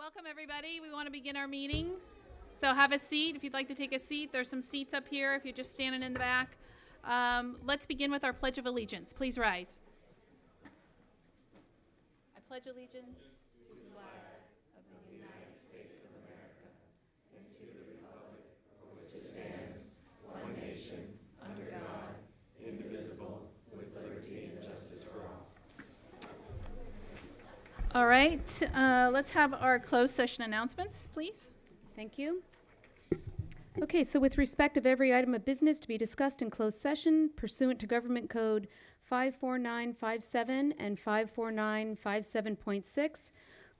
Welcome, everybody. We want to begin our meeting. So have a seat. If you'd like to take a seat, there's some seats up here if you're just standing in the back. Let's begin with our Pledge of Allegiance. Please rise. I pledge allegiance to the flag of the United States of America and to the republic for which it stands, one nation, under God, indivisible, with liberty and justice for all. All right, let's have our closed session announcements, please. Thank you. Okay, so with respect of every item of business to be discussed in closed session pursuant to Government Code 54957 and 54957.6,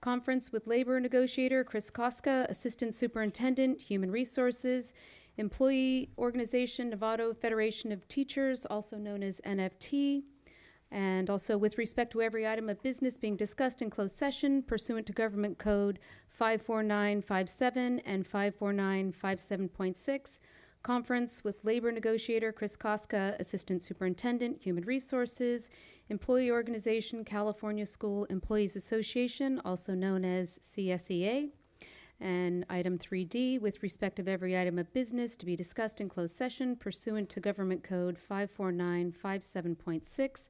conference with labor negotiator Chris Koska, Assistant Superintendent, Human Resources, Employee Organization, Novato Federation of Teachers, also known as NFT, and also with respect to every item of business being discussed in closed session pursuant to Government Code 54957 and 54957.6, conference with labor negotiator Chris Koska, Assistant Superintendent, Human Resources, Employee Organization, California School Employees Association, also known as CSEA. And item 3D, with respect of every item of business to be discussed in closed session pursuant to Government Code 54957.6,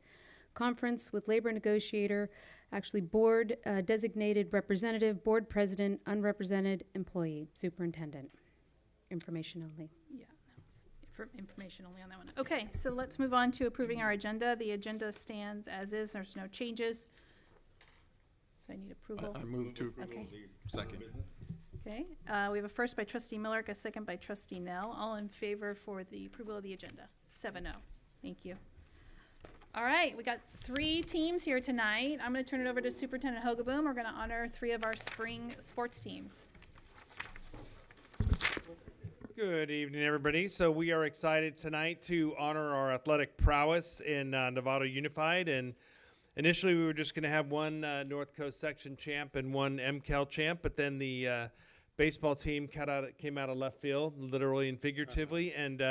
conference with labor negotiator, actually board designated representative, board president, unrepresented employee, superintendent. Information only. Yeah, that's for information only on that one. Okay, so let's move on to approving our agenda. The agenda stands as is. There's no changes. So I need approval. I move to approve. Okay. Second. Okay, we have a first by trustee Miller, a second by trustee Nell. All in favor for the approval of the agenda? 7-0. Thank you. All right, we got 3 teams here tonight. I'm going to turn it over to Superintendent Hogaboom. We're going to honor 3 of our spring sports teams. Good evening, everybody. So we are excited tonight to honor our athletic prowess in Novato Unified. And initially, we were just going to have one North Coast section champ and one MCAL champ, but then the baseball team came out of left field, literally and figuratively, and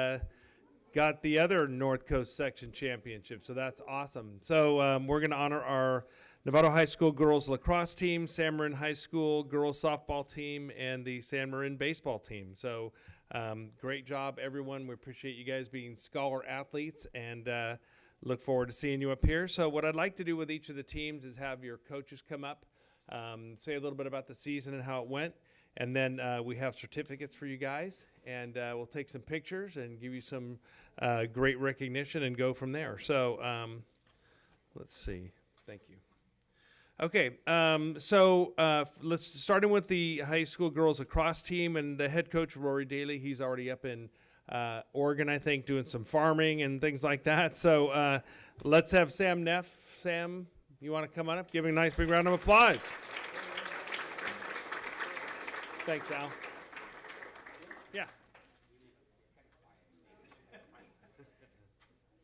got the other North Coast section championship. So that's awesome. So we're going to honor our Novato High School girls lacrosse team, San Marin High School girls softball team, and the San Marin baseball team. So great job, everyone. We appreciate you guys being scholar athletes, and look forward to seeing you up here. So what I'd like to do with each of the teams is have your coaches come up, say a little bit about the season and how it went, and then we have certificates for you guys, and we'll take some pictures and give you some great recognition and go from there. So let's see. Thank you. Okay, so let's starting with the high school girls lacrosse team and the head coach, Rory Daly. He's already up in Oregon, I think, doing some farming and things like that. So let's have Sam Neff. Sam, you want to come on up? Give him a nice big round of applause. Thanks, Al. Yeah.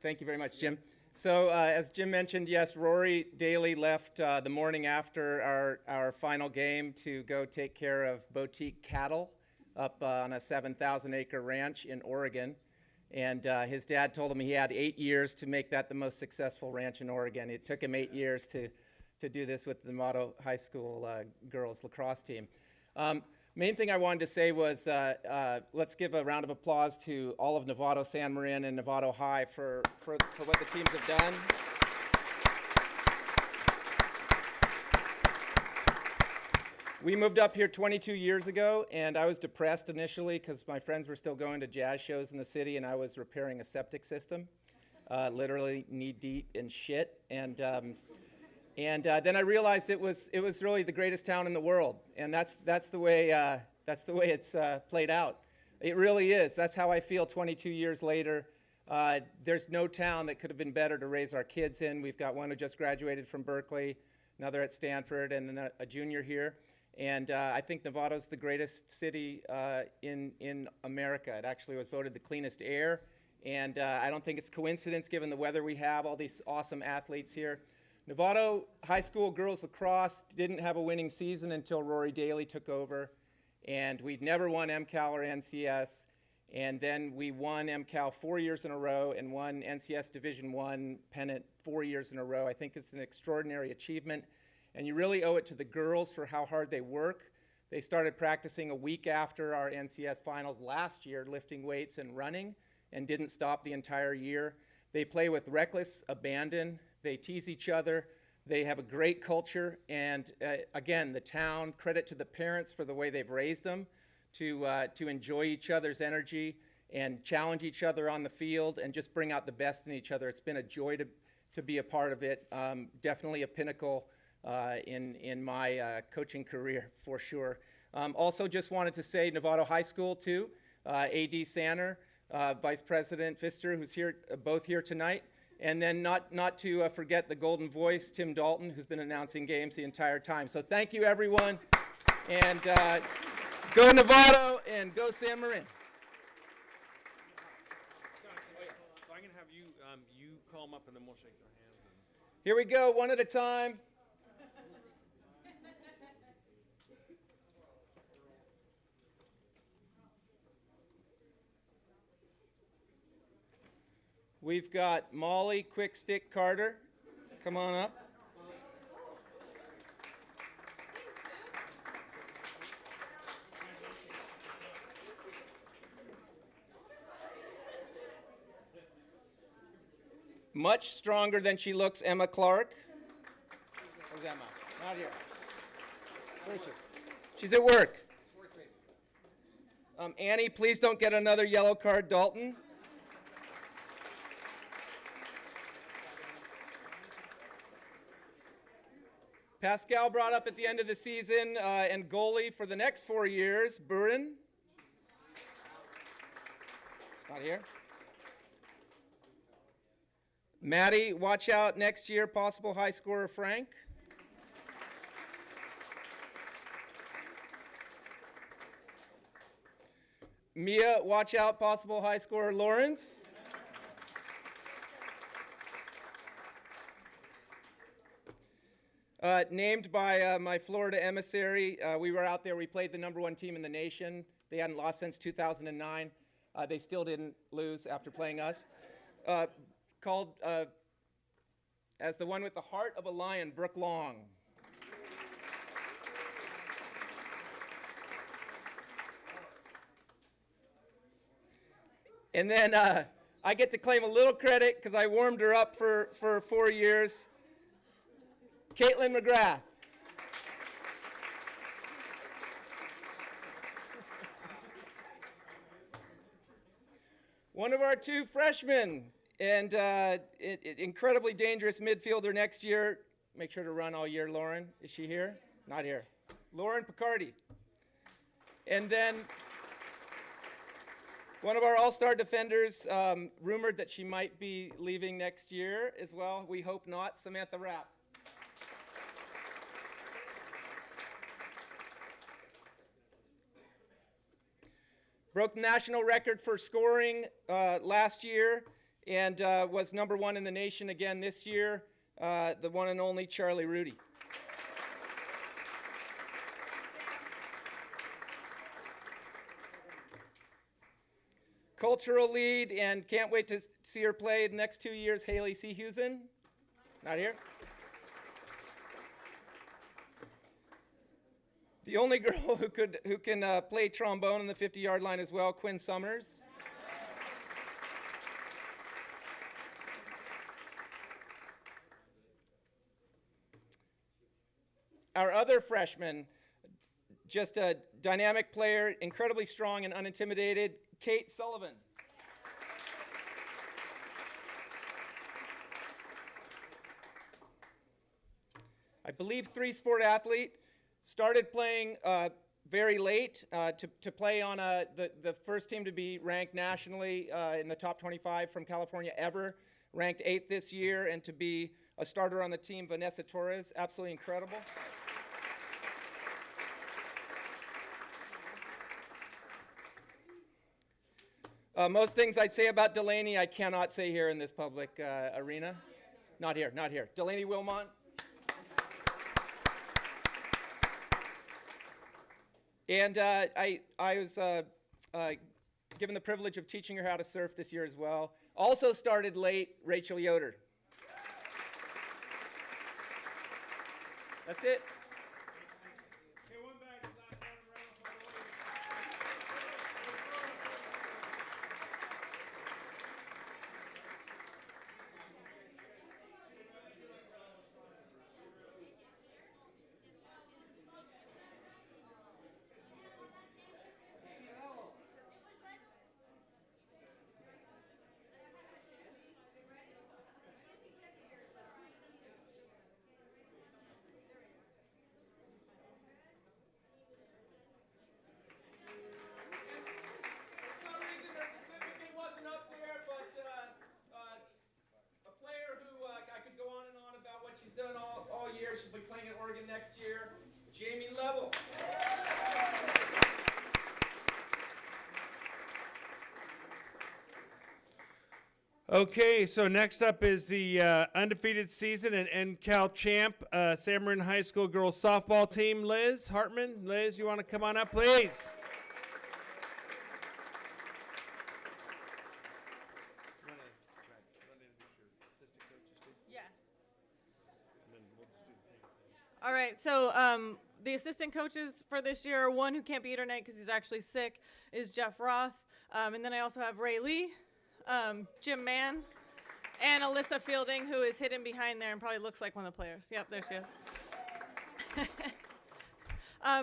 Thank you very much, Jim. So as Jim mentioned, yes, Rory Daly left the morning after our final game to go take care of boutique cattle up on a 7,000-acre ranch in Oregon. And his dad told him he had 8 years to make that the most successful ranch in Oregon. It took him 8 years to do this with the Novato High School girls lacrosse team. Main thing I wanted to say was let's give a round of applause to all of Novato, San Marin, and Novato High for what the teams have done. We moved up here 22 years ago, and I was depressed initially because my friends were still going to jazz shows in the city, and I was repairing a septic system, literally knee-deep in shit. And then I realized it was really the greatest town in the world, and that's the way it's played out. It really is. That's how I feel 22 years later. There's no town that could have been better to raise our kids in. We've got one who just graduated from Berkeley, another at Stanford, and then a junior here. And I think Novato's the greatest city in America. It actually was voted the cleanest air, and I don't think it's coincidence given the weather we have, all these awesome athletes here. Novato High School girls lacrosse didn't have a winning season until Rory Daly took over, and we'd never won MCAL or NCS, and then we won MCAL 4 years in a row and won NCS Division I pennant 4 years in a row. I think it's an extraordinary achievement, and you really owe it to the girls for how hard they work. They started practicing a week after our NCS finals last year, lifting weights and running, and didn't stop the entire year. They play with reckless abandon. They tease each other. They have a great culture. And again, the town, credit to the parents for the way they've raised them to enjoy each other's energy and challenge each other on the field and just bring out the best in each other. It's been a joy to be a part of it. Definitely a pinnacle in my coaching career, for sure. Also just wanted to say Novato High School, too. A.D. Sanner, Vice President Pfister, who's here, both here tonight. And then not to forget the golden voice, Tim Dalton, who's been announcing games the entire time. So thank you, everyone. And go Novato and go San Marin. So I'm going to have you, you call them up and then we'll shake their hands. Here we go, one at a time. We've got Molly Quick Stick Carter. Come on up. Much stronger than she looks, Emma Clark. Where's Emma? Not here. Where is she? She's at work. Annie, please don't get another yellow card, Dalton. Pascal brought up at the end of the season and goalie for the next 4 years, Buren. Not here. Maddie, watch out next year, possible high scorer Frank. Mia, watch out, possible high scorer Lawrence. Named by my Florida emissary. We were out there, we played the #1 team in the nation. They hadn't lost since 2009. They still didn't lose after playing us. Called as the one with the heart of a lion, Brooke Long. And then I get to claim a little credit because I warmed her up for 4 years. Caitlin McGrath. One of our 2 freshmen and incredibly dangerous midfielder next year. Make sure to run all year, Lauren. Is she here? Not here. Lauren Picardi. And then one of our all-star defenders, rumored that she might be leaving next year as well. We hope not, Samantha Rapp. Broke the national record for scoring last year and was #1 in the nation again this year, the one and only Charlie Rudy. Cultural lead, and can't wait to see her play the next 2 years, Haley Seahusen. Not here. The only girl who can play trombone on the 50-yard line as well, Quinn Summers. Our other freshman, just a dynamic player, incredibly strong and unintimidated, Kate Sullivan. I believe 3-sport athlete. Started playing very late to play on the first team to be ranked nationally in the top 25 from California ever. Ranked 8th this year, and to be a starter on the team, Vanessa Torres. Absolutely incredible. Most things I'd say about Delaney, I cannot say here in this public arena. Not here, not here. Delaney Wilmont. And I was given the privilege of teaching her how to surf this year as well. Also started late, Rachel Yoder. That's it. Okay, one back, last round of She'll be playing at Oregon next year. Jamie Level. Okay, so next up is the undefeated season and NCal champ, San Marin High School girls softball team, Liz Hartman. Liz, you want to come on up, please? Yeah. All right, so the assistant coaches for this year, one who can't be here tonight because he's actually sick, is Jeff Roth. And then I also have Ray Lee, Jim Mann, and Alyssa Fielding, who is hidden behind there and probably looks like one of the players. Yep, there she is.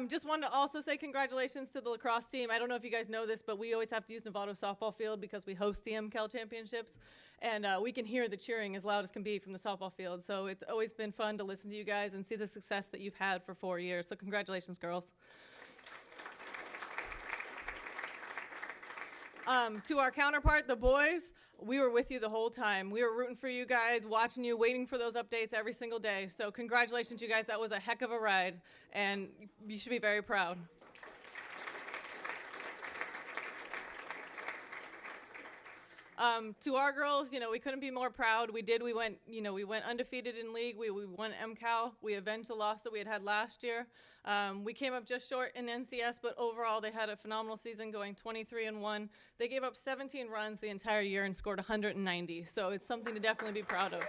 Just wanted to also say congratulations to the lacrosse team. I don't know if you guys know this, but we always have to use Novato softball field because we host the MCAL championships. And we can hear the cheering as loud as can be from the softball field. So it's always been fun to listen to you guys and see the success that you've had for 4 years. So congratulations, girls. To our counterpart, the boys, we were with you the whole time. We were rooting for you guys, watching you, waiting for those updates every single day. So congratulations, you guys. That was a heck of a ride, and you should be very proud. To our girls, you know, we couldn't be more proud. We went undefeated in league. We won MCAL. We avenged the loss that we had last year. We came up just short in NCS, but overall they had a phenomenal season, going 23-1. They gave up 17 runs the entire year and scored 190. So it's something to definitely be proud of.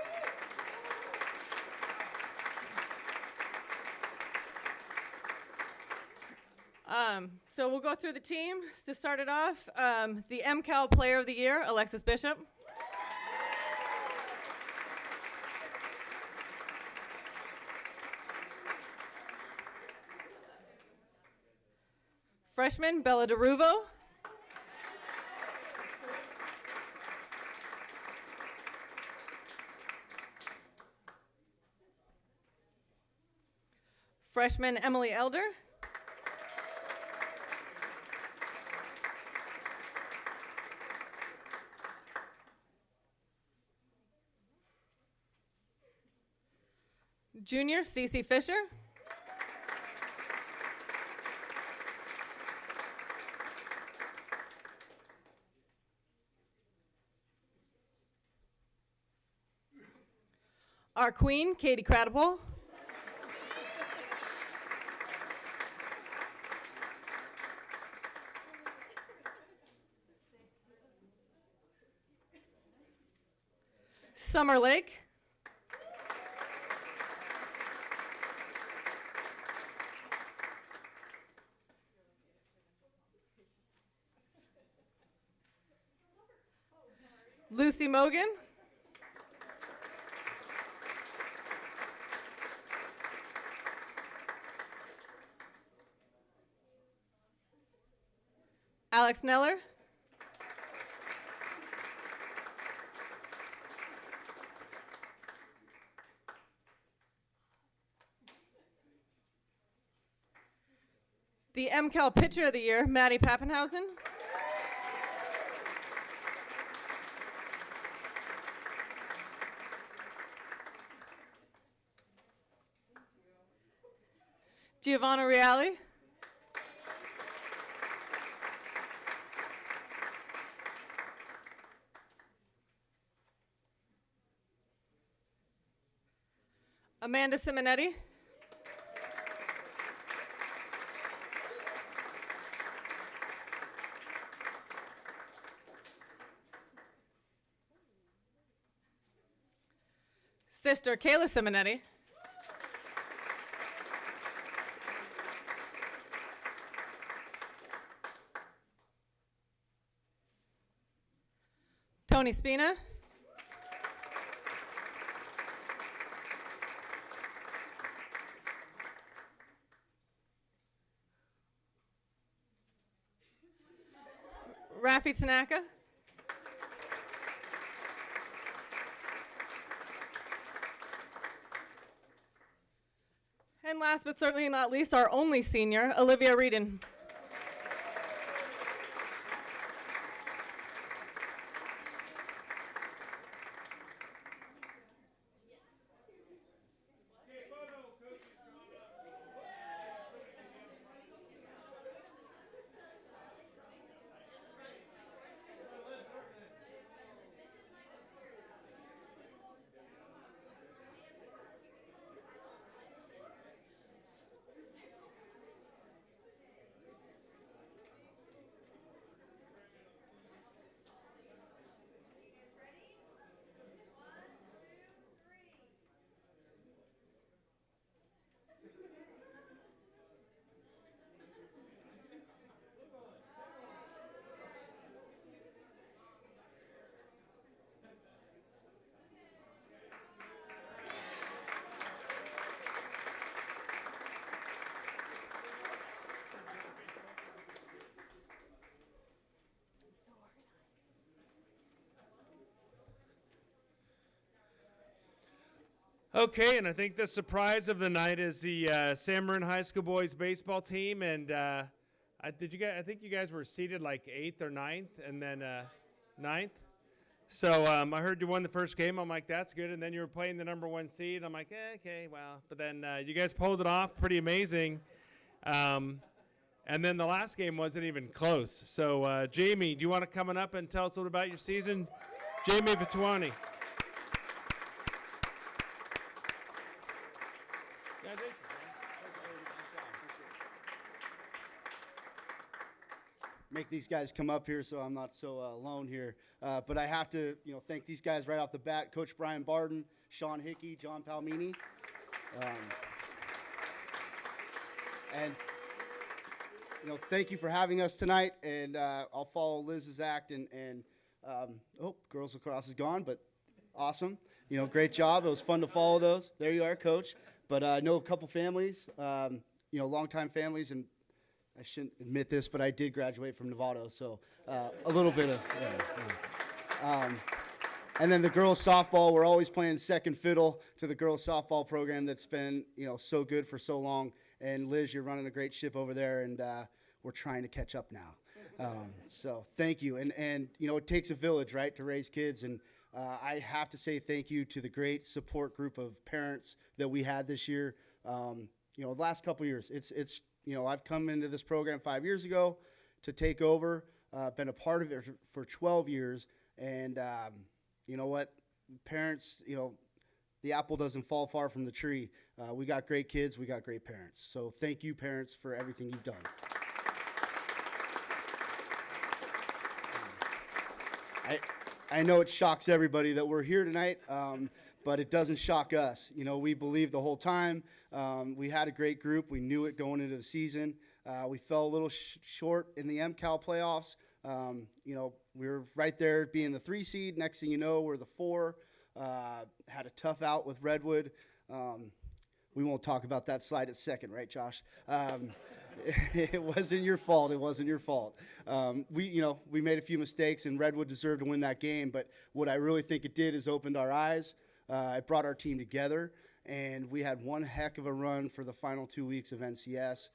So we'll go through the team. To start it off, the MCAL Player of the Year, Alexis Bishop. Freshman, Bella DeRuvo. Freshman, Emily Elder. Junior, Cece Fisher. Our queen, Katie Cradipole. Summer Lake. Lucy Mogan. Alex Neller. The MCAL Pitcher of the Year, Maddie Pappenhausen. Giovanna Reale. Amanda Simonetti. Sister Kayla Simonetti. Tony Spina. Rafi Tanaka. And last but certainly not least, our only senior, Olivia Reedon. Okay, and I think the surprise of the night is the San Marin High School boys baseball team, and I think you guys were seated like 8th or 9th, and then 9th. So I heard you won the first game. I'm like, that's good. And then you were playing the number 1 seed. I'm like, okay, well. But then you guys pulled it off, pretty amazing. And then the last game wasn't even close. So Jamie, do you want to come up and tell us a little about your season? Jamie Vituani. Make these guys come up here so I'm not so alone here. But I have to, thank these guys right off the bat: Coach Brian Barden, Sean Hickey, John Palmini, and thank you for having us tonight. And I'll follow Liz's act. And girls lacrosse is gone, but awesome. Great job. It was fun to follow those. There you are, Coach. But I know a couple families, longtime families, and I shouldn't admit this, but I did graduate from Novato, so a little bit of. And then the girls softball, we're always playing second fiddle to the girls softball program that's been so good for so long. And Liz, you're running a great ship over there, and we're trying to catch up now. So thank you. And it takes a village, right, to raise kids. And I have to say thank you to the great support group of parents that we had this year. The last couple years, it's. I've come into this program 5 years ago to take over, been a part of it for 12 years. And you know what? Parents, the apple doesn't fall far from the tree. We got great kids. We got great parents. So thank you, parents, for everything you've done. I know it shocks everybody that we're here tonight, but it doesn't shock us. We believed the whole time. We had a great group. We knew it going into the season. We fell a little short in the MCAL playoffs. We were right there being the 3 seed. Next thing you know, we're the 4. Had a tough out with Redwood. We won't talk about that slide at second, right, Josh? It wasn't your fault. It wasn't your fault. We made a few mistakes, and Redwood deserved to win that game. But what I really think it did is opened our eyes. It brought our team together, and we had one heck of a run for the final 2 weeks of NCS.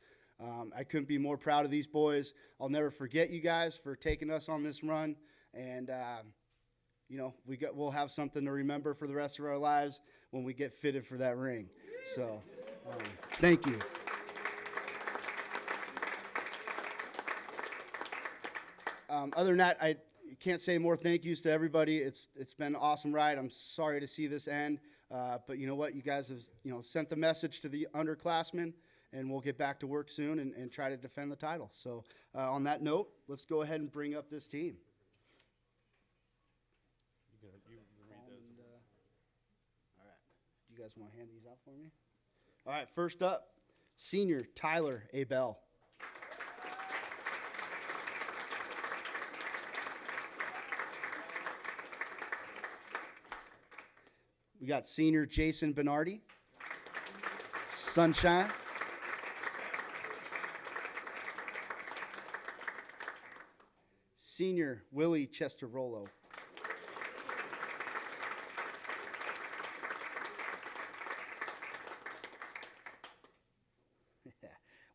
I couldn't be more proud of these boys. I'll never forget you guys for taking us on this run, and we'll have something to remember for the rest of our lives when we get fitted for that ring. So, thank you. Other than that, I can't say more thank yous to everybody. It's been an awesome ride. I'm sorry to see this end, but you know what? You guys have sent the message to the underclassmen, and we'll get back to work soon and try to defend the title. So on that note, let's go ahead and bring up this team. You read those. All right. Do you guys want to hand these out for me? All right. First up, senior Tyler Abel. We got senior Jason Bernardi. Sunshine. Senior Willie Chesterolo.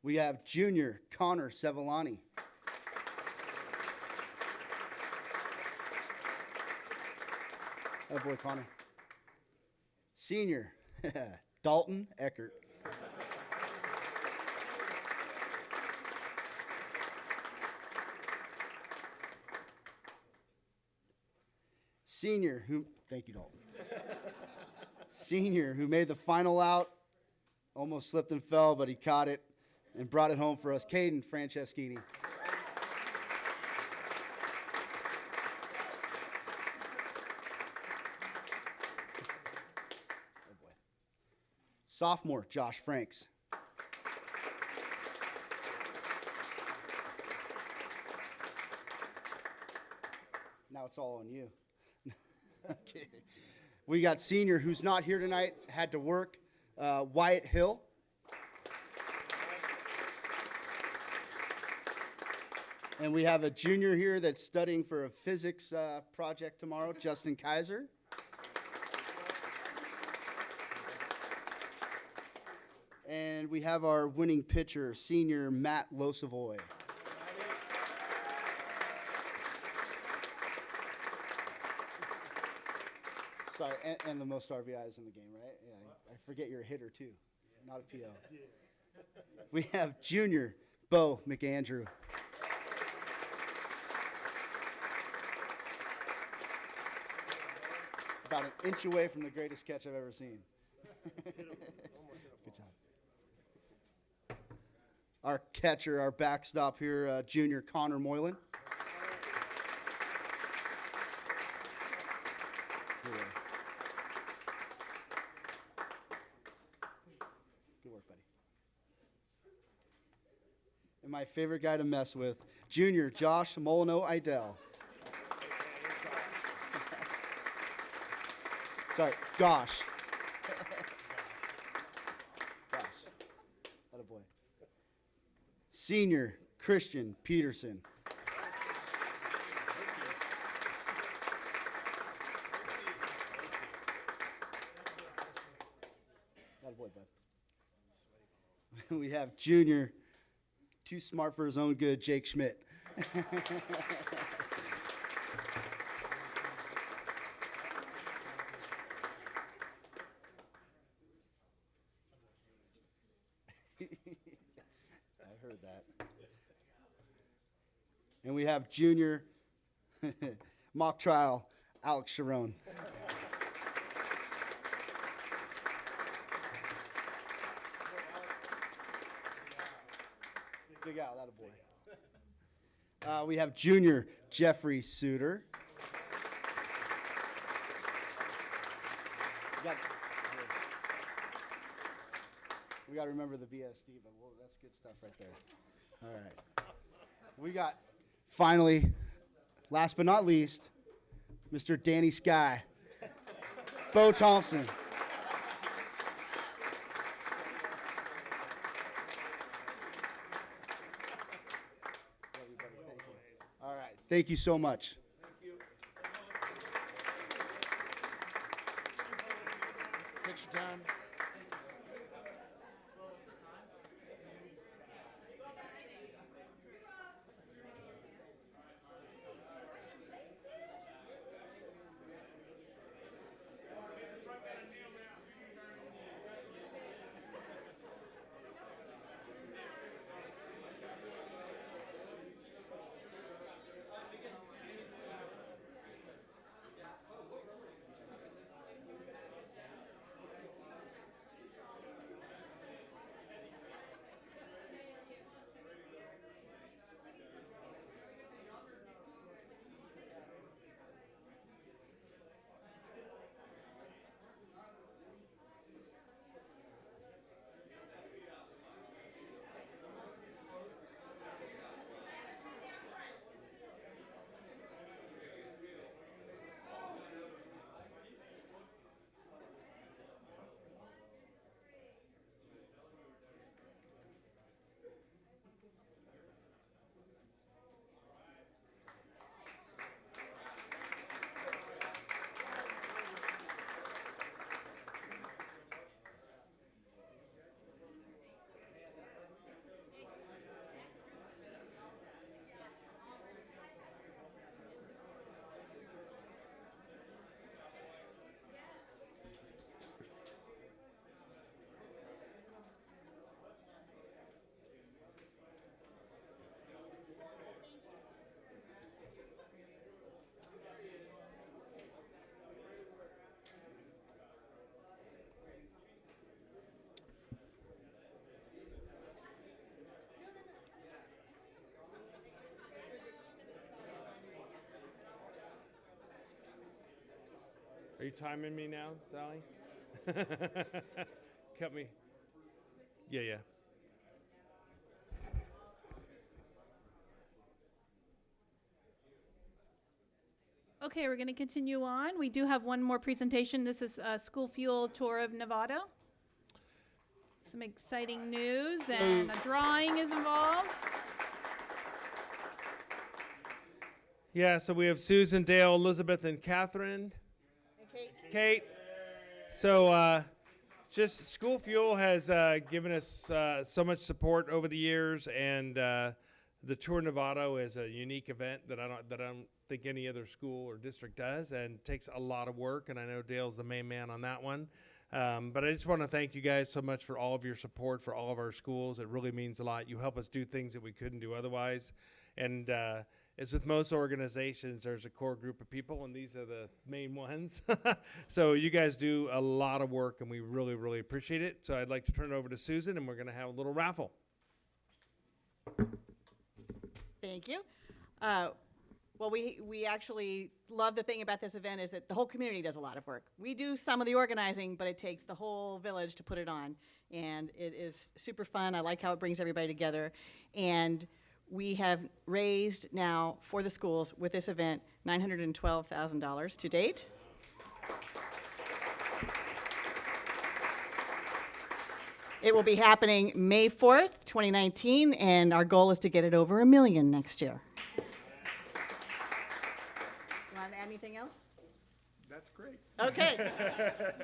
We have junior Connor Sevillani. Oh boy, Connor. Senior Dalton Eckert. Senior who, thank you, Dalton. Senior who made the final out, almost slipped and fell, but he caught it and brought it home for us, Caden Franceschini. Oh boy. Sophomore Josh Franks. Now it's all on you. Okay. We got senior who's not here tonight, had to work, Wyatt Hill. And we have a junior here that's studying for a physics project tomorrow, Justin Kaiser. And we have our winning pitcher, senior Matt Losavoy. Sorry, and the most RBIs in the game, right? Yeah, I forget you're a hitter too, not a PO. We have junior Bo McAndrew. About an inch away from the greatest catch I've ever seen. Good job. Our catcher, our backstop here, junior Connor Moylan. Good work, buddy. And my favorite guy to mess with, junior Josh Molino Idell. Sorry, gosh. Gosh. Attaboy. Senior Christian Peterson. Attaboy, bud. We have junior, too smart for his own good, Jake Schmidt. I heard that. And we have junior mock trial, Alex Sharon. Big out, that a boy. We have junior Jeffrey Suter. We got to remember the BSD, but whoa, that's good stuff right there. All right. We got, finally, last but not least, Mr. Danny Sky, Bo Thompson. Love you, buddy. Thank you. All right. Thank you so much. Picture time. Are you timing me now, Sally? Cut me. Yeah. Okay, we're going to continue on. We do have one more presentation. This is a school fuel tour of Novato. Some exciting news, and a drawing is involved. Yeah, so we have Susan, Dale, Elizabeth, and Katherine. And Kate. Kate. So just school fuel has given us so much support over the years, and the Tour Novato is a unique event that I don't think any other school or district does, and takes a lot of work. And I know Dale's the main man on that one. But I just want to thank you guys so much for all of your support for all of our schools. It really means a lot. You help us do things that we couldn't do otherwise. And as with most organizations, there's a core group of people, and these are the main ones. So you guys do a lot of work, and we really, really appreciate it. So I'd like to turn it over to Susan, and we're going to have a little raffle. Thank you. Well, we actually love the thing about this event is that the whole community does a lot of work. We do some of the organizing, but it takes the whole village to put it on. And it is super fun. I like how it brings everybody together. And we have raised now for the schools with this event $912,000 to date. It will be happening May 4th, 2019, and our goal is to get it over $1 million next year. Want to add anything else? That's great. Okay.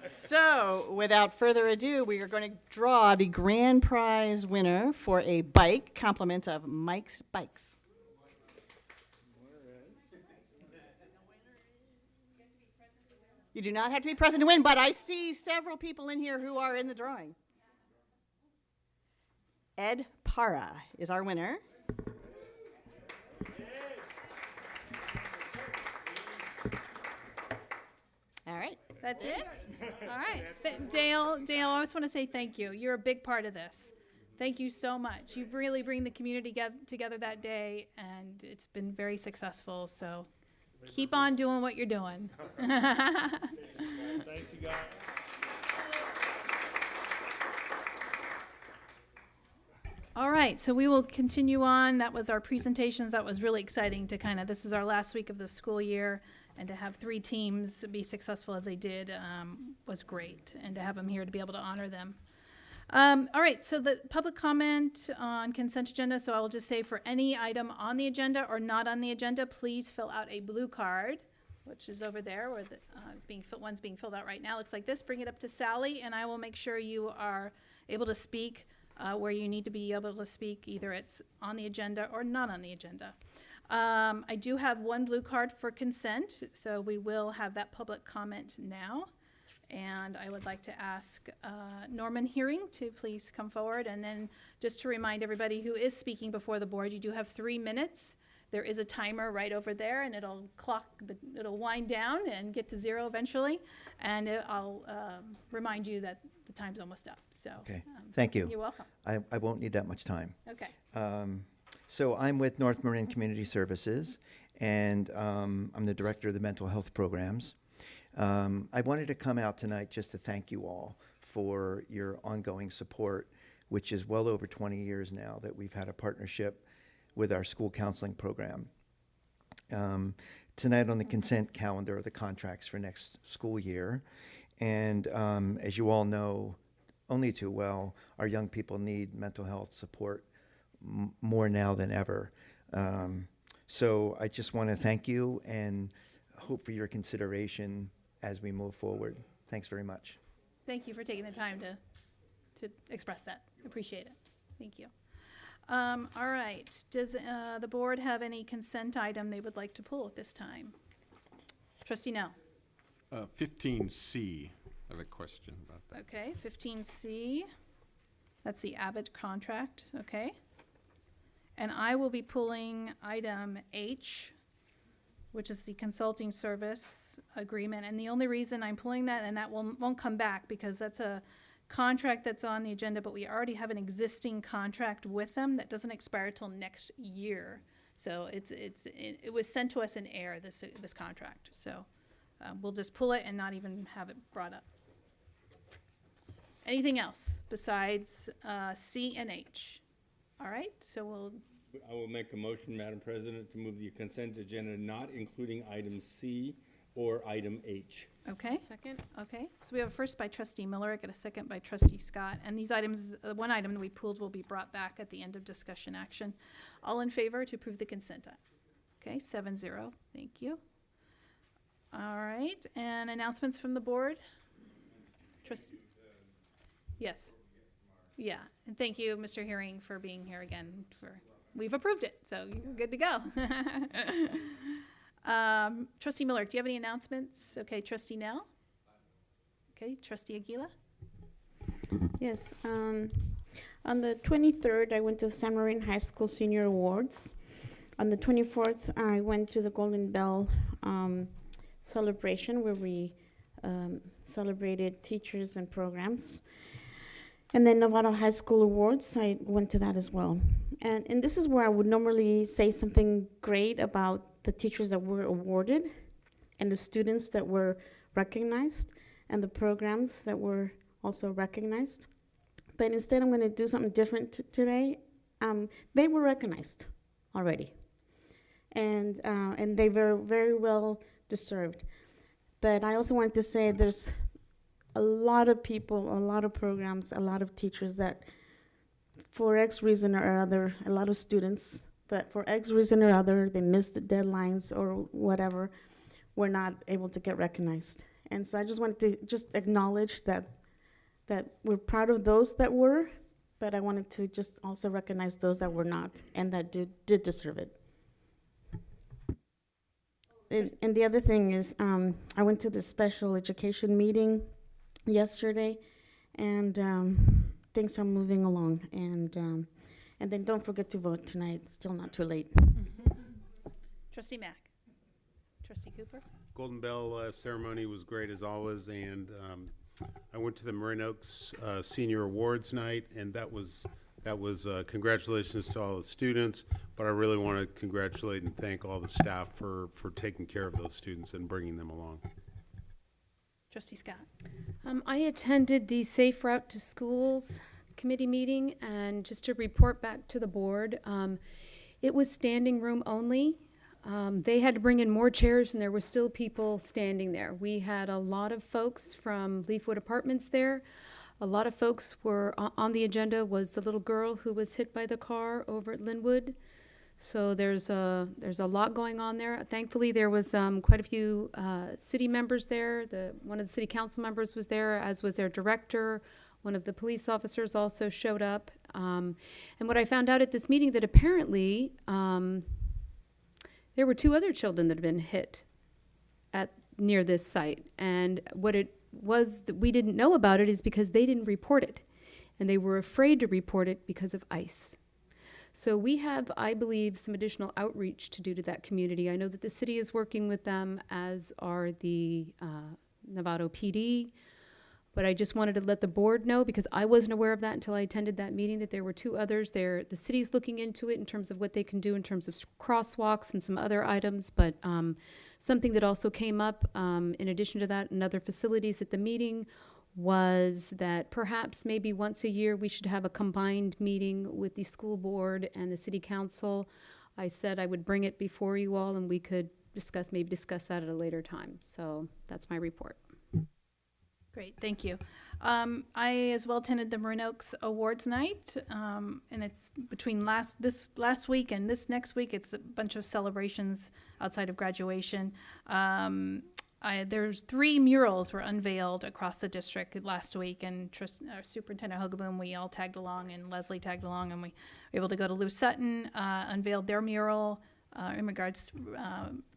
So, without further ado, we are going to draw the grand prize winner for a bike, complement of Mike's Bikes. You do not have to be present to win, but I see several people in here who are in the drawing. Ed Para is our winner. All right. That's it? All right. Dale, I just want to say thank you. You're a big part of this. Thank you so much. You really bring the community together that day, and it's been very successful. So keep on doing what you're doing. Thanks, you guys. All right, so we will continue on. That was our presentations. That was really exciting to this is our last week of the school year, and to have 3 teams be successful as they did was great, and to have them here to be able to honor them. All right, so the public comment on consent agenda. So I will just say for any item on the agenda or not on the agenda, please fill out a blue card, which is over there, where one's being filled out right now. Looks like this. Bring it up to Sally, and I will make sure you are able to speak where you need to be able to speak, either it's on the agenda or not on the agenda. I do have one blue card for consent, so we will have that public comment now. And I would like to ask Norman Hearing to please come forward. And then just to remind everybody who is speaking before the board, you do have 3 minutes. There is a timer right over there, and it'll it'll wind down and get to 0 eventually. And I'll remind you that the time's almost up. So Okay, thank you. You're welcome. I won't need that much time. Okay. So I'm with North Marin Community Services, and I'm the director of the mental health programs. I wanted to come out tonight just to thank you all for your ongoing support, which is well over 20 years now that we've had a partnership with our school counseling program. Tonight on the consent calendar are the contracts for next school year. And as you all know only too well, our young people need mental health support more now than ever. So I just want to thank you and hope for your consideration as we move forward. Thanks very much. Thank you for taking the time to express that. Appreciate it. Thank you. All right. Does the board have any consent item they would like to pull at this time? Trustee Nell. 15C, I have a question about that. Okay, 15C. That's the Abbott contract. Okay. And I will be pulling item H, which is the consulting service agreement. And the only reason I'm pulling that, and that won't come back because that's a contract that's on the agenda, but we already have an existing contract with them that doesn't expire till next year. So it was sent to us in air, this contract. So we'll just pull it and not even have it brought up. Anything else besides C and H? All right, so I will make a motion, Madam President, to move the consent agenda not including item C or item H. okay. Second. Okay, so we have a first by trustee Miller, I got a second by trustee Scott, and these items, one item that we pulled will be brought back at the end of discussion action. All in favor to approve the consent? Okay, 7-0, thank you. All right, and announcements from the board? Trustee, Yes. Yeah, and thank you, Mr. Herring, for being here again. We've approved it, so you're good to go. Trustee Miller, do you have any announcements? Okay, Trustee Nell? Okay, Trustee Aguila? Yes. On the 23rd, I went to the San Marino High School Senior Awards. On the 24th, I went to the Golden Bell celebration where we celebrated teachers and programs. And then Novato High School Awards, I went to that as well. And this is where I would normally say something great about the teachers that were awarded and the students that were recognized and the programs that were also recognized. But instead, I'm going to do something different today. They were recognized already. And they were very well deserved. But I also wanted to say there's a lot of people, a lot of programs, a lot of teachers that for X reason or other, a lot of students, but for X reason or other, they missed the deadlines or whatever, were not able to get recognized. And so I just wanted to just acknowledge that we're proud of those that were, but I wanted to just also recognize those that were not and that did deserve it. And the other thing is, I went to the special education meeting yesterday, and things are moving along. And then don't forget to vote tonight. It's still not too late. Trustee Mack? Trustee Cooper? Golden Bell ceremony was great as always, and I went to the Marin Oaks Senior Awards night, and that was congratulations to all the students, but I really want to congratulate and thank all the staff for taking care of those students and bringing them along. Trustee Scott? I attended the Safe Route to Schools committee meeting, and just to report back to the board, it was standing room only. They had to bring in more chairs, and there were still people standing there. We had a lot of folks from Leafwood Apartments there. A lot of folks were on the agenda was the little girl who was hit by the car over at Linwood. So there's a lot going on there. Thankfully, there was quite a few city members there. One of the city council members was there, as was their director. One of the police officers also showed up. And what I found out at this meeting, that apparently there were 2 other children that had been hit near this site. And what it was that we didn't know about it is because they didn't report it. And they were afraid to report it because of ICE. So we have, I believe, some additional outreach to do to that community. I know that the city is working with them, as are the Novato PD. But I just wanted to let the board know, because I wasn't aware of that until I attended that meeting, that there were 2 others there. The city's looking into it in terms of what they can do in terms of crosswalks and some other items. But something that also came up, in addition to that, in other facilities at the meeting, was that perhaps maybe once a year we should have a combined meeting with the school board and the city council. I said I would bring it before you all, and we could discuss that at a later time. So that's my report. Great, thank you. I as well attended the Marin Oaks Awards night, and it's between this last week and this next week. It's a bunch of celebrations outside of graduation. There's 3 murals were unveiled across the district last week, and Superintendent Hogaboom, we all tagged along, and Leslie tagged along, and we were able to go to Lou Sutton, unveiled their mural in regards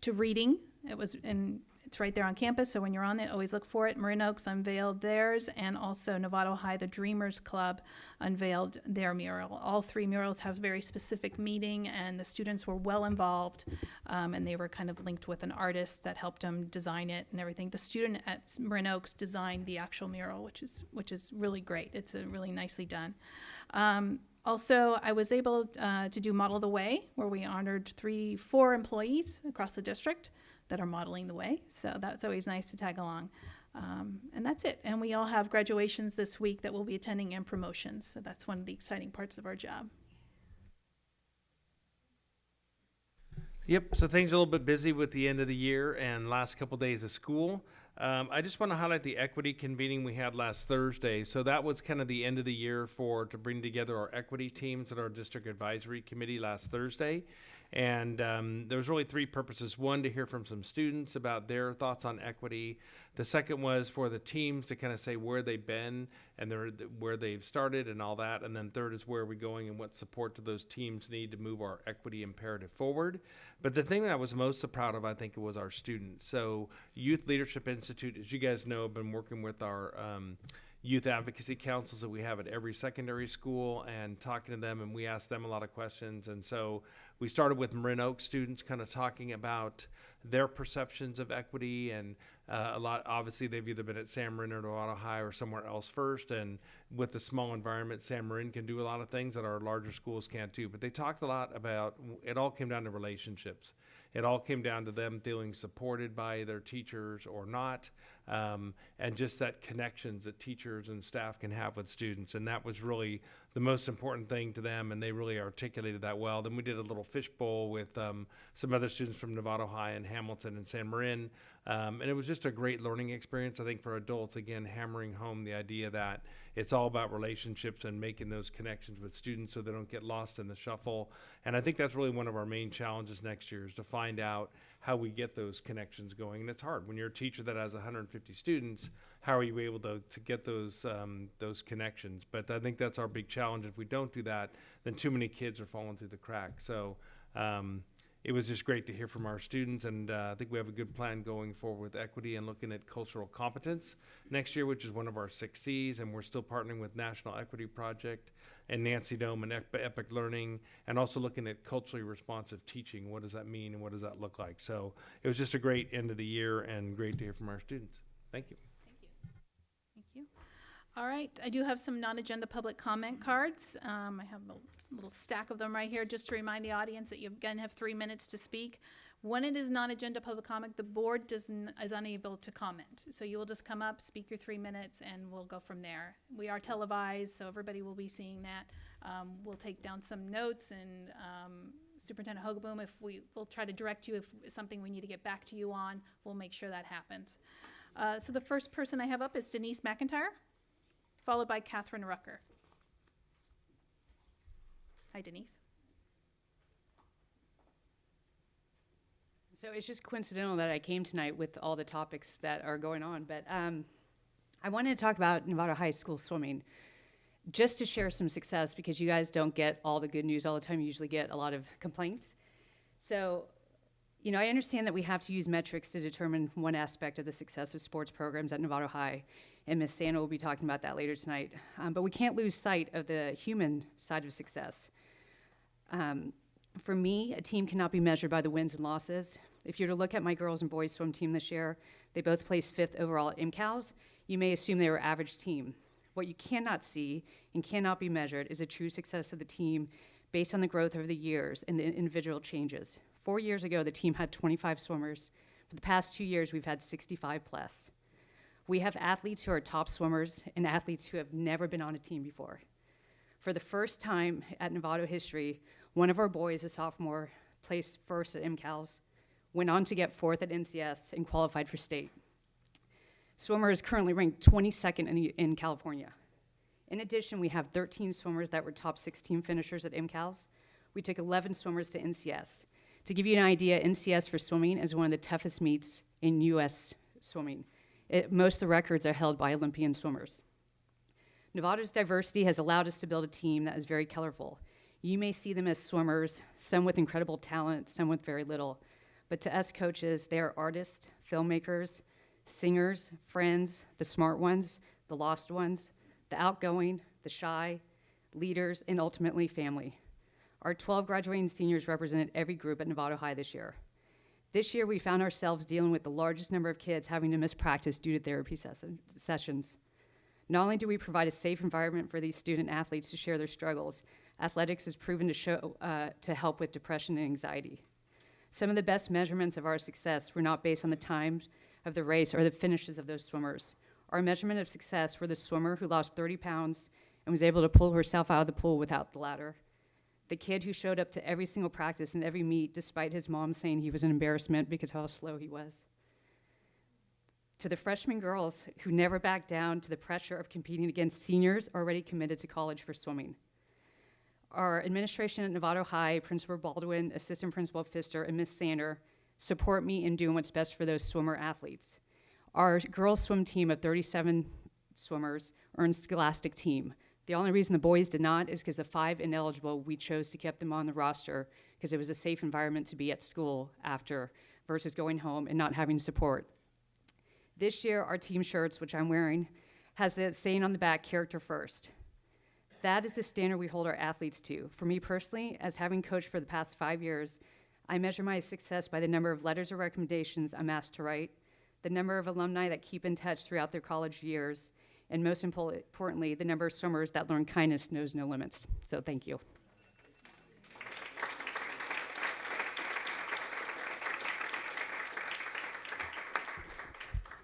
to reading. It's right there on campus, so when you're on it, always look for it. Marin Oaks unveiled theirs, and also Novato High, the Dreamers Club, unveiled their mural. All 3 murals have a very specific meaning, and the students were well involved, and they were kind of linked with an artist that helped them design it and everything. The student at Marin Oaks designed the actual mural, which is really great. It's really nicely done. Also, I was able to do Model the Way, where we honored 4 employees across the district that are modeling the way. So that's always nice to tag along. And that's it. And we all have graduations this week that we'll be attending, and promotions. So that's one of the exciting parts of our job. Yep, so things are a little bit busy with the end of the year and last couple days of school. I just want to highlight the equity convening we had last Thursday. So that was kind of the end of the year to bring together our equity teams at our district advisory committee last Thursday. And there was really three purposes. One, to hear from some students about their thoughts on equity. The second was for the teams to kind of say where they've been and where they've started and all that. And then third is where are we going and what support do those teams need to move our equity imperative forward. But the thing that I was most proud of, I think, was our students. So Youth Leadership Institute, as you guys know, have been working with our youth advocacy councils that we have at every secondary school and talking to them, and we asked them a lot of questions. And so we started with Marin Oak students kind of talking about their perceptions of equity, and a lot, obviously they've either been at San Marin or Nevada High or somewhere else first, and with the small environment, San Marin can do a lot of things that our larger schools can't do. But they talked a lot about, it all came down to relationships. It all came down to them feeling supported by their teachers or not, and just that connections that teachers and staff can have with students. And that was really the most important thing to them, and they really articulated that well. Then we did a little fishbowl with some other students from Nevada High and Hamilton and San Marin, and it was just a great learning experience, I think, for adults, again, hammering home the idea that it's all about relationships and making those connections with students so they don't get lost in the shuffle. And I think that's really one of our main challenges next year, is to find out how we get those connections going. And it's hard when you're a teacher that has 150 students. How are you able to get those connections? But I think that's our big challenge. If we don't do that, then too many kids are falling through the cracks. So it was just great to hear from our students, and I think we have a good plan going forward with equity and looking at cultural competence next year, which is one of our 6 C's, and we're still partnering with National Equity Project and Nancy Dome and Epic Learning, and also looking at culturally responsive teaching. What does that mean and what does that look like? So it was just a great end of the year and great to hear from our students. Thank you. Thank you. All right, I do have some non-agenda public comment cards. I have a little stack of them right here, just to remind the audience that you again have 3 minutes to speak. When it is non-agenda public comment, the board is unable to comment. So you will just come up, speak your 3 minutes, and we'll go from there. We are televised, so everybody will be seeing that. We'll take down some notes, and Superintendent Hogaboom, we'll try to direct you if it's something we need to get back to you on, we'll make sure that happens. So the first person I have up is Denise McEntire, followed by Katherine Rucker. Hi, Denise. So it's just coincidental that I came tonight with all the topics that are going on, but I wanted to talk about Nevada High School swimming, just to share some success, because you guys don't get all the good news all the time. You usually get a lot of complaints. So, you know, I understand that we have to use metrics to determine one aspect of the success of sports programs at Nevada High, and Ms. Santa will be talking about that later tonight. But we can't lose sight of the human side of success. For me, a team cannot be measured by the wins and losses. If you're to look at my girls and boys swim team this year, they both placed 5th overall at MCALs. You may assume they were average team. What you cannot see and cannot be measured is the true success of the team based on the growth over the years and the individual changes. 4 years ago, the team had 25 swimmers. For the past 2 years, we've had 65 plus. We have athletes who are top swimmers and athletes who have never been on a team before. For the first time at Nevada history, one of our boys, a sophomore, placed 1st at MCALs, went on to get 4th at NCS, and qualified for state. Swimmer is currently ranked 22nd in California. In addition, we have 13 swimmers that were top 16 finishers at MCALs. We took 11 swimmers to NCS. To give you an idea, NCS for swimming is one of the toughest meets in U.S. swimming. Most of the records are held by Olympian swimmers. Nevada's diversity has allowed us to build a team that is very colorful. You may see them as swimmers, some with incredible talent, some with very little. But to us coaches, they are artists, filmmakers, singers, friends, the smart ones, the lost ones, the outgoing, the shy, leaders, and ultimately family. Our 12 graduating seniors represented every group at Nevada High this year. This year, we found ourselves dealing with the largest number of kids having to miss practice due to therapy sessions. Not only do we provide a safe environment for these student athletes to share their struggles, athletics has proven to help with depression and anxiety. Some of the best measurements of our success were not based on the times of the race or the finishes of those swimmers. Our measurement of success were the swimmer who lost 30 pounds and was able to pull herself out of the pool without the ladder, the kid who showed up to every single practice and every meet despite his mom saying he was an embarrassment because of how slow he was, to the freshman girls who never backed down to the pressure of competing against seniors already committed to college for swimming. our administration at Novato High, Principal Baldwin, Assistant Principal Pfister, and Miss Sander support me in doing what's best for those swimmer athletes. Our girls swim team of 37 swimmers earned Scholastic Team. The only reason the boys did not is because the 5 ineligible, we chose to keep them on the roster because it was a safe environment to be at school after versus going home and not having support. This year, our team shirts, which I'm wearing, has the saying on the back, character first. That is the standard we hold our athletes to. For me personally, as having coached for the past 5 years, I measure my success by the number of letters of recommendations I'm asked to write, the number of alumni that keep in touch throughout their college years, and most importantly, the number of swimmers that learn kindness knows no limits. So thank you.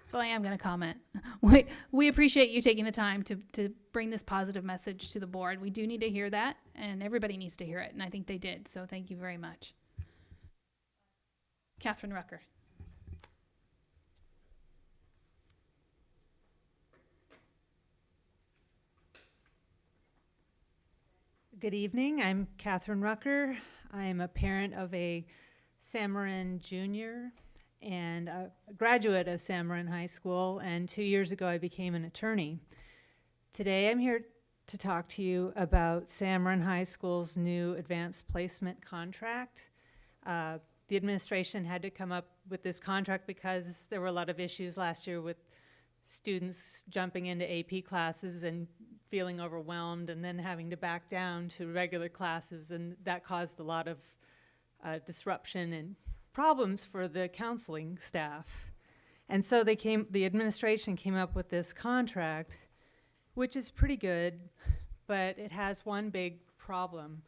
So I am going to comment. We appreciate you taking the time to bring this positive message to the board. We do need to hear that, and everybody needs to hear it, and I think they did. So thank you very much. Katherine Rucker. Good evening. I'm Katherine Rucker. I'm a parent of a San Marin junior and a graduate of San Marin High School, and 2 years ago I became an attorney. Today I'm here to talk to you about San Marin High School's new advanced placement contract. The administration had to come up with this contract because there were a lot of issues last year with students jumping into AP classes and feeling overwhelmed and then having to back down to regular classes, and that caused a lot of disruption and problems for the counseling staff. And so the administration came up with this contract, which is pretty good, but it has one big problem.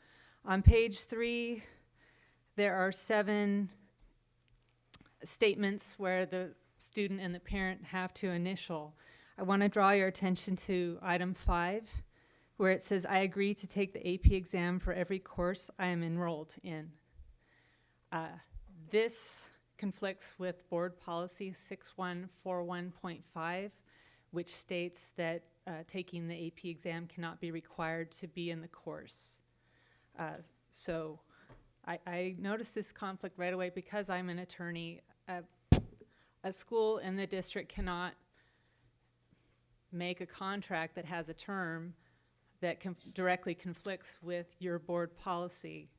On page 3, there are 7 statements where the student and the parent have to initial. I want to draw your attention to item 5, where it says, I agree to take the AP exam for every course I am enrolled in. This conflicts with board policy 6141.5, which states that taking the AP exam cannot be required to be in the course. So I noticed this conflict right away because I'm an attorney. A school in the district cannot make a contract that has a term that directly conflicts with your board policy.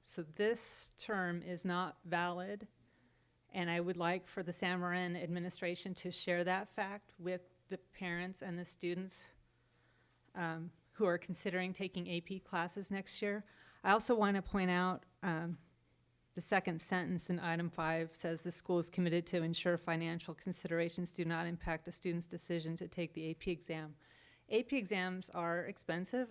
So this term is not valid, and I would like for the San Marin administration to share that fact with the parents and the students who are considering taking AP classes next year. I also want to point out the second sentence in item 5 says the school is committed to ensure financial considerations do not impact a student's decision to take the AP exam. AP exams are expensive.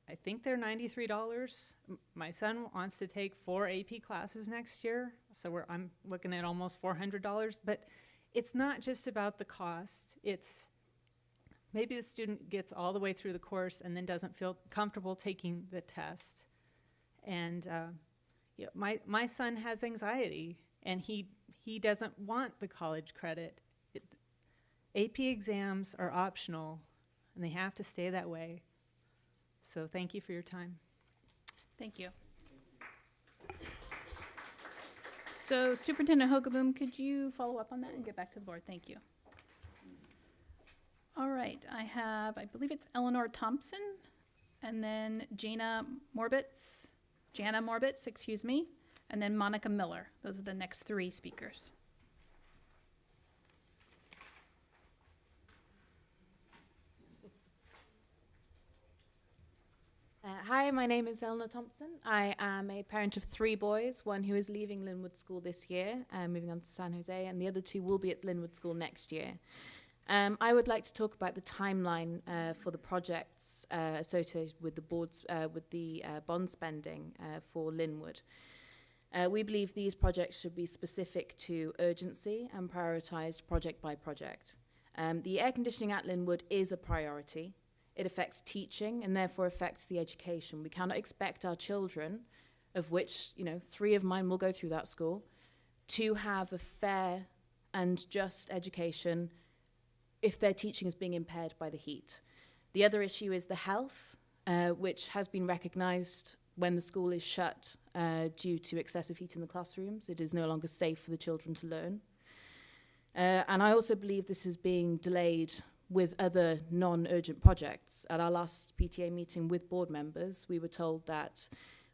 I think they're $93. My son wants to take 4 AP classes next year, so I'm looking at almost $400. But it's not just about the cost. It's maybe the student gets all the way through the course and then doesn't feel comfortable taking the test. And my son has anxiety, and he doesn't want the college credit. AP exams are optional, and they have to stay that way. So thank you for your time. Thank you. So Superintendent Hogaboom, could you follow up on that and get back to the board? Thank you. All right, I believe it's Eleanor Thompson, and then Janam Orbits, and then Monica Miller. Those are the next 3 speakers. Hi, my name is Eleanor Thompson. I am a parent of 3 boys, one who is leaving Linwood School this year, moving on to San Jose, and the other 2 will be at Linwood School next year. I would like to talk about the timeline for the projects associated with the boards, with the bond spending for Linwood. We believe these projects should be specific to urgency and prioritised project by project. The air conditioning at Linwood is a priority. It affects teaching and therefore affects the education. We cannot expect our children, of which 3 of mine will go through that school, to have a fair and just education if their teaching is being impaired by the heat. The other issue is the health which has been recognised when the school is shut due to excessive heat in the classrooms. It is no longer safe for the children to learn. And I also believe this is being delayed with other non-urgent projects. At our last PTA meeting with board members, we were told that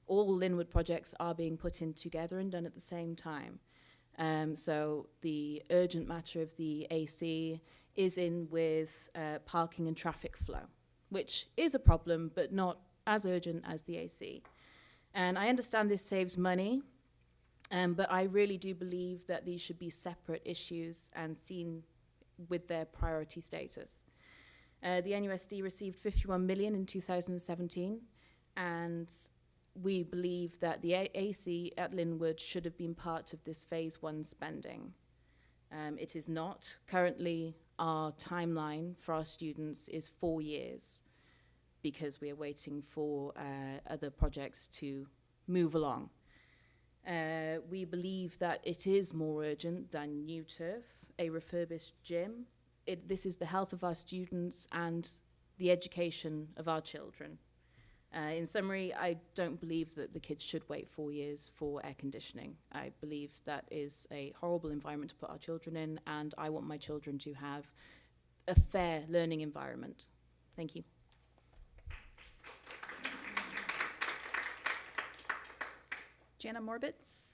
all Linwood projects are being put in together and done at the same time. So the urgent matter of the AC is in with parking and traffic flow, which is a problem, but not as urgent as the AC. And I understand this saves money, but I really do believe that these should be separate issues and seen with their priority status. The NUSD received 51 million in 2017, and we believe that the AC at Linwood should have been part of this phase 1 spending. It is not. Currently, our timeline for our students is 4 years because we are waiting for other projects to move along. We believe that it is more urgent than new turf, a refurbished gym. This is the health of our students and the education of our children. In summary, I don't believe that the kids should wait 4 years for air conditioning. I believe that is a horrible environment to put our children in, and I want my children to have a fair learning environment. Thank you. Janam Orbits.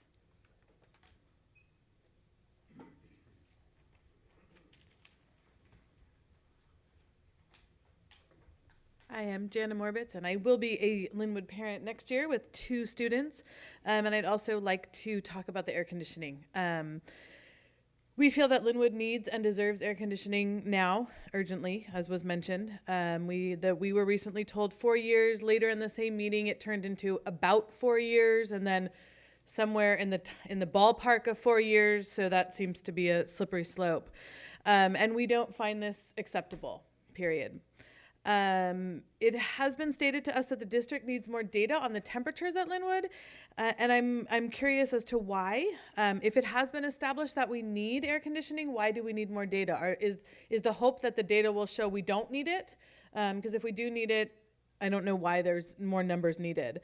I am Janam Orbits, and I will be a Linwood parent next year with 2 students. And I'd also like to talk about the air conditioning. We feel that Linwood needs and deserves air conditioning now, urgently, as was mentioned. We were recently told 4 years. Later in the same meeting, it turned into about 4 years, and then somewhere in the ballpark of 4 years. So that seems to be a slippery slope, and we don't find this acceptable. Period. It has been stated to us that the district needs more data on the temperatures at Linwood, and I'm curious as to why. If it has been established that we need air conditioning, why do we need more data? Is the hope that the data will show we don't need it? Because if we do need it, I don't know why there's more numbers needed.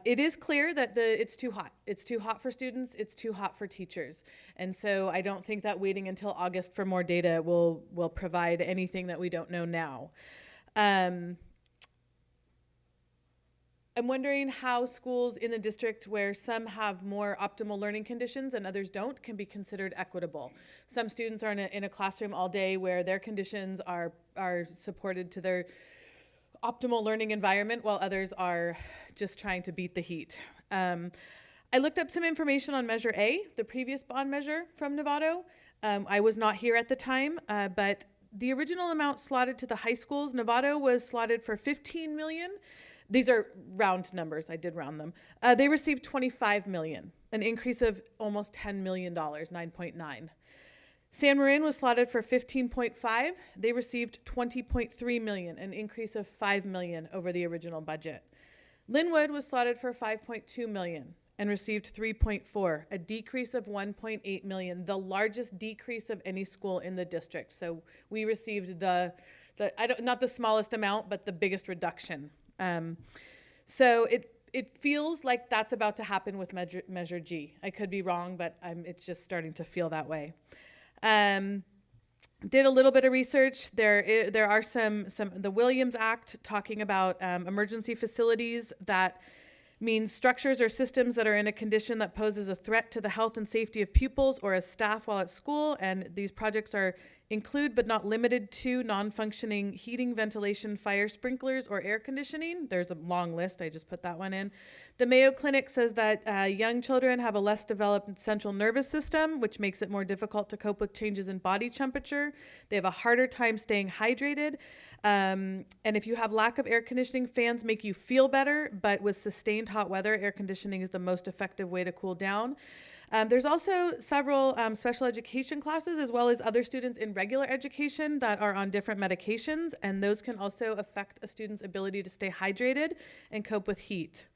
It is clear that it's too hot. It's too hot for students. It's too hot for teachers. And so I don't think that waiting until August for more data will provide anything that we don't know now. I'm wondering how schools in the district where some have more optimal learning conditions and others don't can be considered equitable. Some students are in a classroom all day where their conditions are supported to their optimal learning environment, while others are just trying to beat the heat. I looked up some information on Measure A, the previous bond measure from Novato. I was not here at the time, but the original amount slotted to the high schools, Novato was slotted for $15 million. These are round numbers, I did round them. They received $25 million, an increase of almost $10 million, 9.9. San Marin was slotted for 15.5. They received 20.3 million, an increase of 5 million over the original budget. Linwood was slotted for 5.2 million and received 3.4, a decrease of 1.8 million, the largest decrease of any school in the district. So we received not the smallest amount, but the biggest reduction. So it feels like that's about to happen with Measure G. I could be wrong, but it's just starting to feel that way. Did a little bit of research. There are some the Williams Act talking about emergency facilities. That means structures or systems that are in a condition that poses a threat to the health and safety of pupils or as staff while at school. And these projects include but not limited to non-functioning heating, ventilation, fire sprinklers, or air conditioning. There's a long list. I just put that one in. The Mayo Clinic says that young children have a less developed central nervous system, which makes it more difficult to cope with changes in body temperature. They have a harder time staying hydrated. And if you have lack of air conditioning, fans make you feel better, but with sustained hot weather, air conditioning is the most effective way to cool down. There's also several special education classes, as well as other students in regular education that are on different medications, and those can also affect a student's ability to stay hydrated and cope with heat.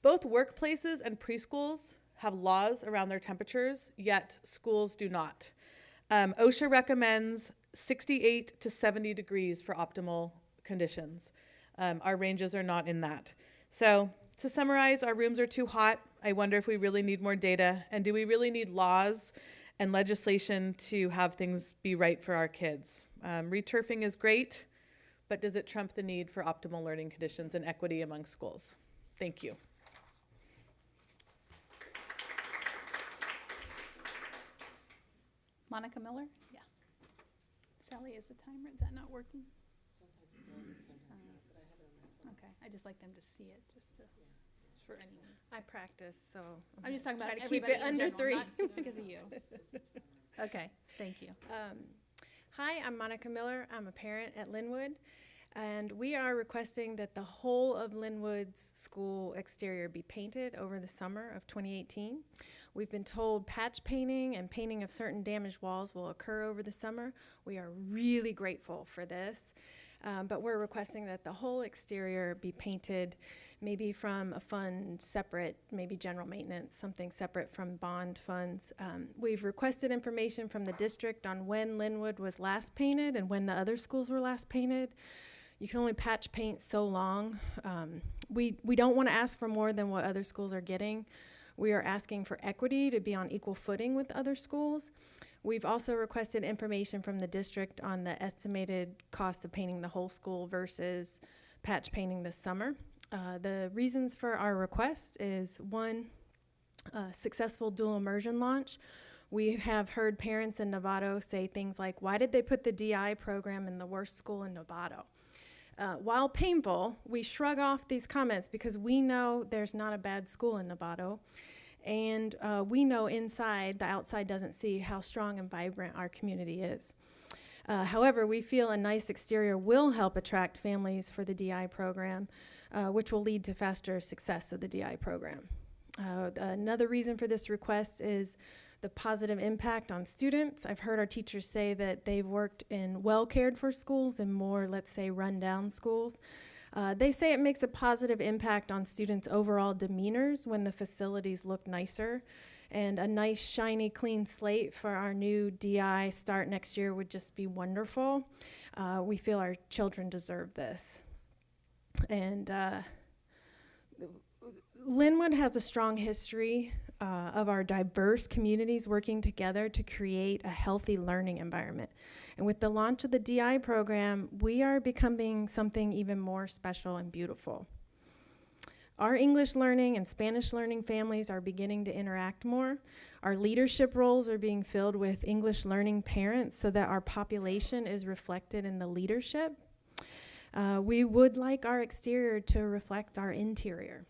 Both workplaces and preschools have laws around their temperatures, yet schools do not. OSHA recommends 68 to 70 degrees for optimal conditions. Our ranges are not in that. So to summarize, our rooms are too hot. I wonder if we really need more data, and do we really need laws and legislation to have things be right for our kids? Returfing is great, but does it trump the need for optimal learning conditions and equity among schools? Thank you. Monica Miller? Yeah. Sally, is the timer, is that not working? Sometimes it does, sometimes not, but I have it on my phone. Okay, I just like them to see it, just for anyone. I practice, so I'm just talking about try to keep everybody it in under general, 3. not just because of you. Okay, thank you. Hi, I'm Monica Miller. I'm a parent at Linwood, and we are requesting that the whole of Linwood's school exterior be painted over the summer of 2018. We've been told patch painting and painting of certain damaged walls will occur over the summer. We are really grateful for this, but we're requesting that the whole exterior be painted, maybe from a fund separate, maybe general maintenance, something separate from bond funds. We've requested information from the district on when Linwood was last painted and when the other schools were last painted. You can only patch paint so long. We don't want to ask for more than what other schools are getting. We are asking for equity to be on equal footing with other schools. We've also requested information from the district on the estimated cost of painting the whole school versus patch painting this summer. The reasons for our request is, one, successful dual immersion launch. We have heard parents in Novato say things like, why did they put the DI program in the worst school in Novato? While painful, we shrug off these comments because we know there's not a bad school in Novato, and we know inside, the outside doesn't see how strong and vibrant our community is. However, we feel a nice exterior will help attract families for the DI program, which will lead to faster success of the DI program. Another reason for this request is the positive impact on students. I've heard our teachers say that they've worked in well-cared-for schools and more, let's say, run-down schools. They say it makes a positive impact on students' overall demeanors when the facilities look nicer. And a nice, shiny, clean slate for our new DI start next year would just be wonderful. We feel our children deserve this. And Linwood has a strong history of our diverse communities working together to create a healthy learning environment. And with the launch of the DI program, we are becoming something even more special and beautiful. Our English learning and Spanish learning families are beginning to interact more. Our leadership roles are being filled with English learning parents so that our population is reflected in the leadership. We would like our exterior to reflect our interior.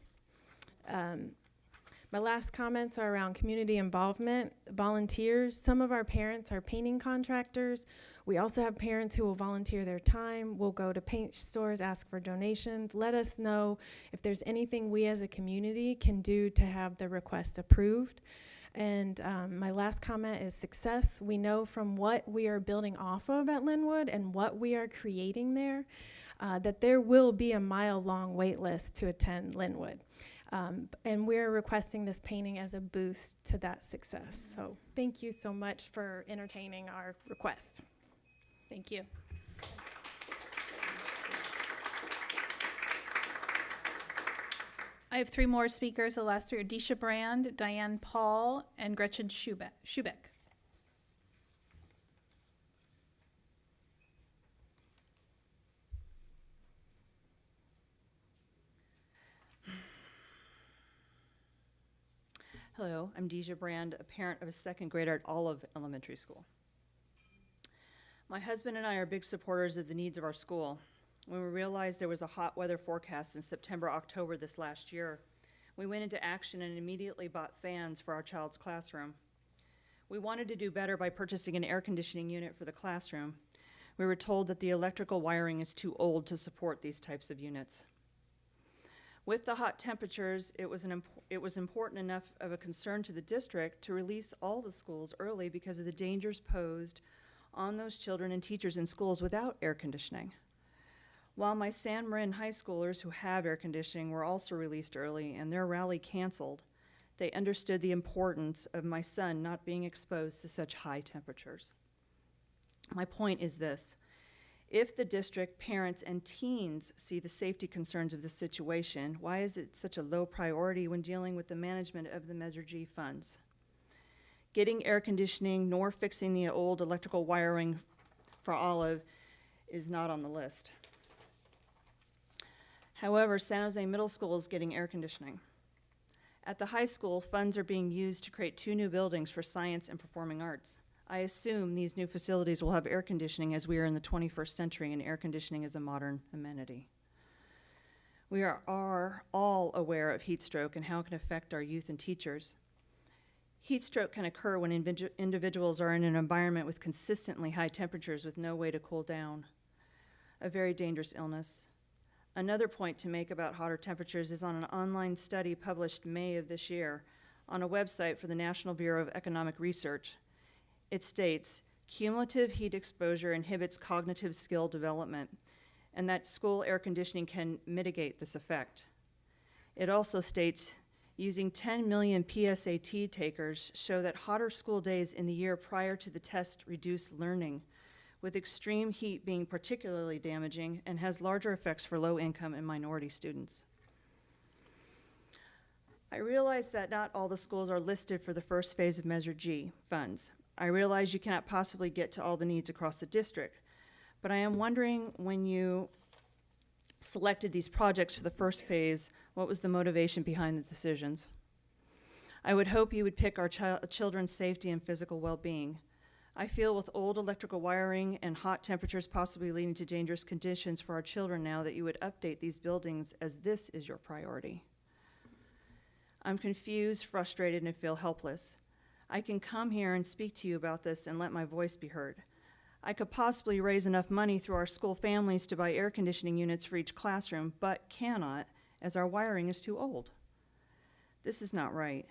My last comments are around community involvement, volunteers. Some of our parents are painting contractors. We also have parents who will volunteer their time, will go to paint stores, ask for donations. Let us know if there's anything we as a community can do to have the request approved. And my last comment is success. We know from what we are building off of at Linwood and what we are creating there, that there will be a mile-long wait list to attend Linwood. And we're requesting this painting as a boost to that success. So thank you so much for entertaining our request. Thank you. I have 3 more speakers. The last 3 are Deisha Brand, Diane Paul, and Gretchen Schubeck. Hello, I'm Deisha Brand, a parent of a 2nd grader at Olive Elementary School. My husband and I are big supporters of the needs of our school. When we realized there was a hot weather forecast in September, October this last year, we went into action and immediately bought fans for our child's classroom. We wanted to do better by purchasing an air conditioning unit for the classroom. We were told that the electrical wiring is too old to support these types of units. With the hot temperatures, it was important enough of a concern to the district to release all the schools early because of the dangers posed on those children and teachers in schools without air conditioning. While my San Marin high schoolers who have air conditioning were also released early and their rally canceled, they understood the importance of my son not being exposed to such high temperatures. My point is this. If the district, parents, and teens see the safety concerns of this situation, why is it such a low priority when dealing with the management of the Measure G funds? Getting air conditioning nor fixing the old electrical wiring for Olive is not on the list. However, San Jose Middle School is getting air conditioning. At the high school, funds are being used to create 2 new buildings for science and performing arts. I assume these new facilities will have air conditioning as we are in the 21st century and air conditioning is a modern amenity. We are all aware of heat stroke and how it can affect our youth and teachers. Heat stroke can occur when individuals are in an environment with consistently high temperatures with no way to cool down. A very dangerous illness. Another point to make about hotter temperatures is on an online study published May of this year on a website for the National Bureau of Economic Research. It states, cumulative heat exposure inhibits cognitive skill development, and that school air conditioning can mitigate this effect. It also states, using 10 million PSAT takers show that hotter school days in the year prior to the test reduce learning, with extreme heat being particularly damaging and has larger effects for low-income and minority students. I realize that not all the schools are listed for the first phase of Measure G funds. I realize you cannot possibly get to all the needs across the district, but I am wondering, when you selected these projects for the first phase, what was the motivation behind the decisions? I would hope you would pick our children's safety and physical well-being. I feel with old electrical wiring and hot temperatures possibly leading to dangerous conditions for our children now that you would update these buildings as this is your priority. I'm confused, frustrated, and feel helpless. I can come here and speak to you about this and let my voice be heard. I could possibly raise enough money through our school families to buy air conditioning units for each classroom, but cannot, as our wiring is too old. This is not right.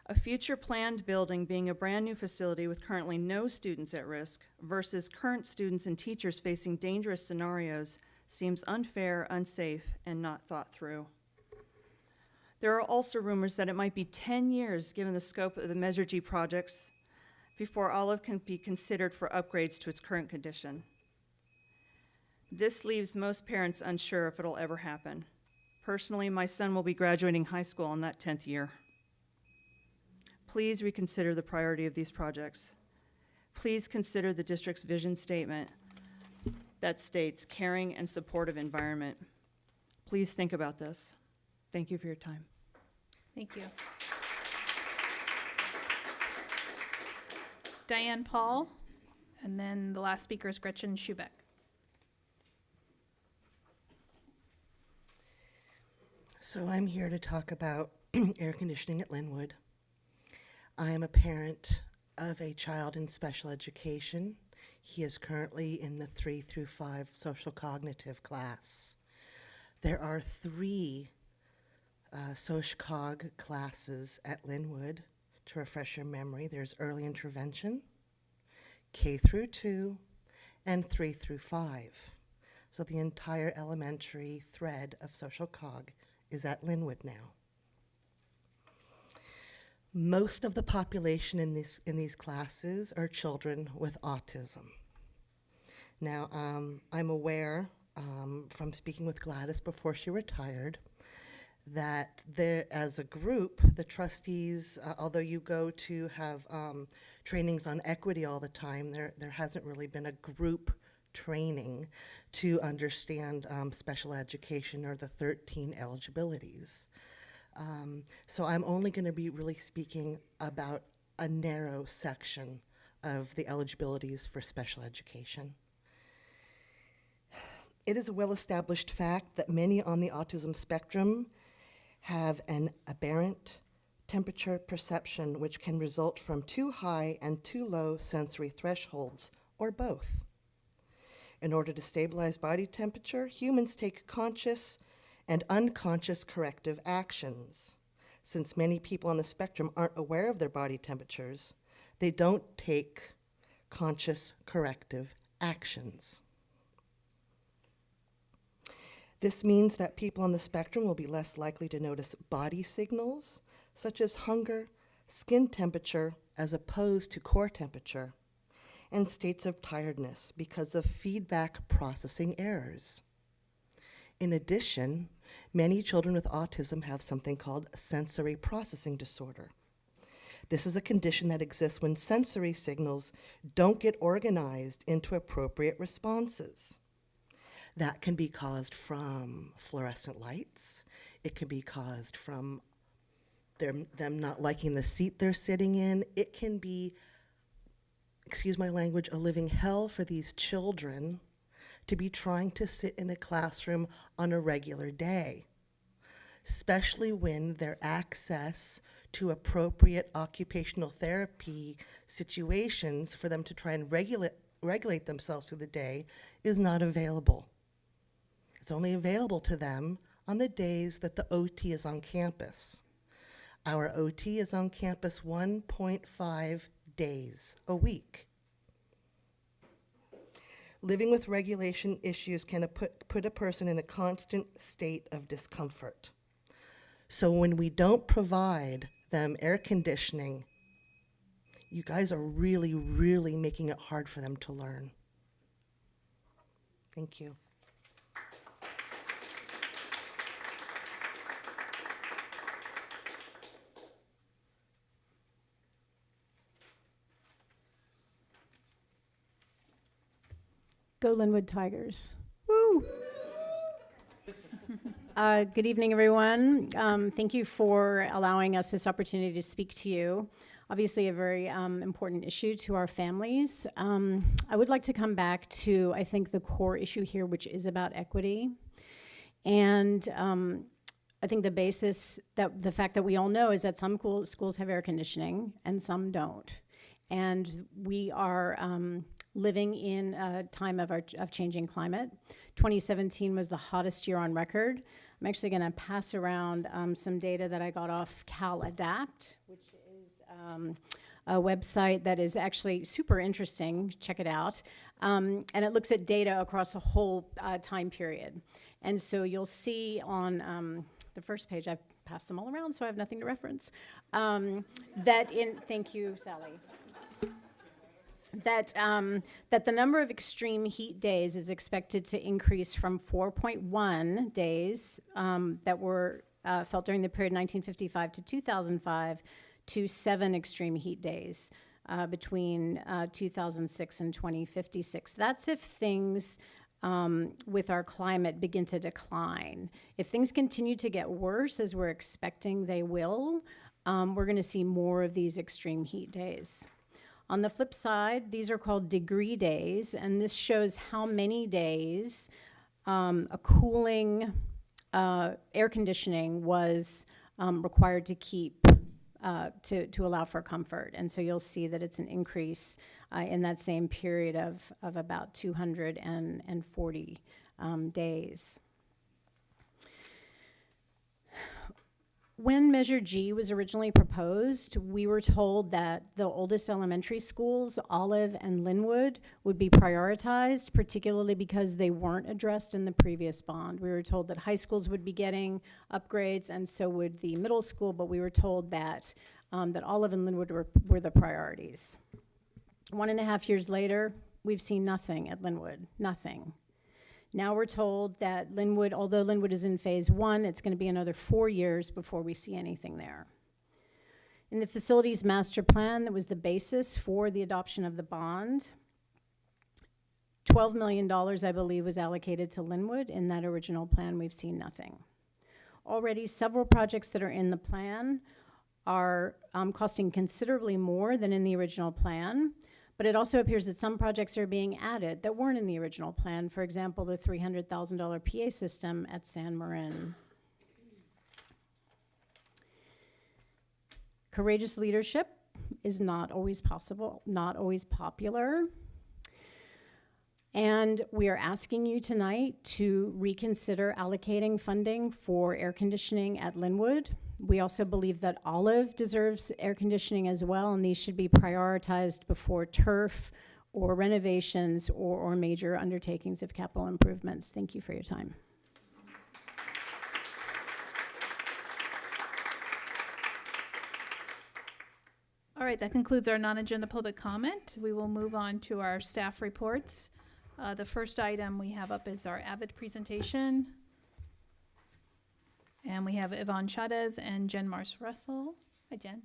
A future planned building being a brand new facility with currently no students at risk versus current students and teachers facing dangerous scenarios seems unfair, unsafe, and not thought through. There are also rumors that it might be 10 years, given the scope of the Measure G projects, before Olive can be considered for upgrades to its current condition. This leaves most parents unsure if it'll ever happen. Personally, my son will be graduating high school in that 10th year. Please reconsider the priority of these projects. Please consider the district's vision statement that states caring and supportive environment. Please think about this. Thank you for your time. Thank you. Diane Paul, and then the last speaker is Gretchen Schubeck. So I'm here to talk about air conditioning at Linwood. I am a parent of a child in special education. He is currently in the 3 through 5 social cognitive class. There are 3 SOCIAL classes at Linwood. To refresh your memory, there's early intervention, K through 2, and 3 through 5. So the entire elementary thread of social cog is at Linwood now. Most of the population in these classes are children with autism. Now, I'm aware from speaking with Gladys before she retired that there, as a group, the trustees, although you go to have trainings on equity all the time, there hasn't really been a group training to understand special education or the 13 eligibilities. So I'm only going to be really speaking about a narrow section of the eligibilities for special education. It is a well-established fact that many on the autism spectrum have an aberrant temperature perception which can result from too high and too low sensory thresholds, or both. In order to stabilize body temperature, humans take conscious and unconscious corrective actions. Since many people on the spectrum aren't aware of their body temperatures, they don't take conscious corrective actions. This means that people on the spectrum will be less likely to notice body signals, such as hunger, skin temperature, as opposed to core temperature, and states of tiredness because of feedback processing errors. In addition, many children with autism have something called sensory processing disorder. This is a condition that exists when sensory signals don't get organized into appropriate responses. That can be caused from fluorescent lights. It can be caused from them not liking the seat they're sitting in. It can be, excuse my language, a living hell for these children to be trying to sit in a classroom on a regular day, especially when their access to appropriate occupational therapy situations for them to try and regulate themselves through the day is not available. It's only available to them on the days that the OT is on campus. Our OT is on campus 1.5 days a week. Living with regulation issues can put a person in a constant state of discomfort. So when we don't provide them air conditioning, you guys are really, really making it hard for them to learn. Thank you. Go Linwood Tigers. Woo! Good evening, everyone. Thank you for allowing us this opportunity to speak to you. Obviously, a very important issue to our families. I would like to come back to, I think, the core issue here, which is about equity. And I think the basis, that the fact that we all know is that some schools have air conditioning and some don't. And we are living in a time of changing climate. 2017 was the hottest year on record. I'm actually going to pass around some data that I got off Cal Adapt, which is a website that is actually super interesting. Check it out. And it looks at data across a whole time period. And so you'll see on the first page, I've passed them all around, so I have nothing to reference, thank you, Sally. That the number of extreme heat days is expected to increase from 4.1 days that were felt during the period 1955 to 2005 to 7 extreme heat days between 2006 and 2056. That's if things with our climate begin to decline. If things continue to get worse, as we're expecting they will, we're going to see more of these extreme heat days. On the flip side, these are called degree days, and this shows how many days a cooling air conditioning was required to keep to allow for comfort. And so you'll see that it's an increase in that same period of about 240 days. When Measure G was originally proposed, we were told that the oldest elementary schools, Olive and Linwood, would be prioritized, particularly because they weren't addressed in the previous bond. We were told that high schools would be getting upgrades, and so would the middle school, but we were told that Olive and Linwood were the priorities. 1.5 years later, we've seen nothing at Linwood, nothing. Now we're told that Linwood, although Linwood is in phase 1, it's going to be another 4 years before we see anything there. In the facilities master plan that was the basis for the adoption of the bond, $12 million, I believe, was allocated to Linwood. In that original plan, we've seen nothing. Already, several projects that are in the plan are costing considerably more than in the original plan. But it also appears that some projects are being added that weren't in the original plan. For example, the $300,000 PA system at San Marin. Courageous leadership is not always possible, not always popular. And we are asking you tonight to reconsider allocating funding for air conditioning at Linwood. We also believe that Olive deserves air conditioning as well, and these should be prioritized before turf or renovations or major undertakings of capital improvements. Thank you for your time. All All right, that concludes our non-agenda public comment. We will move on to our staff reports. The first item we have up is our AVID presentation. And we have Yvonne Chavez and Jen Mars-Russell. Hi, Jen.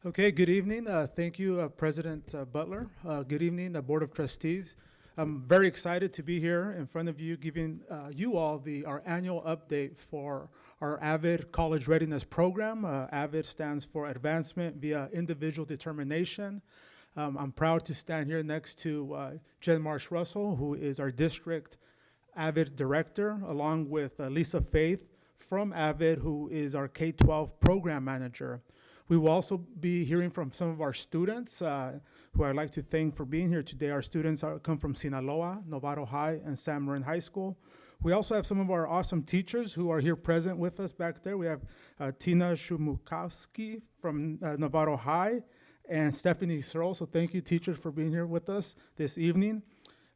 Okay, good evening. Thank you, President Butler. Good evening, the Board of Trustees. I'm very excited to be here in front of you, giving you all our annual update for our AVID College Readiness Program. AVID stands for Advancement via Individual Determination. I'm proud to stand here next to Jen Marsh-Russell, who is our district AVID director, along with Lisa Faith from AVID, who is our K-12 program manager. We will also be hearing from some of our students, who I'd like to thank for being here today. Our students come from Sinaloa, Novato High, and San Marin High School. We also have some of our awesome teachers who are here present with us back there. We have Tina Shumukowski from Novato High and Stephanie Searle. So thank you, teachers, for being here with us this evening.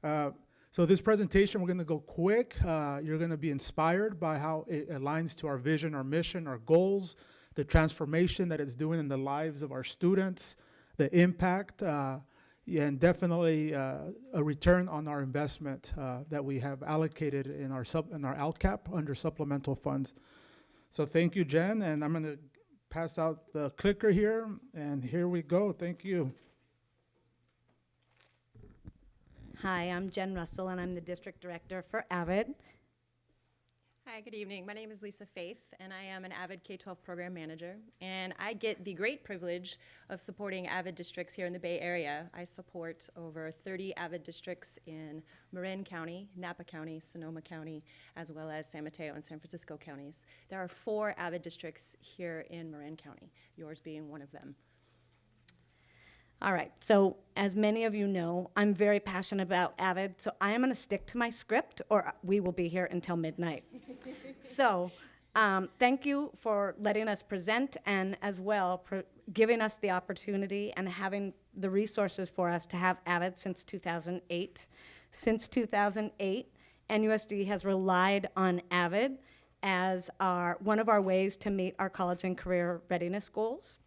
So this presentation, we're going to go quick. You're going to be inspired by how it aligns to our vision, our mission, our goals, the transformation that it's doing in the lives of our students, the impact, and definitely a return on our investment that we have allocated in our LCAP under supplemental funds. So thank you, Jen, and I'm going to pass out the clicker here, and here we go. Thank you. Hi, I'm Jen Russell, and I'm the district director for AVID. Hi, good evening. My name is Lisa Faith, and I am an AVID K-12 program manager. And I get the great privilege of supporting AVID districts here in the Bay Area. I support over 30 AVID districts in Marin County, Napa County, Sonoma County, as well as San Mateo and San Francisco counties. There are 4 AVID districts here in Marin County, yours being one of them. All right, so as many of you know, I'm very passionate about AVID, so I am going to stick to my script, or we will be here until midnight. So thank you for letting us present, and as well giving us the opportunity and having the resources for us to have AVID since 2008. Since 2008, NUSD has relied on AVID as one of our ways to meet our college and career readiness goals.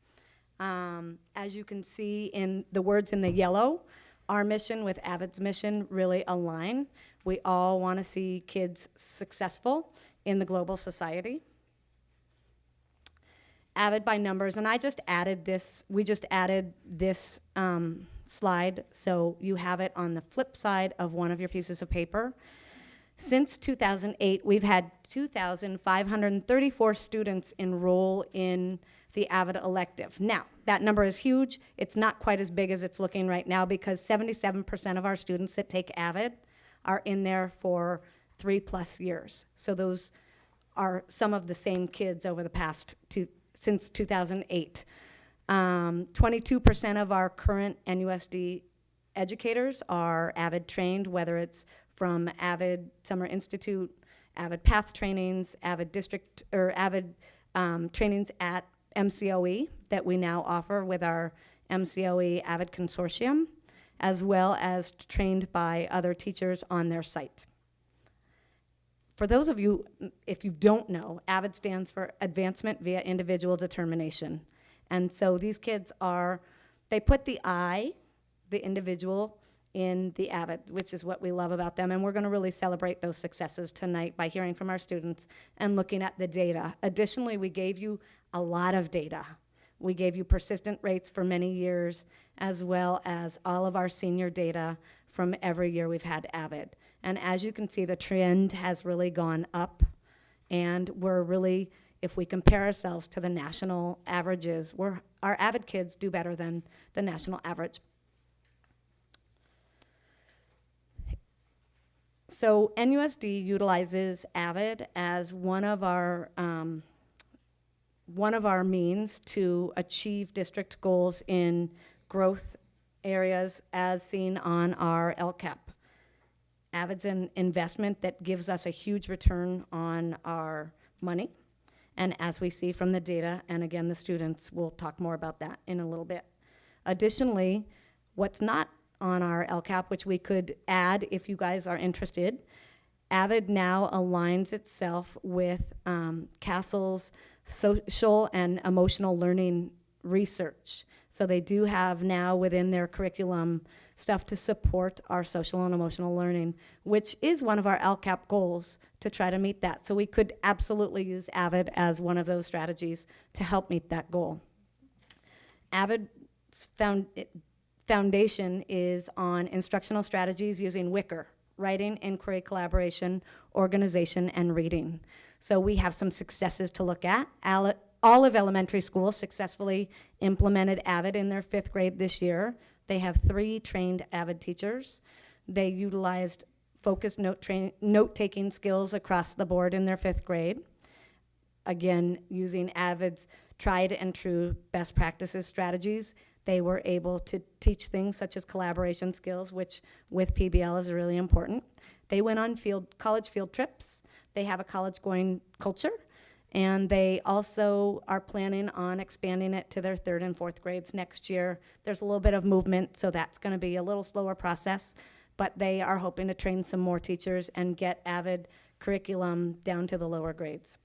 As you can see in the words in the yellow, our mission with AVID's mission really align. We all want to see kids successful in the global society. AVID by numbers, and I just added this, we just added this slide, so you have it on the flip side of one of your pieces of paper. Since 2008, we've had 2,534 students enroll in the AVID elective. Now, that number is huge. It's not quite as big as it's looking right now because 77% of our students that take AVID are in there for 3+ years. So those are some of the same kids over the past since 2008. 22% of our current NUSD educators are AVID trained, whether it's from AVID Summer Institute, AVID Path trainings, AVID District, or AVID trainings at MCOE that we now offer with our MCOE AVID Consortium, as well as trained by other teachers on their site. For those of you, if you don't know, AVID stands for Advancement via Individual Determination. And so these kids they put the I, the individual, in the AVID, which is what we love about them. And we're going to really celebrate those successes tonight by hearing from our students and looking at the data. Additionally, we gave you a lot of data. We gave you persistent rates for many years, as well as all of our senior data from every year we've had AVID. And as you can see, the trend has really gone up. And we're really, if we compare ourselves to the national averages, our AVID kids do better than the national average. So NUSD utilizes AVID as one of our means to achieve district goals in growth, areas as seen on our LCAP. Avid's an investment that gives us a huge return on our money. And as we see from the data, and again, the students will talk more about that in a little bit. Additionally, what's not on our LCAP, which we could add if you guys are interested, Avid now aligns itself with Castle's social and emotional learning research. So they do have now within their curriculum stuff to support our social and emotional learning, which is one of our LCAP goals to try to meet that. So we could absolutely use Avid as one of those strategies to help meet that goal. Avid's foundation is on instructional strategies using Wicker, writing, inquiry, collaboration, organization, and reading. So we have some successes to look at. Olive Elementary School successfully implemented Avid in their 5th grade this year. They have 3 trained Avid teachers. They utilized focused note-taking skills across the board in their 5th grade. Again, using Avid's tried and true best practices strategies, they were able to teach things such as collaboration skills, which with PBL is really important. They went on college field trips. They have a college-going culture. And they also are planning on expanding it to their 3rd and 4th grades next year. There's a little bit of movement, so that's going to be a little slower process, but they are hoping to train some more teachers and get Avid curriculum down to the lower grades.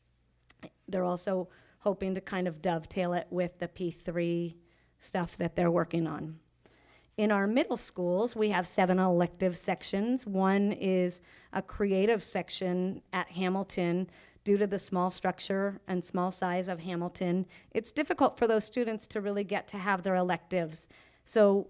They're also hoping to kind of dovetail it with the P3 stuff that they're working on. In our middle schools, we have 7 elective sections. One is a creative section at Hamilton. Due to the small structure and small size of Hamilton, it's difficult for those students to really get to have their electives. So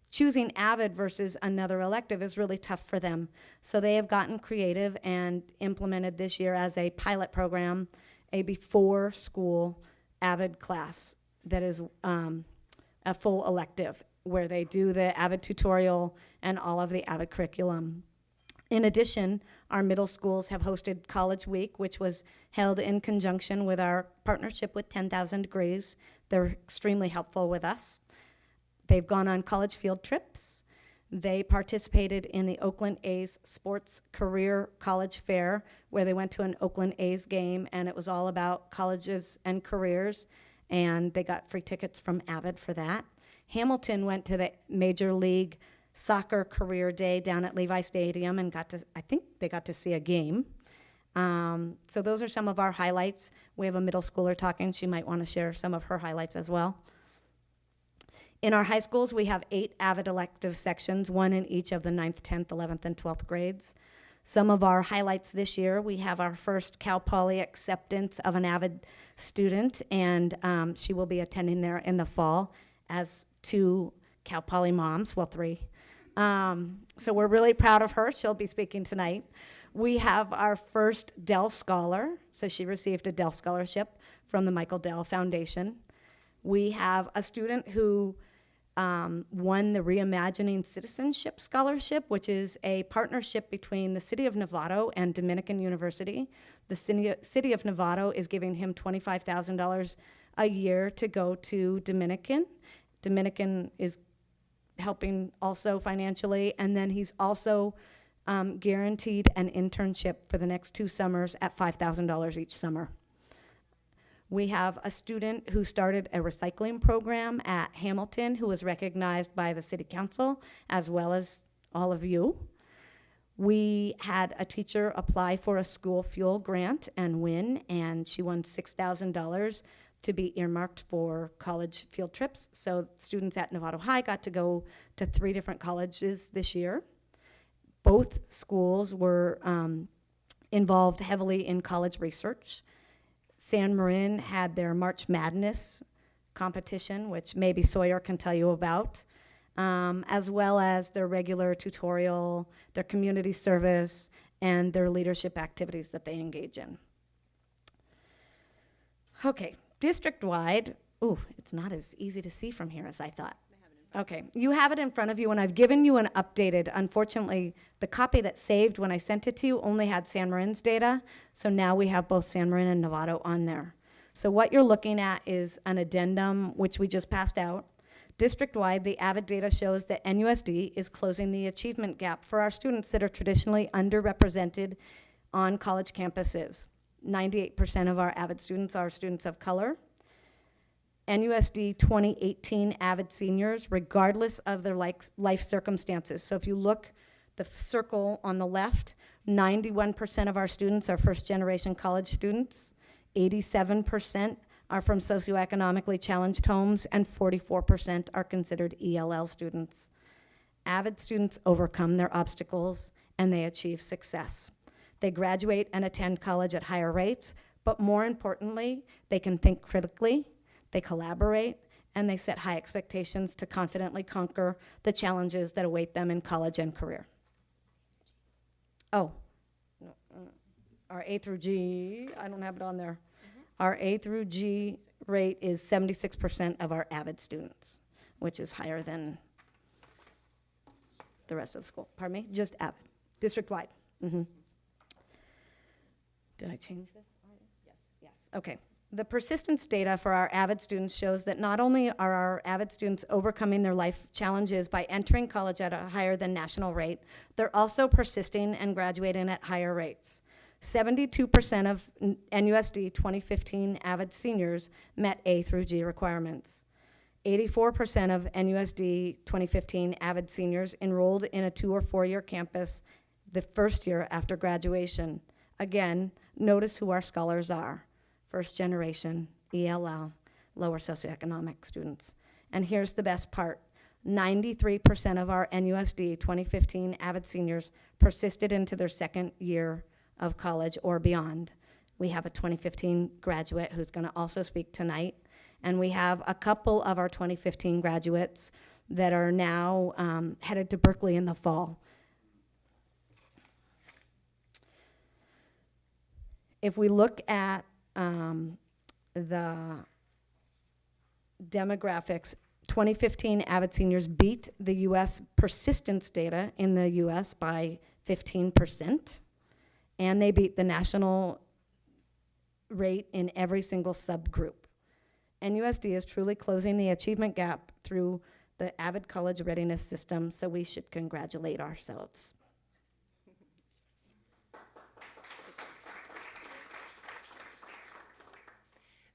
choosing Avid versus another elective is really tough for them. So they have gotten creative and implemented this year as a pilot program, a before school Avid class that is a full elective where they do the Avid tutorial and all of the Avid curriculum. In addition, our middle schools have hosted College Week, which was held in conjunction with our partnership with 10,000 Degrees. They're extremely helpful with us. They've gone on college field trips. They participated in the Oakland A's Sports Career College Fair, where they went to an Oakland A's game, and it was all about colleges and careers, and they got free tickets from Avid for that. Hamilton went to the Major League Soccer Career Day down at Levi Stadium and I think they got to see a game. So those are some of our highlights. We have a middle schooler talking. She might want to share some of her highlights as well. In our high schools, we have 8 Avid elective sections, 1 in each of the 9th, 10th, 11th, and 12th grades. Some of our highlights this year, we have our first Cal Poly acceptance of an Avid student, and she will be attending there in the fall as 2 Cal Poly moms, well, 3. So we're really proud of her. She'll be speaking tonight. We have our first Dell Scholar. So she received a Dell Scholarship from the Michael Dell Foundation. We have a student who won the Reimagining Citizenship Scholarship, which is a partnership between the City of Novato and Dominican University. The City of Novato is giving him $25,000 a year to go to Dominican. Dominican is helping also financially, and then he's also guaranteed an internship for the next 2 summers at $5,000 each summer. We have a student who started a recycling program at Hamilton who was recognized by the City Council as well as all of you. We had a teacher apply for a school fuel grant and win, and she won $6,000 to be earmarked for college field trips. So students at Novato High got to go to 3 different colleges this year. Both schools were involved heavily in college research. San Marin had their March Madness competition, which maybe Sawyer can tell you about, as well as their regular tutorial, their community service, and their leadership activities that they engage in. Okay. District-wide, it's not as easy to see from here as I thought. Okay, you have it in front of you, and I've given you an updated. Unfortunately, the copy that saved when I sent it to you only had San Marin's data, so now we have both San Marin and Novato on there. So what you're looking at is an addendum, which we just passed out, District-wide, the AVID data shows that NUSD is closing the achievement gap for our students that are traditionally underrepresented on college campuses. 98% of our AVID students are students of color. NUSD 2018 AVID seniors, regardless of their life circumstances. So if you look, the circle on the left, 91% of our students are first-generation college students, 87% are from socioeconomically challenged homes, and 44% are considered ELL students. AVID students overcome their obstacles, and they achieve success. They graduate and attend college at higher rates, but more importantly, they can think critically, they collaborate, and they set high expectations to confidently conquer the challenges that await them in college and career. Oh, our A through G, I don't have it on there. Our A through G rate is 76% of our AVID students, which is higher than the rest of the school. Pardon me? Just AVID, district-wide. Did I change this? Yes. Yes. Okay. The persistence data for our AVID students shows that not only are our AVID students overcoming their life challenges by entering college at a higher than national rate, they're also persisting and graduating at higher rates. 72% of NUSD 2015 AVID seniors met A through G requirements. 84% of NUSD 2015 AVID seniors enrolled in a 2 or 4 year campus the first year after graduation. Again, notice who our scholars are. First generation, ELL, lower socioeconomic students. And here's the best part. 93% of our NUSD 2015 AVID seniors persisted into their second year of college or beyond. We have a 2015 graduate who's going to also speak tonight, and we have a couple of our 2015 graduates that are now headed to Berkeley in the fall. If we look at the demographics, 2015 AVID seniors beat the U.S. persistence data in the U.S. by 15%. And they beat the national rate in every single subgroup. NUSD is truly closing the achievement gap through the AVID college readiness system, so we should congratulate ourselves.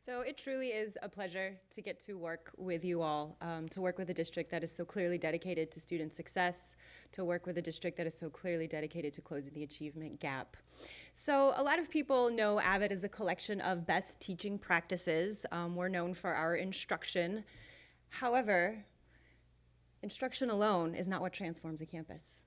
So it truly is a pleasure to get to work with you all, to work with a district that is so clearly dedicated to student success, to work with a district that is so clearly dedicated to closing the achievement gap. So a lot of people know AVID as a collection of best teaching practices. We're known for our instruction. However, instruction alone is not what transforms a campus.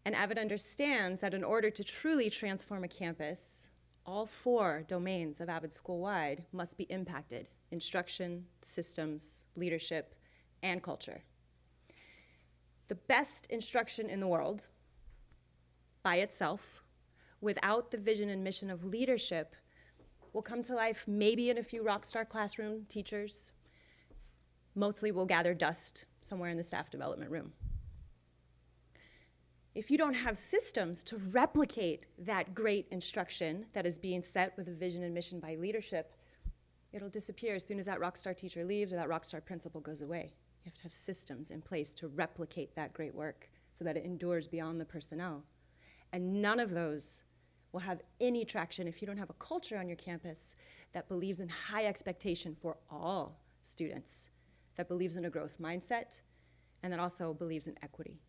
And AVID understands that in order to truly transform a campus, all 4 domains of AVID school-wide must be impacted: instruction, systems, leadership, and culture. The best instruction in the world, by itself, without the vision and mission of leadership, will come to life maybe in a few rockstar classroom teachers. Mostly will gather dust somewhere in the staff development room. If you don't have systems to replicate that great instruction that is being set with a vision and mission by leadership, it'll disappear as soon as that rockstar teacher leaves or that rockstar principal goes away. You have to have systems in place to replicate that great work so that it endures beyond the personnel. And none of those will have any traction if you don't have a culture on your campus that believes in high expectation for all students, that believes in a growth mindset, and that also believes in equity.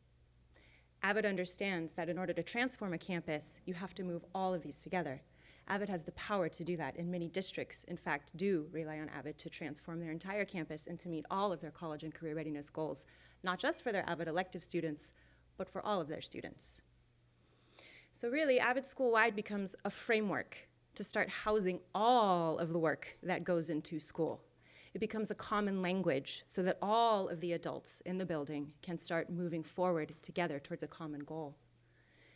AVID understands that in order to transform a campus, you have to move all of these together. AVID has the power to do that, and many districts, in fact, do rely on AVID to transform their entire campus and to meet all of their college and career readiness goals, not just for their AVID elective students, but for all of their students. So really, AVID school-wide becomes a framework to start housing all of the work that goes into school. It becomes a common language so that all of the adults in the building can start moving forward together towards a common goal.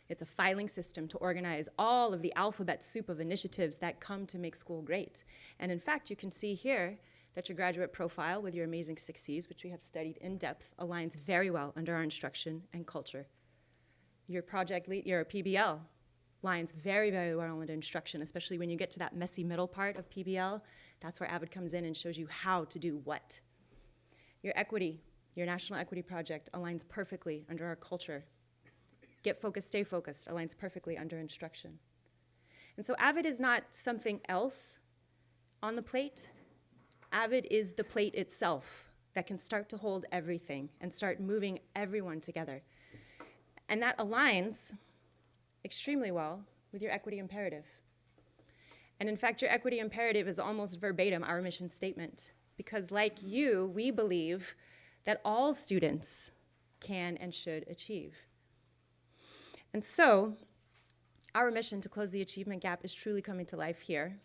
It's a filing system to organize all of the alphabet soup of initiatives that come to make school great. And in fact, you can see here that your graduate profile with your amazing 6 Cs, which we have studied in depth, aligns very well under our instruction and culture. Your project lead, your PBL, lines very, very well under instruction, especially when you get to that messy middle part of PBL. That's where AVID comes in and shows you how to do what. Your equity Your National Equity Project aligns perfectly under our culture. Get Focused, Stay Focused aligns perfectly under instruction. And so AVID is not something else on the plate. AVID is the plate itself that can start to hold everything and start moving everyone together. And that aligns extremely well with your equity imperative. And in fact, your equity imperative is almost verbatim our mission statement, because like you, we believe that all students can and should achieve. And so, our mission to close the achievement gap is truly coming to life here.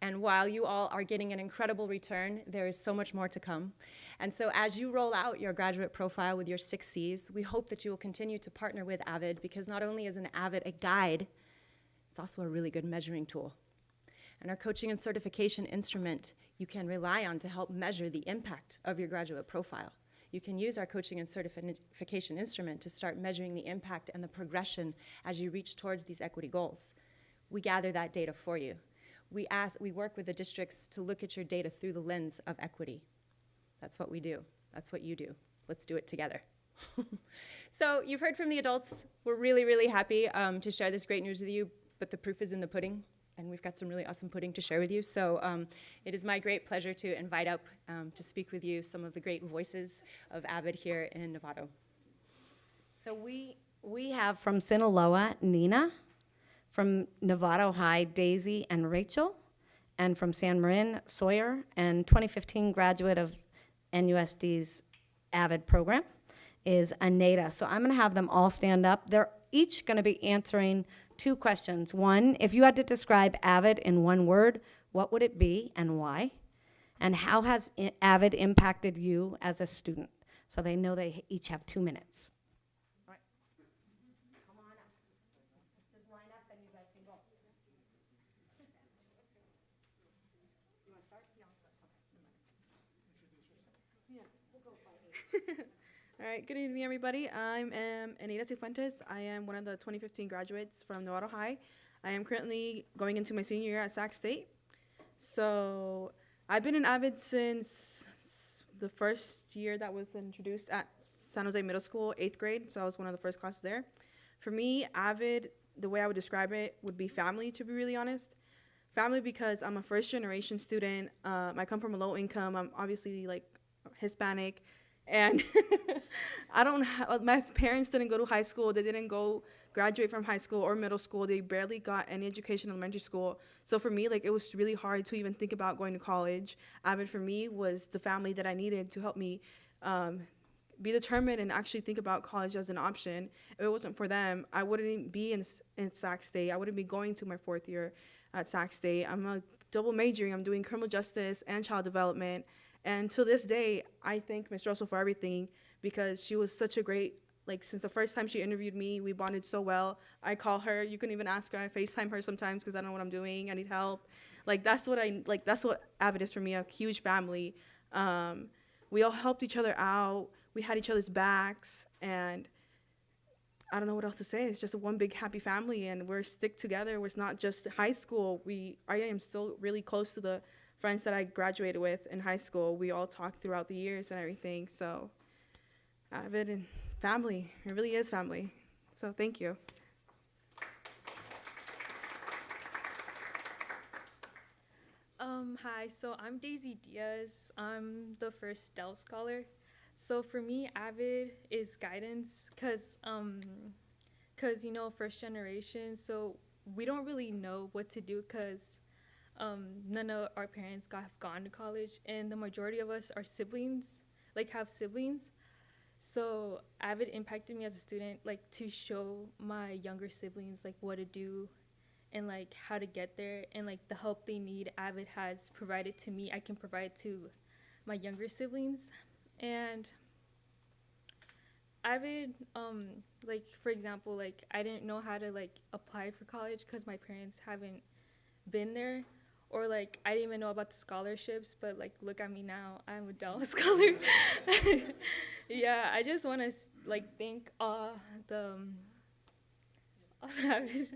And while you all are getting an incredible return, there is so much more to come. And so as you roll out your graduate profile with your 6 Cs, we hope that you will continue to partner with AVID, because not only is an AVID a guide, it's also a really good measuring tool. And our coaching and certification instrument you can rely on to help measure the impact of your graduate profile. You can use our coaching and certification instrument to start measuring the impact and the progression as you reach towards these equity goals. We gather that data for you. We work with the districts to look at your data through the lens of equity. That's what we do. That's what you do. Let's do it together. So you've heard from the adults. We're really, really happy to share this great news with you, but the proof is in the pudding, and we've got some really awesome pudding to share with you. So it is my great pleasure to invite up to speak with you some of the great voices of AVID here in Novato. So we have from Sinaloa, Nina, from Novato High, Daisy and Rachel, and from San Marin, Sawyer, and 2015 graduate of NUSD's AVID program is Aneta. So I'm gonna have them all stand up. They're each gonna be answering 2 questions. One, if you had to describe AVID in 1 word, what would it be and why? And how has AVID impacted you as a student? So they know they each have 2 minutes. All right, good evening, everybody. I am Anita Cifuentes. I am one of the 2015 graduates from Novato High. I am currently going into my senior year at Sac State. So I've been in AVID since the first year that was introduced at San Jose Middle School, 8th grade. So I was one of the first classes there. For me, AVID, the way I would describe it would be family, to be really honest. Family because I'm a first-generation student. I come from a low income. I'm obviously like Hispanic. And my parents didn't go to high school. They didn't go graduate from high school or middle school. They barely got any education in elementary school. So for me, like, it was really hard to even think about going to college. AVID for me was the family that I needed to help me be determined and actually think about college as an option. If it wasn't for them, I wouldn't be in Sac State. I wouldn't be going to my 4th year at Sac State. I'm a double majoring. I'm doing criminal justice and child development. And to this day, I thank Ms. Russell for everything, because she was such a great, like, since the first time she interviewed me, we bonded so well. I call her, you can even ask her, I FaceTime her sometimes because I don't know what I'm doing, I need help. That's what AVID is for me, a huge family. We all helped each other out, we had each other's backs, and I don't know what else to say. It's just one big happy family, and we're stick together. It's not just high school. I am still really close to the friends that I graduated with in high school. We all talked throughout the years and everything. So AVID and family, it really is family. So thank you. Hi, so I'm Daisy Diaz. I'm the first Dell Scholar. So for me, AVID is guidance, cause you know, first generation, so we don't really know what to do, cause none of our parents have gone to college, and the majority of us are siblings, have siblings. So AVID impacted me as a student, to show my younger siblings, what to do and, how to get there, and, the help they need, AVID has provided to me, I can provide to my younger siblings. And AVID, for example, I didn't know how to, apply for college because my parents haven't been there. Or, I didn't even know about the scholarships, but, look at me now. I'm a Dell Scholar. Yeah, I just want to, thank all the AVID.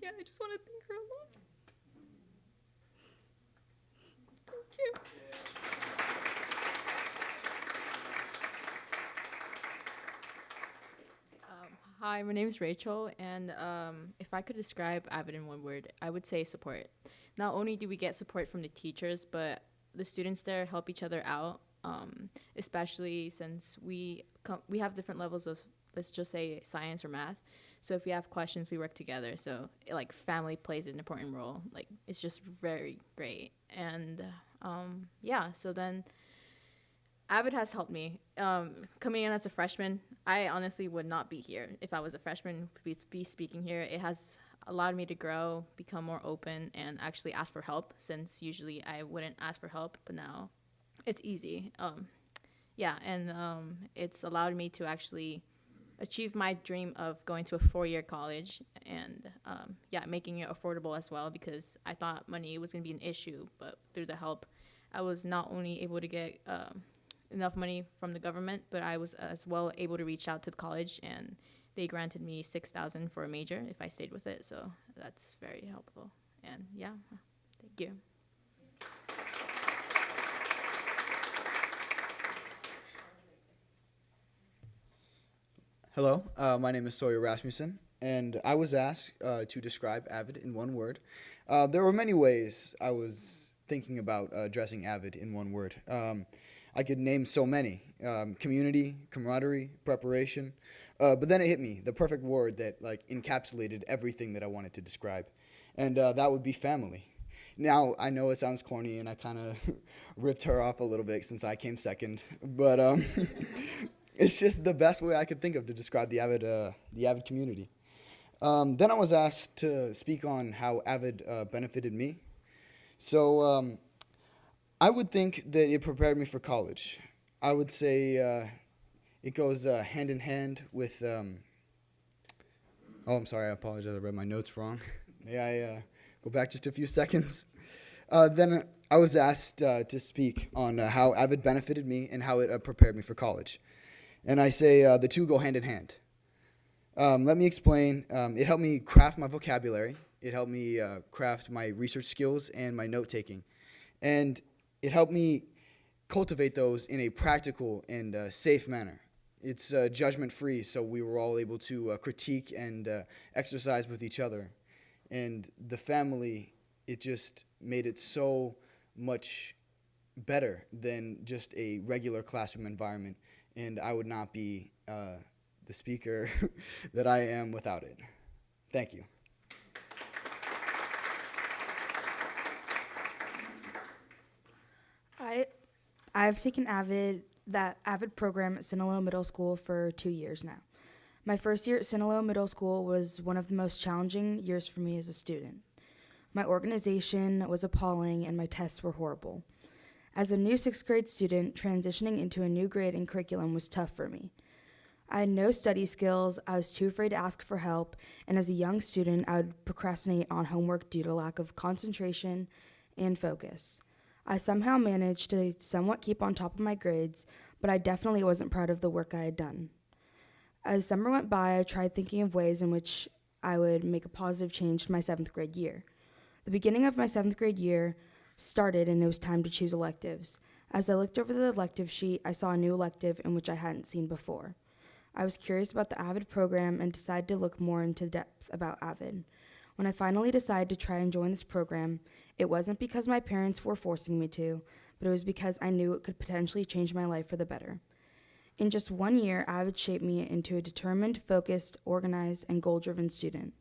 Yeah, I just want to thank her a lot. Thank you. Hi, my name is Rachel, and if I could describe AVID in one word, I would say support. Not only do we get support from the teachers, but the students there help each other out, especially since we have different levels of, let's just say, science or math. So if we have questions, we work together. So like family plays an important role. Like it's just very great. And yeah, so then AVID has helped me. Coming in as a freshman, I honestly would not be here if I was a freshman, be speaking here. It has allowed me to grow, become more open, and actually ask for help, since usually I wouldn't ask for help, but now it's easy. Yeah, and it's allowed me to actually achieve my dream of going to a 4-year college, and yeah, making it affordable as well, because I thought money was going to be an issue, but through the help, I was not only able to get enough money from the government, but I was as well able to reach out to the college, and they granted me $6,000 for a major if I stayed with it. So that's very helpful. And yeah, thank you. Hello, my name is Sawyer Rasmussen, and I was asked to describe AVID in one word. There were many ways I was thinking about addressing AVID in one word. I could name so many: community, camaraderie, preparation. But then it hit me, the perfect word that like encapsulated everything that I wanted to describe, and that would be family. Now, I know it sounds corny, and I kind of ripped her off a little bit since I came second, but it's just the best way I could think of to describe the AVID community. Then I was asked to speak on how AVID benefited me. So I would think that it prepared me for college. I would say it goes hand in hand with, oh, I'm sorry, I apologize, I read my notes wrong. May I go back just a few seconds? Then I was asked to speak on how AVID benefited me and how it prepared me for college. And I say the two go hand in hand. Let me explain. It helped me craft my vocabulary. It helped me craft my research skills and my note-taking. And it helped me cultivate those in a practical and safe manner. It's judgment-free, so we were all able to critique and exercise with each other. And the family, it just made it so much better than just a regular classroom environment. And I would not be the speaker that I am without it. Thank you. I've taken AVID program at Sinaloa Middle School for 2 years now. My first year at Sinaloa Middle School was one of the most challenging years for me as a student. My organization was appalling and my tests were horrible. As a new 6th grade student, transitioning into a new grade and curriculum was tough for me. I had no study skills, I was too afraid to ask for help, and as a young student, I would procrastinate on homework due to lack of concentration and focus. I somehow managed to somewhat keep on top of my grades, but I definitely wasn't proud of the work I had done. As summer went by, I tried thinking of ways in which I would make a positive change to my 7th grade year. The beginning of my 7th grade year started and it was time to choose electives. As I looked over the elective sheet, I saw a new elective in which I hadn't seen before. I was curious about the AVID program and decided to look more into depth about AVID. When I finally decided to try and join this program, it wasn't because my parents were forcing me to, but it was because I knew it could potentially change my life for the better. In just 1 year, AVID shaped me into a determined, focused, organized, and goal-driven student.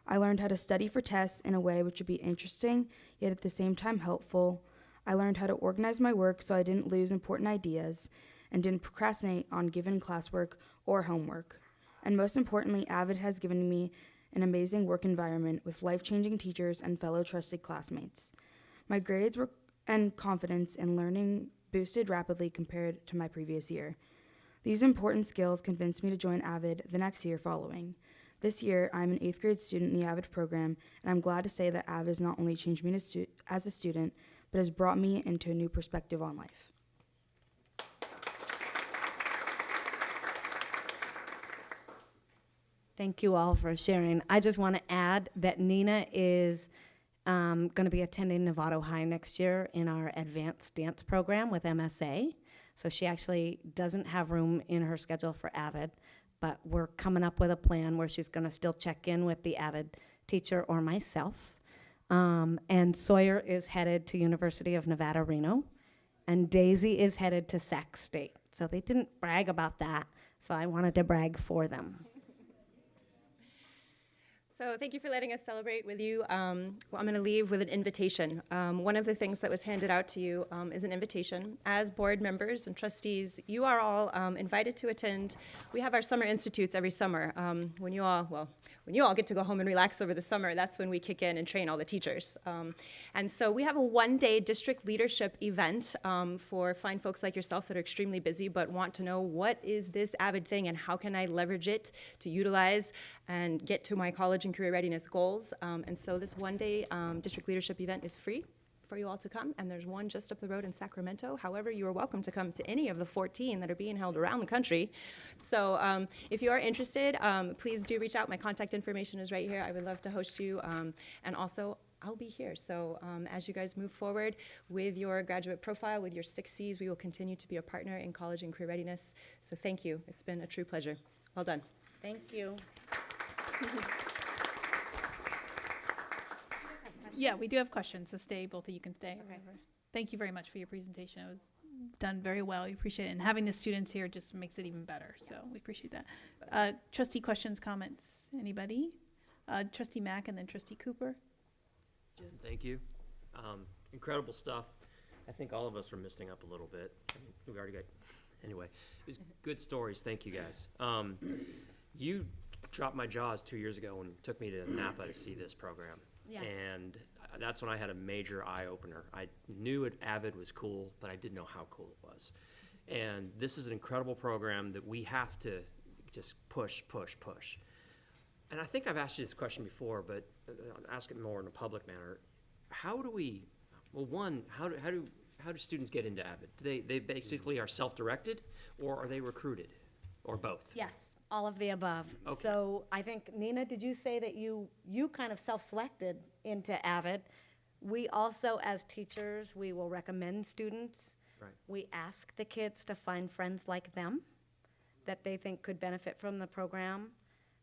I learned how to study for tests in a way which would be interesting, yet at the same time helpful. I learned how to organize my work so I didn't lose important ideas and didn't procrastinate on given classwork or homework. And most importantly, AVID has given me an amazing work environment with life-changing teachers and fellow trusted classmates. My grades and confidence in learning boosted rapidly compared to my previous year. These important skills convinced me to join AVID the next year following. This year, I'm an 8th grade student in the AVID program, and I'm glad to say that AVID has not only changed me as a student, but has brought me into a new perspective on life. Thank you all for sharing. I just want to add that Nina is going to be attending Novato High next year in our advanced dance program with MSA. So she actually doesn't have room in her schedule for AVID, but we're coming up with a plan where she's going to still check in with the Avid teacher or myself. And Sawyer is headed to University of Nevada, Reno, and Daisy is headed to Sac State. So they didn't brag about that, so I wanted to brag for them. So thank you for letting us celebrate with you. Well, I'm going to leave with an invitation. One of the things that was handed out to you is an invitation. As board members and trustees, you are all invited to attend. We have our summer institutes every summer. When you all get to go home and relax over the summer, that's when we kick in and train all the teachers. And so we have a one-day district leadership event for fine folks like yourself that are extremely busy but want to know what is this Avid thing and how can I leverage it to utilize and get to my college and career readiness goals. And so this one-day district leadership event is free for you all to come, and there's one just up the road in Sacramento. However, you are welcome to come to any of the 14 that are being held around the country. So if you are interested, please do reach out. My contact information is right here. I would love to host you, and also I'll be here. So as you guys move forward with your graduate profile, with your 6 Cs, we will continue to be a partner in college and career readiness. So thank you. It's been a true pleasure. Well done. Thank you. Yeah, we do have questions, so stay, both of you can stay. Okay. Thank you very much for your presentation. It was done very well. We appreciate it. And having the students here just makes it even better, so we appreciate that. Trustee questions, comments, anybody? Trustee Mack and then Trustee Cooper. Jen, thank you. Incredible stuff. I think all of us are missing up a little bit. I mean, we already got, anyway, it was good stories. Thank you guys. You dropped my jaws 2 years ago and took me to Napa to see this program. Yes. And that's when I had a major eye-opener. I knew Avid was cool, but I didn't know how cool it was. And this is an incredible program that we have to just push. And I think I've asked you this question before, but I'll ask it more in a public manner. How do we, well, one, how do students get into Avid? Do they basically are self-directed, or are they recruited, or both? Yes, all of the above. Okay. So I think, Nina, did you say that you kind of self-selected into Avid? We also, as teachers, we will recommend students. Right. We ask the kids to find friends like them that they think could benefit from the program.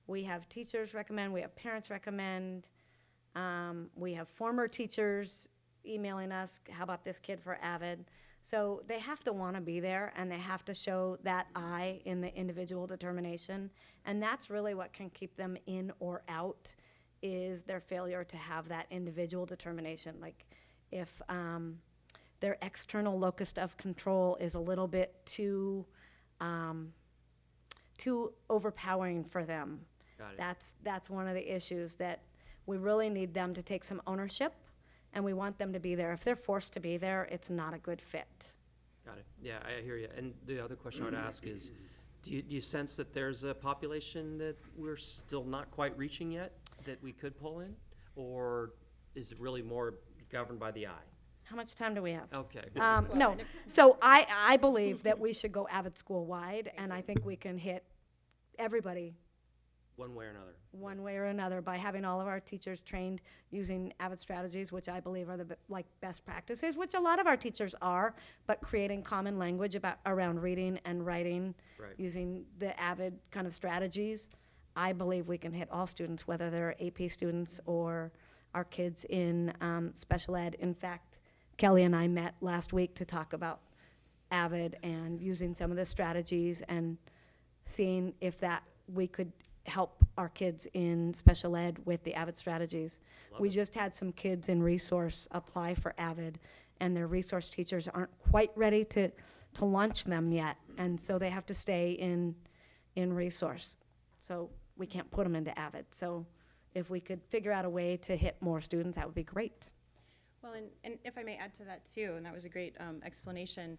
We have teachers recommend, we have parents recommend, we have former teachers emailing us, how about this kid for Avid? So they have to want to be there, and they have to show that eye in the individual determination, and that's really what can keep them in or out, is their failure to have that individual determination. Like if their external locus of control is a little bit too overpowering for them. Got it. That's one of the issues, that we really need them to take some ownership, and we want them to be there. If they're forced to be there, it's not a good fit. Got it. Yeah, I hear you. And the other question I would ask is, do you sense that there's a population that we're still not quite reaching yet that we could pull in? Or is it really more governed by the eye? How much time do we have? Okay. No. So I believe that we should go Avid school-wide, and I think we can hit everybody One way or another. one way or another by having all of our teachers trained using Avid strategies, which I believe are the best practices, which a lot of our teachers are, but creating common language around reading and writing, Right. using the Avid kind of strategies. I believe we can hit all students, whether they're AP students or our kids in special ed. In fact, Kelly and I met last week to talk about Avid and using some of the strategies and seeing if that we could help our kids in special ed with the Avid strategies. We just had some kids in resource apply for Avid, and their resource teachers aren't quite ready to launch them yet, and so they have to stay in resource. So we can't put them into Avid. So if we could figure out a way to hit more students, that would be great. Well, and if I may add to that too, and that was a great explanation,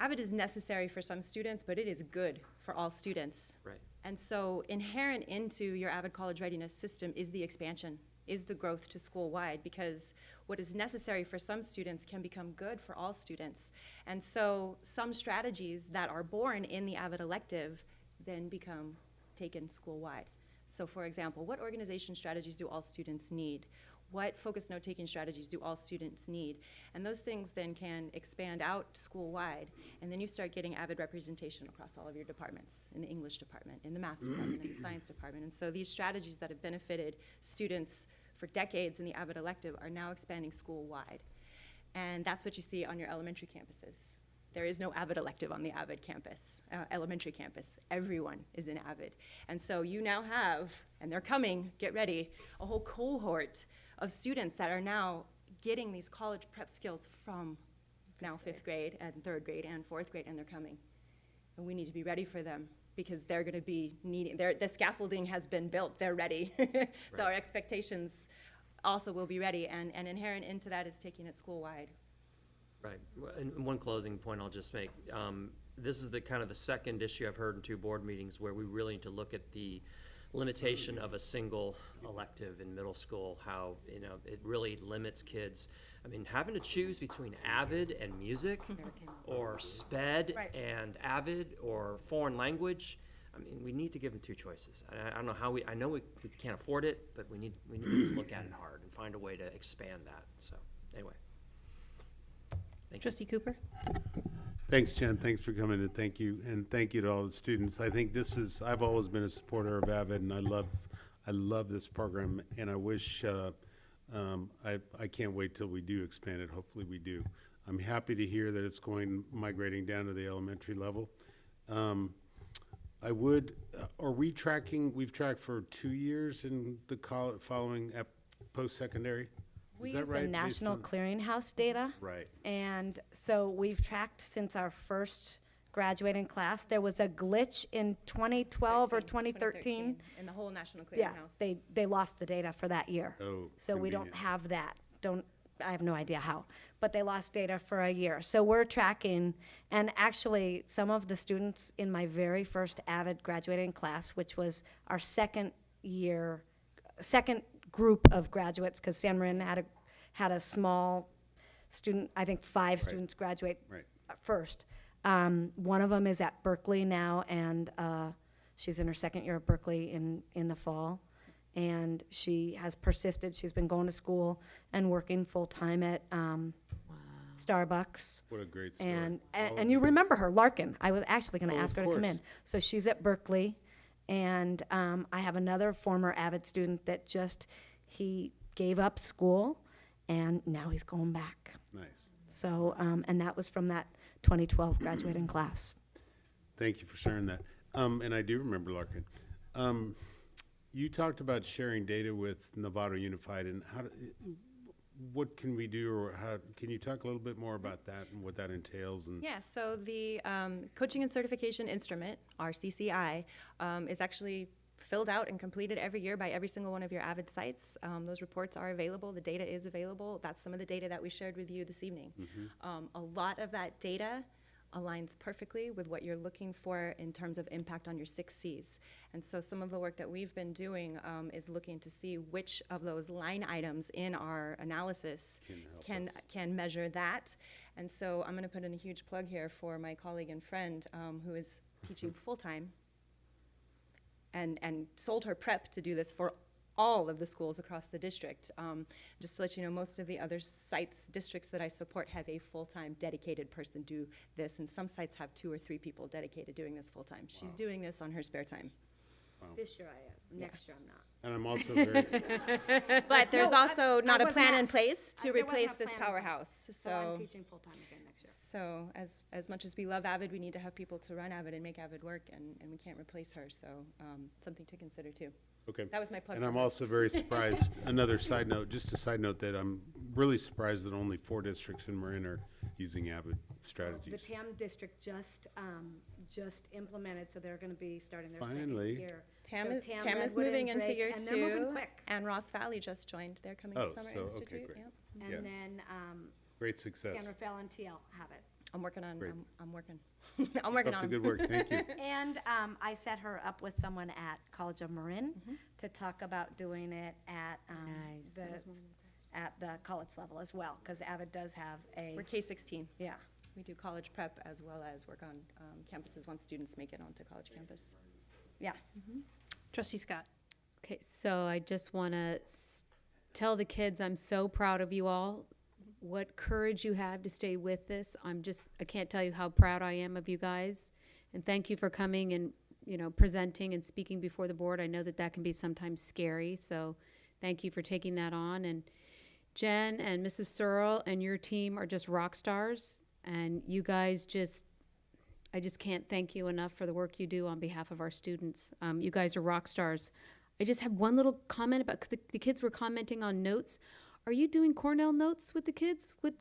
Avid is necessary for some students, but it is good for all students. Right. And so inherent into your Avid College Readiness system is the expansion, is the growth to school-wide, because what is necessary for some students can become good for all students. And so some strategies that are born in the Avid elective then become taken school-wide. So for example, what organization strategies do all students need? what focused note-taking strategies do all students need? And those things then can expand out school-wide, and then you start getting AVID representation across all of your departments, in the English department, in the math department, in the science department. And so these strategies that have benefited students for decades in the AVID elective are now expanding school-wide. And that's what you see on your elementary campuses. There is no AVID elective on the AVID campus, elementary campus. Everyone is in AVID. And so you now have, and they're coming, get ready, a whole cohort of students that are now getting these college prep skills from now 5th grade and 3rd grade and 4th grade, and they're coming. And we need to be ready for them because they're gonna be needing, the scaffolding has been built, they're ready. So our expectations also will be ready, and inherent into that is taking it school-wide. Right. And one closing point I'll just make. This is the kind of the second issue I've heard in 2 board meetings where we really need to look at the limitation of a single elective in middle school, how, you know, it really limits kids. I mean, having to choose between AVID and music or SPED and AVID or foreign language, I mean, we need to give them 2 choices. I don't know how I know we can't afford it, but we need to look at it hard and find a way to expand that. So anyway. Thank Trustee Cooper? Thanks, Jen. Thanks for coming, and thank you to all the students. I think I've always been a supporter of AVID, and I love this program, and I wish, I can't wait till we do expand it. Hopefully we do. I'm happy to hear that it's migrating down to the elementary level. We've tracked for 2 years in the following post-secondary? We Is that use right? the National Clearinghouse data. Right. And so we've tracked since our first graduating class. There was a glitch in 2012 or 2013. In the whole National Yeah, Clearinghouse. they lost the data for that year. Oh, So we don't convenient. have that. I have no idea how, but they lost data for a year. So we're tracking, and actually some of the students in my very first AVID graduating class, which was our second group of graduates, because San Marin had a small student, I think 5 students graduate first. One of them is at Berkeley now, and she's in her second year at Berkeley in the fall. And she has persisted. She's been going to school and working full-time at Starbucks. What a great story. And you remember her, Larkin. I was actually going to ask her to come in. course. So she's at Berkeley. And I have another former AVID student that he gave up school, and now he's going back. Nice. So, and that was from that 2012 graduating class. Thank you for sharing that. And I do remember Larkin. You talked about sharing data with Novato Unified, and what can we do, or can you talk a little bit more about that and what that entails? And Yeah, so the Coaching and Certification Instrument, our CCI, is actually filled out and completed every year by every single one of your AVID sites. Those reports are available. The data is available. That's some of the data that we shared with you this evening. A lot of that data aligns perfectly with what you're looking for in terms of impact on your 6 Cs. And so some of the work that we've been doing is looking to see which of those line items in our analysis can measure that. And so I'm going to put in a huge plug here for my colleague and friend who is teaching full-time and sold her prep to do this for all of the schools across the district. Just to let you know, most of the other districts that I support have a full-time dedicated person do this, and some sites have 2 or 3 people dedicated doing this full-time. She's doing this on her spare time. This year I am. Next year I'm not. And I'm also very... But there's also not a plan in place to There wasn't replace a this plan in place. powerhouse. So I'm teaching full-time again next year. So as much as we love AVID, we need to have people to run AVID and make AVID work, and we can't replace her, so something to consider too. Okay. That was my plug. And for I'm her. also very surprised, another side note, just a side note, that I'm really surprised that only 4 districts in Marin are using AVID strategies. The TAM district just implemented, so they're going to be starting their Finally. second year. TAM So is Redwood, moving and into Drake, year and they're moving 2, quick. and Ross Valley just joined. They're coming Oh, to Summer so, okay, Institute. great. Yep. And Yeah. then Great success. San Rafael and TL have it. I'm working on. Great. I'm working. I'm working Up on. to good work. Thank you. And I set her up with someone at College of Marin to talk about doing it at the college level as well, because AVID does have a. We're K-16. Yeah. We do college prep as well as work on campuses once students make it onto college campus. Yeah. Trustee Scott? Okay, so I just want to tell the kids I'm so proud of you all. What courage you have to stay with this. I can't tell you how proud I am of you guys. And thank you for coming and, presenting and speaking before the board. I know that can be sometimes scary, so thank you for taking that on. And Jen and Mrs. Searle and your team are just rock stars. And you guys I just can't thank you enough for the work you do on behalf of our students. You guys are rock stars. I just have one little comment about the kids were commenting on notes. Are you doing Cornell notes with the kids? What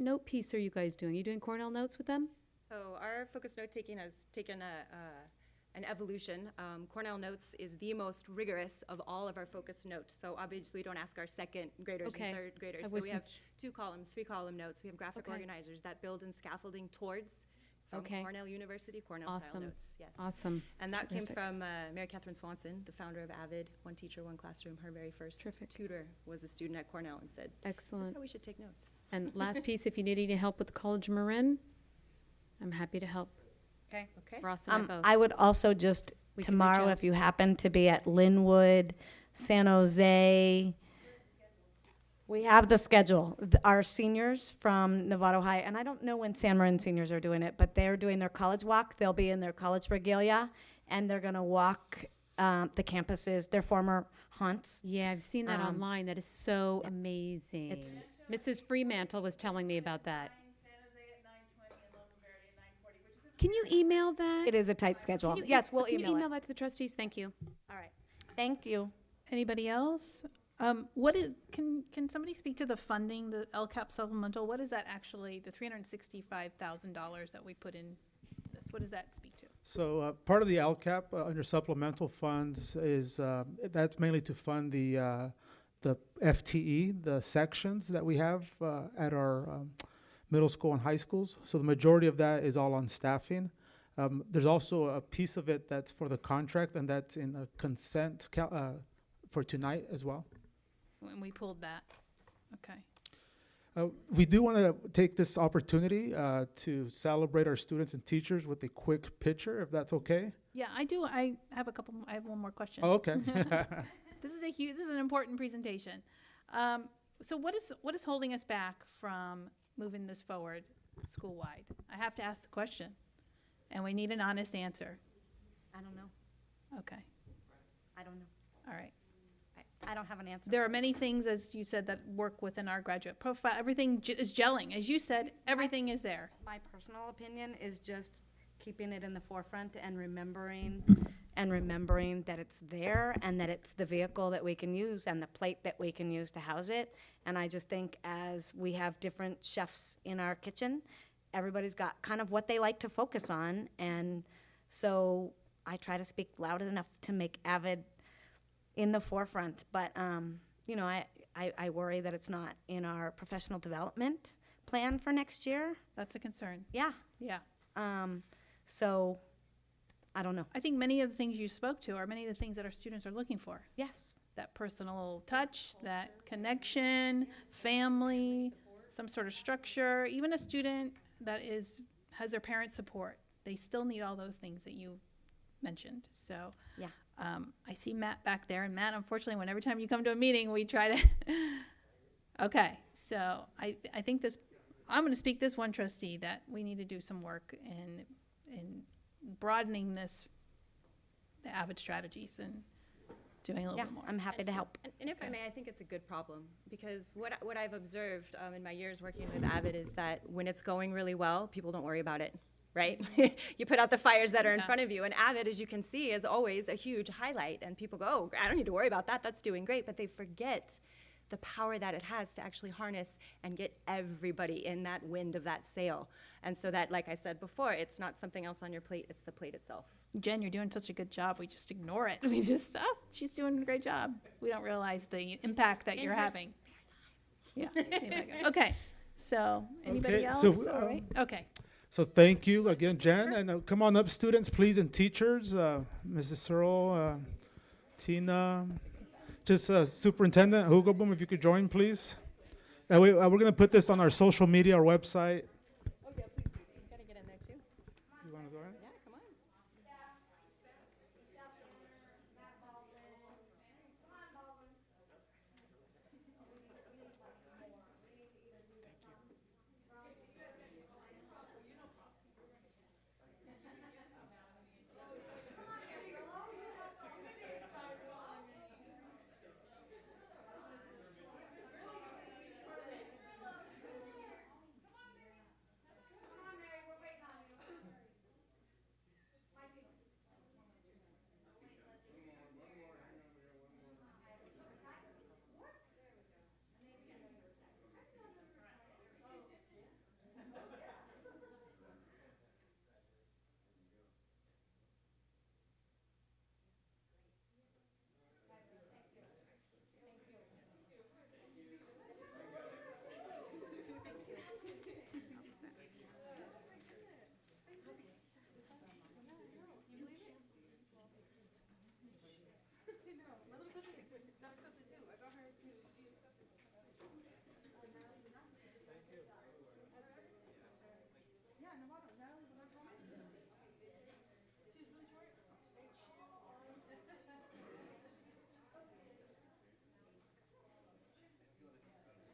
note piece are you guys doing? Are you doing Cornell notes with them? So our focus note taking has taken an evolution. Cornell Notes is the most rigorous of all of our focus notes. So obviously we don't ask our second graders and third graders. So we have 3-column notes. We have graphic organizers that build in scaffolding towards from Cornell University, Cornell style notes. Yes. Awesome. And that came from Mary Katherine Swanson, the founder of AVID, One Teacher, One Classroom. Her very first tutor was a student at Cornell and said, excellent. This is how we should take notes. And last piece, if you need any help with the College of Marin, I'm happy to help. Okay. Ross and I both. I would also just, We can tomorrow, reach out. if you happen to be at Linwood, San Jose, we have the schedule. Our seniors from Novato High, and I don't know when San Marin seniors are doing it, but they're doing their college walk. They'll be in their college regalia, and they're going to walk the campuses, their former haunts. Yeah, I've seen that online. That is so amazing. Mrs. Fremantle was telling me about that. Can you email that? It is a tight schedule. Can you Yes, we'll can email you email it. that to the trustees? Thank you. All right. Thank you. Anybody else? Can somebody speak to the funding, the LCAP supplemental? What is that actually, the $365,000 that we put in this? What does that speak to? So part of the LCAP under supplemental funds is that's mainly to fund the FTE, the sections that we have at our middle school and high schools. So the majority of that is all on staffing. There's also a piece of it that's for the contract, and that's in a consent for tonight as well. When we pulled that, okay. We do want to take this opportunity to celebrate our students and teachers with a quick picture, if that's okay. Yeah, I do. I have one more question. Oh, okay. This is an important presentation. So what is holding us back from moving this forward school-wide? I have to ask the question, and we need an honest answer. I don't know. Okay. I don't know. All right. I don't have an answer. There are many things, as you said, that work within our graduate profile. Everything is gelling. As you said, everything is there. My personal opinion is just keeping it in the forefront and remembering that it's there and that it's the vehicle that we can use and the plate that we can use to house it. And I just think as we have different chefs in our kitchen, everybody's got kind of what they like to focus on. And so I try to speak loud enough to make AVID in the forefront. But, I worry that it's not in our professional development plan for next year. That's a concern. Yeah. Yeah. So, I don't know. I think many of the things you spoke to are many of the things that our students are looking for. Yes. That personal touch, that connection, family, some sort of structure. Even a student that has their parents' support, they still need all those things that you mentioned. So, yeah. I see Matt back there, and Matt, unfortunately, every time you come to a meeting, we try to. Okay, so I think I'm going to speak this one trustee that we need to do some work in broadening the AVID strategies and doing a little bit more. I'm happy to help. And if I may, I think it's a good problem because what I've observed in my years working with AVID is that when it's going really well, people don't worry about it. Right? You put out the fires that are in front of you. And AVID, as you can see, is always a huge highlight. And people go, oh, I don't need to worry about that. That's doing great. But they forget the power that it has to actually harness and get everybody in that wind of that sail. And so that, like I said before, it's not something else on your plate. It's the plate itself. Jen, you're doing such a good job. We just ignore it. We just, she's doing a great job. We don't realize the impact that you're having. Yeah. Okay. So anybody else? So, All right. Okay. So thank you again, Jen. And come on up, students, please, and teachers. Mrs. Searle, Tina, just Superintendent Hugelboom, if you could join, please. We're going to put this on our social media, our website. Oh, yeah, please do. You got to get in there, too. You want to go ahead? Yeah, come on.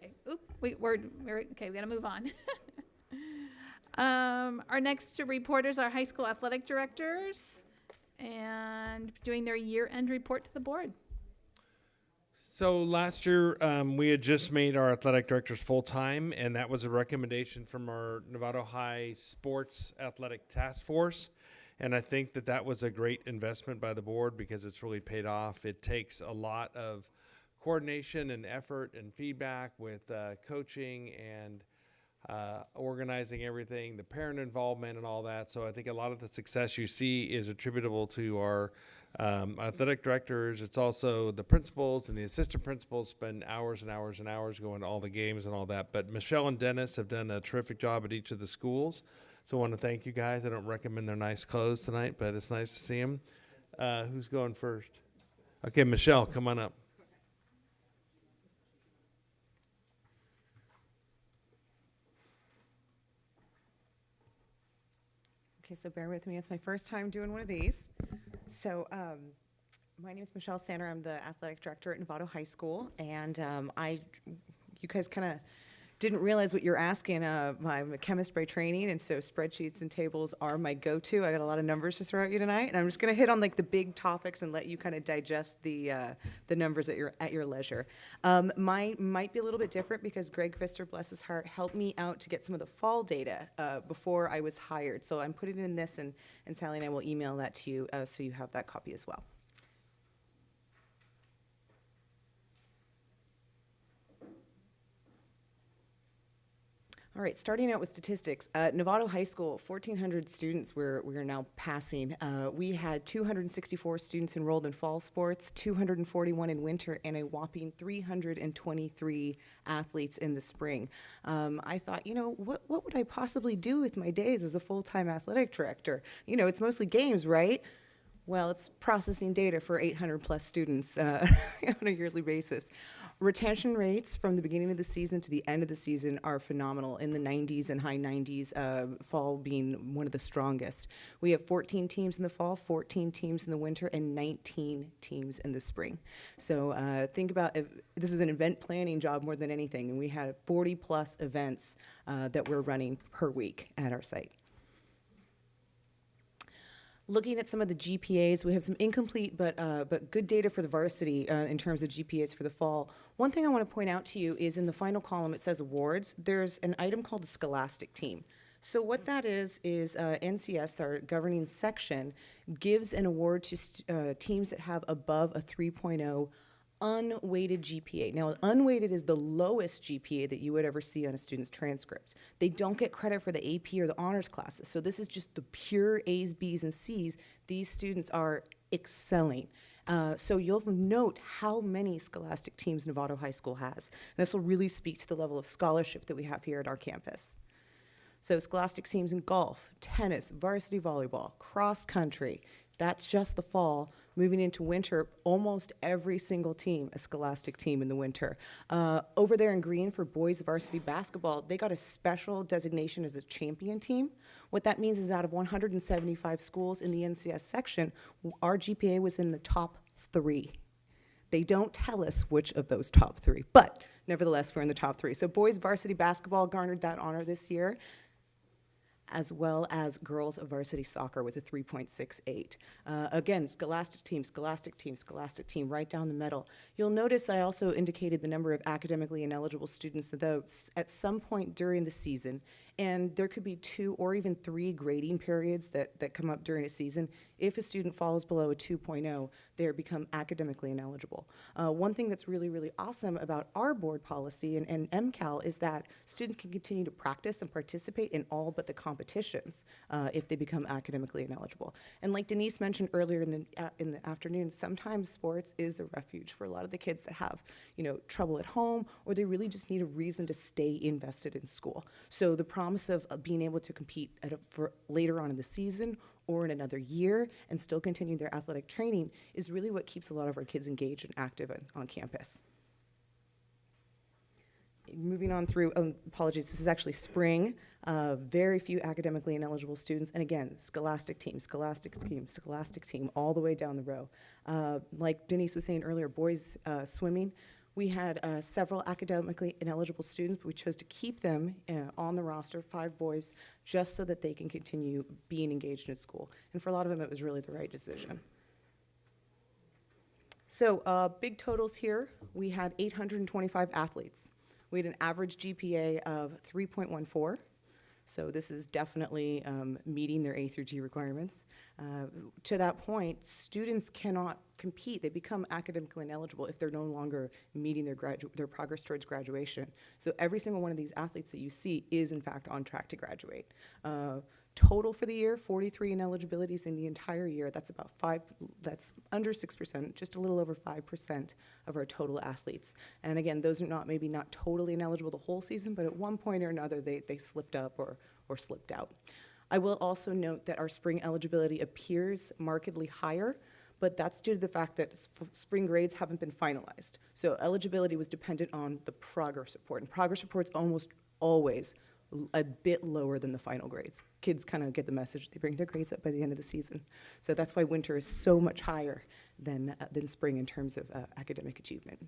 Okay, oop, we're okay, we gotta move on. Our next reporters are high school athletic directors and doing their year-end report to the board. So last year, we had just made our athletic directors full-time, and that was a recommendation from our Novato High Sports Athletic Task Force. And I think that that was a great investment by the board because it's really paid off. It takes a lot of coordination and effort and feedback with coaching and organizing everything, the parent involvement and all that. So I think a lot of the success you see is attributable to our athletic directors. It's also the principals and the assistant principals spend hours and hours and hours going to all the games and all that. But Michelle and Dennis have done a terrific job at each of the schools. So I want to thank you guys. I don't recommend their nice clothes tonight, but it's nice to see them. Who's going first? Okay, Michelle, come on up. Okay, so bear with me. It's my first time doing one of these. So my name is Michelle Sander. I'm the athletic director at Novato High School. And you guys kind of didn't realize what you're asking. I'm a chemist by training, and so spreadsheets and tables are my go-to. I got a lot of numbers to throw at you tonight, and I'm just going to hit on like the big topics and let you kind of digest the numbers at your leisure. Mine might be a little bit different because Greg Pfister, bless his heart, helped me out to get some of the fall data before I was hired. So I'm putting it in this, and Sally and I will email that to you so you have that copy as well. All right, starting out with statistics. Novato High School, 1,400 students we're now passing. We had 264 students enrolled in fall sports, 241 in winter, and a whopping 323 athletes in the spring. I thought, what would I possibly do with my days as a full-time athletic director? It's mostly games, right? Well, it's processing data for 800 plus students on a yearly basis. Retention rates from the beginning of the season to the end of the season are phenomenal, in the 90s and high 90s, fall being one of the strongest. We have 14 teams in the fall, 14 teams in the winter, and 19 teams in the spring. So think about, this is an event planning job more than anything, and we had 40 plus events that we're running per week at our site. Looking at some of the GPAs, we have some incomplete but good data for the varsity in terms of GPAs for the fall. One thing I want to point out to you is in the final column it says awards. There's an item called the Scholastic Team. So what that is NCS, our governing section, gives an award to teams that have above a 3.0 unweighted GPA. Now, unweighted is the lowest GPA that you would ever see on a student's transcripts. They don't get credit for the AP or the honors classes. So this is just the pure A's, B's, and C's. These students are excelling. So you'll note how many scholastic teams Novato High School has. And this will really speak to the level of scholarship that we have here at our campus. So scholastic teams in golf, tennis, varsity volleyball, cross country. That's just the fall. Moving into winter, almost every single team, a scholastic team in the winter. Over there in green for boys varsity basketball, they got a special designation as a champion team. What that means is out of 175 schools in the NCS section, our GPA was in the top 3. They don't tell us which of those top 3, but nevertheless, we're in the top 3. So boys varsity basketball garnered that honor this year, as well as girls varsity soccer with a 3.68. Again, scholastic team, right down the middle. You'll notice I also indicated the number of academically ineligible students, though at some point during the season, and there could be 2 or even 3 grading periods that come up during a season. If a student falls below a 2.0, they become academically ineligible. One thing that's really, really awesome about our board policy and MCAL is that students can continue to practice and participate in all but the competitions if they become academically ineligible. And like Denise mentioned earlier in the afternoon, sometimes sports is a refuge for a lot of the kids that have, trouble at home, or they really just need a reason to stay invested in school. So the promise of being able to compete for later on in the season or in another year and still continue their athletic training is really what keeps a lot of our kids engaged and active on campus. moving on through, apologies, this is actually spring. Very few academically ineligible students. And again, scholastic team, all the way down the row. Like Denise was saying earlier, boys swimming. We had several academically ineligible students, but we chose to keep them on the roster, 5 boys, just so that they can continue being engaged in school. And for a lot of them, it was really the right decision. So big totals here. We had 825 athletes. We had an average GPA of 3.14. So this is definitely meeting their A through G requirements. To that point, students cannot compete. They become academically ineligible if they're no longer meeting their progress towards graduation. So every single one of these athletes that you see is in fact on track to graduate. Total for the year, 43 ineligibilities in the entire year. That's about that's under 6%, just a little over 5% of our total athletes. And again, those are maybe not totally ineligible the whole season, but at one point or another, they slipped up or slipped out. I will also note that our spring eligibility appears markedly higher, but that's due to the fact that spring grades haven't been finalized. So eligibility was dependent on the progress report, and progress report's almost always a bit lower than the final grades. Kids kind of get the message, they bring their grades up by the end of the season. So that's why winter is so much higher than spring in terms of academic achievement.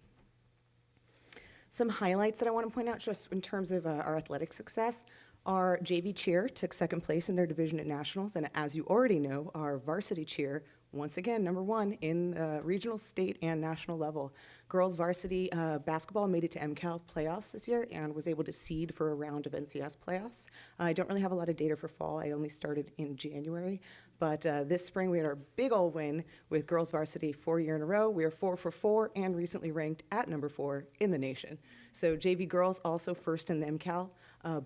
Some highlights that I want to point out just in terms of our athletic success. Our JV cheer took 2nd place in their division at nationals, and as you already know, our varsity cheer, once again, #1 in regional, state, and national level. Girls varsity basketball made it to MCAL playoffs this year and was able to seed for a round of NCS playoffs. I don't really have a lot of data for fall. I only started in January. But this spring, we had our big old win with girls varsity 4 years in a row. We are 4 for 4 and recently ranked at #4 in the nation. So JV girls also first in the MCAL.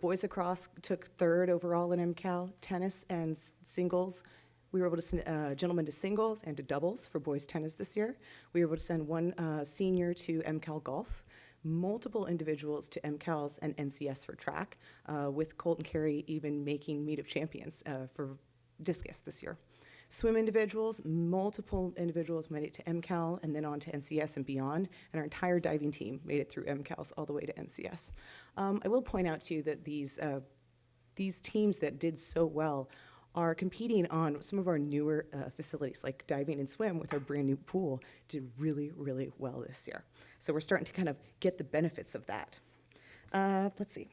Boys lacrosse took 3rd overall in MCAL. Tennis and singles, we were able to send gentlemen to singles and to doubles for boys tennis this year. We were able to send one senior to MCAL golf, multiple individuals to MCALs and NCS for track, with Colton Carey even making meet of champions for discus this year. Swim individuals, multiple individuals made it to MCAL and then on to NCS and beyond, and our entire diving team made it through MCALs all the way to NCS. I will point out to you that these teams that did so well are competing on some of our newer facilities, like diving and swim with our brand new pool, did really, really well this year. So we're starting to kind of get the benefits of that. Let's see.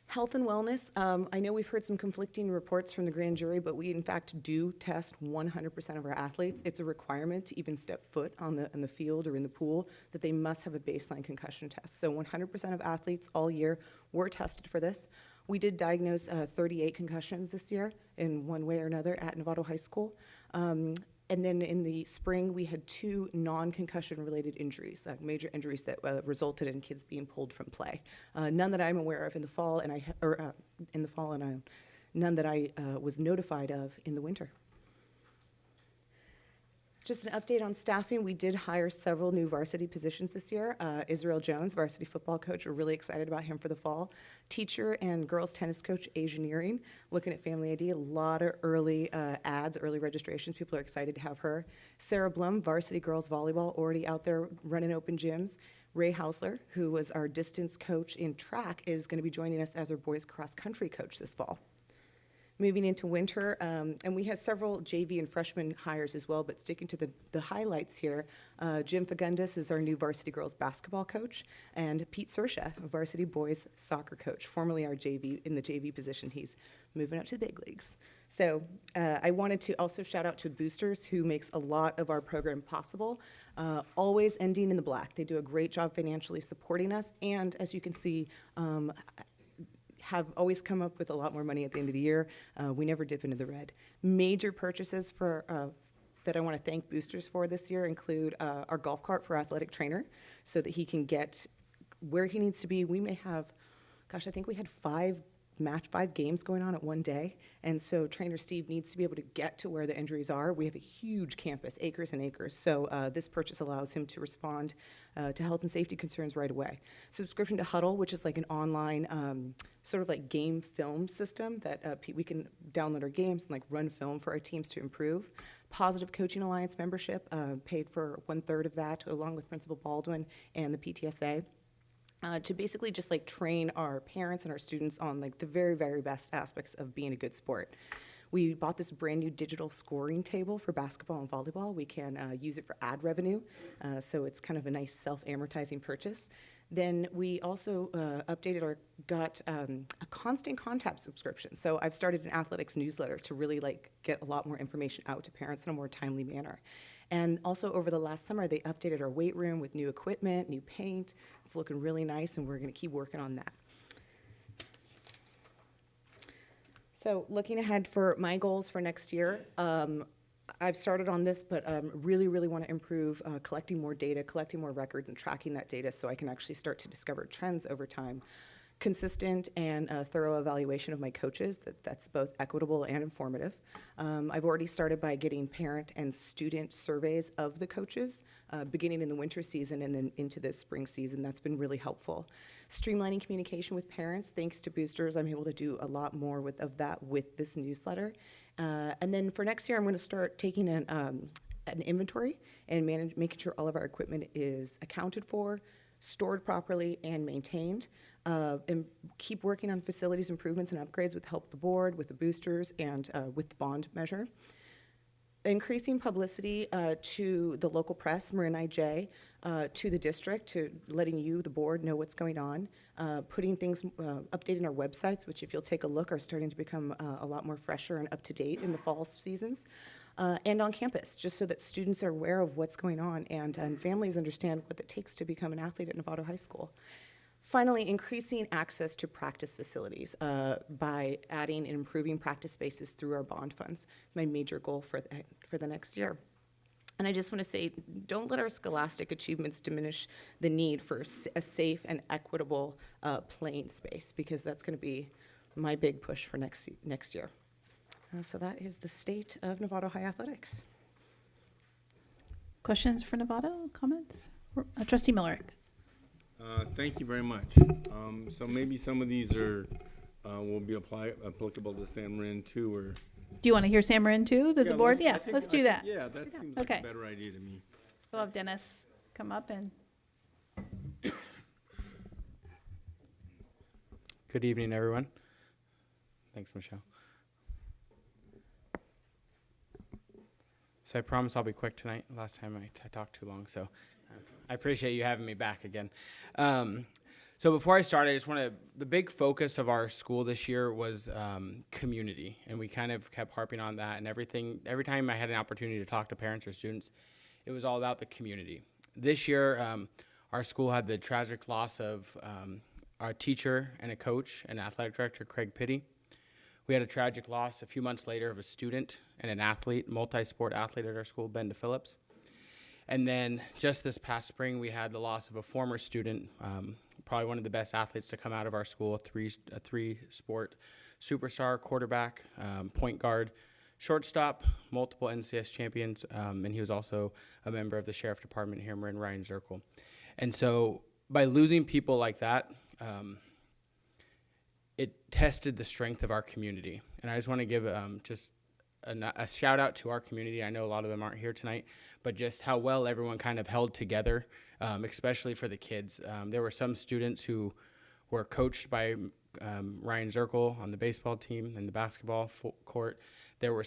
Health and wellness. I know we've heard some conflicting reports from the grand jury, but we in fact do test 100% of our athletes. It's a requirement to even step foot on the field or in the pool that they must have a baseline concussion test. So 100% of athletes all year were tested for this. We did diagnose 38 concussions this year in one way or another at Novato High School. And then in the spring, we had 2 non-concussion related injuries, major injuries that resulted in kids being pulled from play. None that I'm aware of in the fall, and none that I was notified of in the winter. Just an update on staffing. We did hire several new varsity positions this year. Israel Jones, varsity football coach, we're really excited about him for the fall. Teacher and girls tennis coach, Asianeering, looking at Family ID, a lot of early ads, early registrations. People are excited to have her. Sarah Blum, varsity girls volleyball, already out there running open gyms. Ray Hausler, who was our distance coach in track, is going to be joining us as our boys cross country coach this fall. Moving into winter, and we had several JV and freshman hires as well, but sticking to the highlights here, Jim Fagundes is our new varsity girls basketball coach, and Pete Sersha, varsity boys soccer coach, formerly our JV, in the JV position. He's moving up to the big leagues. So I wanted to also shout out to Boosters, who makes a lot of our program possible, always ending in the black. They do a great job financially supporting us, and as you can see, have always come up with a lot more money at the end of the year. We never dip into the red. Major purchases that I want to thank Boosters for this year include our golf cart for athletic trainer, so that he can get where he needs to be. We may have, gosh, I think we had 5 5 games going on at one day. And so trainer Steve needs to be able to get to where the injuries are. We have a huge campus, acres and acres. So this purchase allows him to respond to health and safety concerns right away. Subscription to Huddle, which is like an online sort of like game film system that we can download our games and like run film for our teams to improve. Positive Coaching Alliance membership, paid for 1/3 of that, along with Principal Baldwin and the PTSA. To basically just like train our parents and our students on like the very, very best aspects of being a good sport. We bought this brand new digital scoring table for basketball and volleyball. We can use it for ad revenue, so it's kind of a nice self-amortizing purchase. Then we also updated or got a constant contact subscription. So I've started an athletics newsletter to really like get a lot more information out to parents in a more timely manner. And also over the last summer, they updated our weight room with new equipment, new paint. It's looking really nice, and we're going to keep working on that. So looking ahead for my goals for next year, I've started on this, but really, really want to improve collecting more data, collecting more records, and tracking that data so I can actually start to discover trends over time. Consistent and thorough evaluation of my coaches, that's both equitable and informative. I've already started by getting parent and student surveys of the coaches, beginning in the winter season and then into the spring season. That's been really helpful. Streamlining communication with parents, thanks to boosters, I'm able to do a lot more of that with this newsletter. And then for next year, I'm going to start taking an inventory and making sure all of our equipment is accounted for, stored properly, and maintained. And keep working on facilities improvements and upgrades with help the board, with the boosters, and with the bond measure. Increasing publicity to the local press, Marin IJ, to the district, to letting you, the board, know what's going on. Putting things, updating our websites, which if you'll take a look are starting to become a lot more fresher and up to date in the fall seasons. And on campus, just so that students are aware of what's going on and families understand what it takes to become an athlete at Novato High School. Finally, increasing access to practice facilities by adding and improving practice spaces through our bond funds. My major goal for the next year. And I just want to say, don't let our scholastic achievements diminish the need for a safe and equitable playing space, because that's going to be my big push for next year. So that is the state of Novato High athletics. Questions for Novato? Comments? Trustee Millerick. Thank you very much. So maybe some of these are will be applicable to San Marin too, or. Do you want to hear San Marin too? Does the board? Yeah, let's do that. Yeah, that seems like a better idea to me. We'll have Dennis come up and. Good evening, everyone. Thanks, Michelle. So I promise I'll be quick tonight. Last time I talked too long, so I appreciate you having me back again. So before I start, I just want to, the big focus of our school this year was community, and we kind of kept harping on that, and every time I had an opportunity to talk to parents or students, it was all about the community. This year, our school had the tragic loss of our teacher and a coach and athletic director, Craig Pitty. We had a tragic loss a few months later of a student and an athlete, multi-sport athlete at our school, Ben Phillips. And then just this past spring, we had the loss of a former student, probably one of the best athletes to come out of our school, a three-sport superstar, quarterback, point guard, shortstop, multiple NCS champions, and he was also a member of the sheriff department here in Marin, Ryan Zirkle. And so by losing people like that, it tested the strength of our community. And I just want to give just a shout out to our community. I know a lot of them aren't here tonight, but just how well everyone kind of held together, especially for the kids. There were some students who were coached by Ryan Zirkle on the baseball team and the basketball court. There were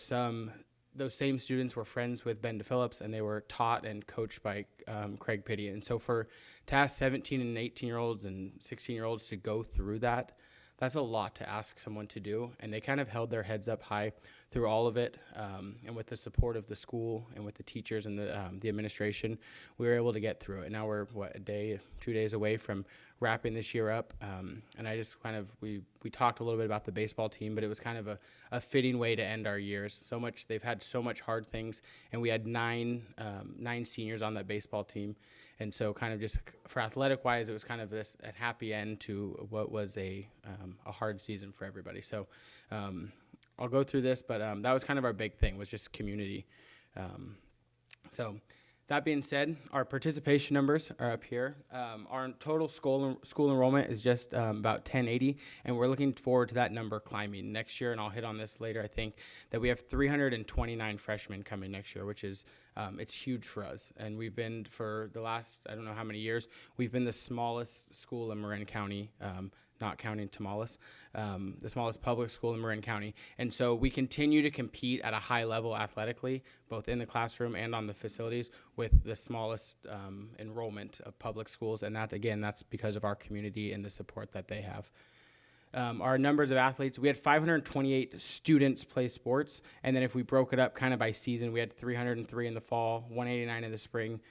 those same students were friends with Ben Phillips, and they were taught and coached by Craig Pitty. And so to ask 17 and 18-year-olds and 16-year-olds to go through that, that's a lot to ask someone to do. And they kind of held their heads up high through all of it, and with the support of the school and with the teachers and the administration, we were able to get through it. And now we're, 2 days away from wrapping this year up. And I just we talked a little bit about the baseball team, but it was kind of a fitting way to end our years. They've had so much hard things, and we had nine seniors on that baseball team. And so kind of just for athletic-wise, it was kind of a happy end to what was a hard season for everybody. So I'll go through this, but that was kind of our big thing, was just community. So that being said, our participation numbers are up here. Our total school enrollment is just about 1080, and we're looking forward to that number climbing next year, and I'll hit on this later, I think, that we have 329 freshmen coming next year, which is, it's huge for us. And we've been, for the last, I don't know how many years, we've been the smallest school in Marin County, not counting Tamales, the smallest public school in Marin County. And so we continue to compete at a high level athletically, both in the classroom and on the facilities, with the smallest enrollment of public schools. And that, again, that's because of our community and the support that they have. Our numbers of athletes, we had 528 students play sports. And then if we broke it up kind of by season, we had 303 in the fall, 189 in the spring,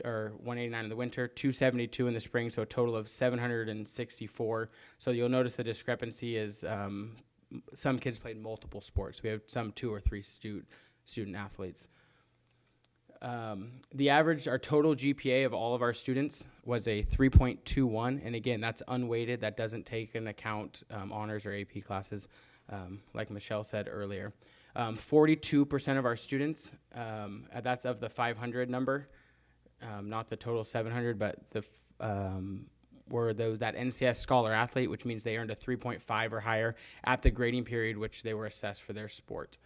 or 189 in the winter, 272 in the spring, so a total of 764. So you'll notice the discrepancy is some kids played multiple sports. We have some 2 or 3 student athletes. The average, our total GPA of all of our students was a 3.21, and again, that's unweighted. That doesn't take into account honors or AP classes, like Michelle said earlier. 42% of our students, that's of the 500 number, not the total 700, but were that NCS Scholar Athlete, which means they earned a 3.5 or higher at the grading period which they were assessed for their sport.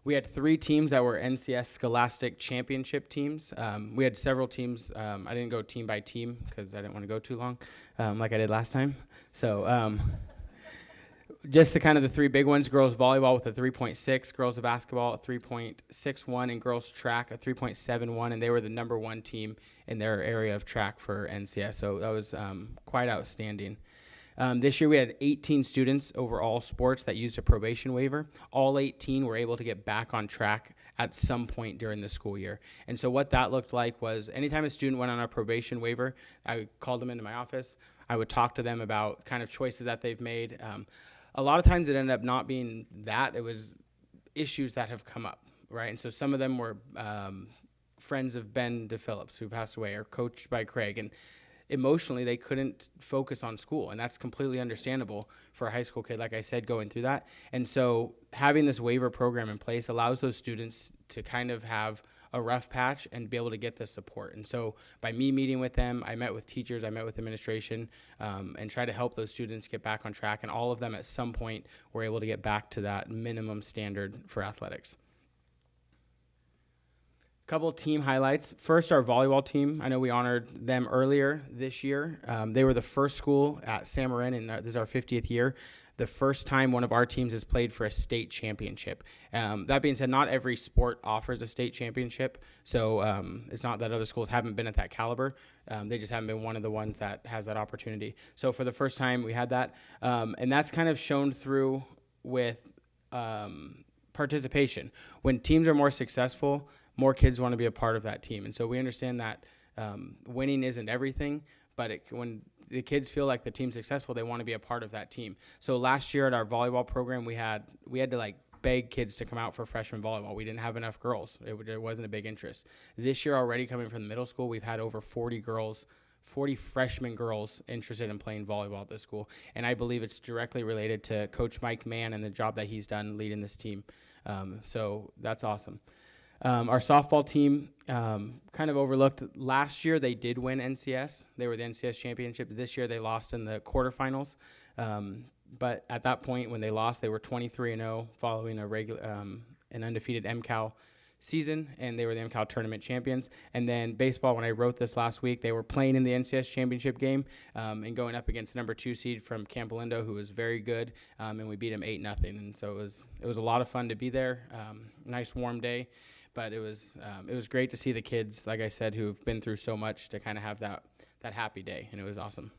We had 3 teams that were NCS Scholastic Championship teams. We had several teams. I didn't go team by team because I didn't want to go too long, like I did last time. So just the 3 big ones: girls volleyball with a 3.6, girls basketball a 3.61, and girls track a 3.71, and they were the number 1 team in their area of track for NCS. So that was quite outstanding. This year we had 18 students over all sports that used a probation waiver. All 18 were able to get back on track at some point during the school year. And so what that looked like was anytime a student went on a probation waiver, I called them into my office. I would talk to them about kind of choices that they've made. A lot of times it ended up not being that. It was issues that have come up, right? And so some of them were friends of Ben DePhillips, who passed away, or coached by Craig. And emotionally, they couldn't focus on school. And that's completely understandable for a high school kid, like I said, going through that. And so having this waiver program in place allows those students to kind of have a rough patch and be able to get the support. And so by me meeting with them, I met with teachers, I met with administration, and try to help those students get back on track. And all of them at some point were able to get back to that minimum standard for athletics. Couple team highlights. First, our volleyball team. I know we honored them earlier this year. They were the first school at San Marin, and this is our 50th year. The first time one of our teams has played for a state championship. That being said, not every sport offers a state championship, so it's not that other schools haven't been at that caliber. They just haven't been one of the ones that has that opportunity. So for the first time, we had that, and that's kind of shown through with participation. When teams are more successful, more kids want to be a part of that team. And so we understand that winning isn't everything, but when the kids feel like the team's successful, they want to be a part of that team. So last year at our volleyball program, we had to beg kids to come out for freshman volleyball. We didn't have enough girls. There wasn't a big interest. This year already, coming from the middle school, we've had over 40 freshman girls interested in playing volleyball at this school. And I believe it's directly related to Coach Mike Mann and the job that he's done leading this team. So that's awesome. Our softball team, kind of overlooked. Last year, they did win NCS. They were the NCS championship. This year, they lost in the quarterfinals. But at that point, when they lost, they were 23-0 following an undefeated MCAL season, and they were the MCAL tournament champions. And then baseball, when I wrote this last week, they were playing in the NCS championship game and going up against the number 2 seed from Camp Lindo, who was very good, and we beat them 8-0. And so it was a lot of fun to be there. Nice warm day. But it was great to see the kids, like I said, who've been through so much, to kind of have that happy day, and it was awesome.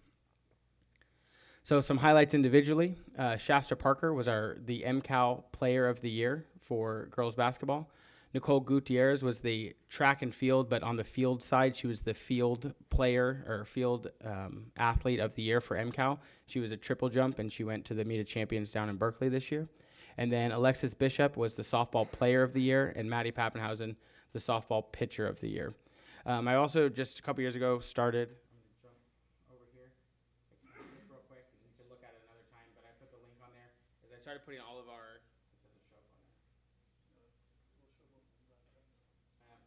So some highlights individually. Shasta Parker was the MCAL Player of the Year for girls basketball. Nicole Gutierrez was the track and field, but on the field side, she was the field player or field athlete of the year for MCAL. She was a triple jump, and she went to the Meet of Champions down in Berkeley this year. And then Alexis Bishop was the softball player of the year, and Maddie Pappenhausen, the softball pitcher of the year. I also, just a couple years ago, started... I started putting all of our.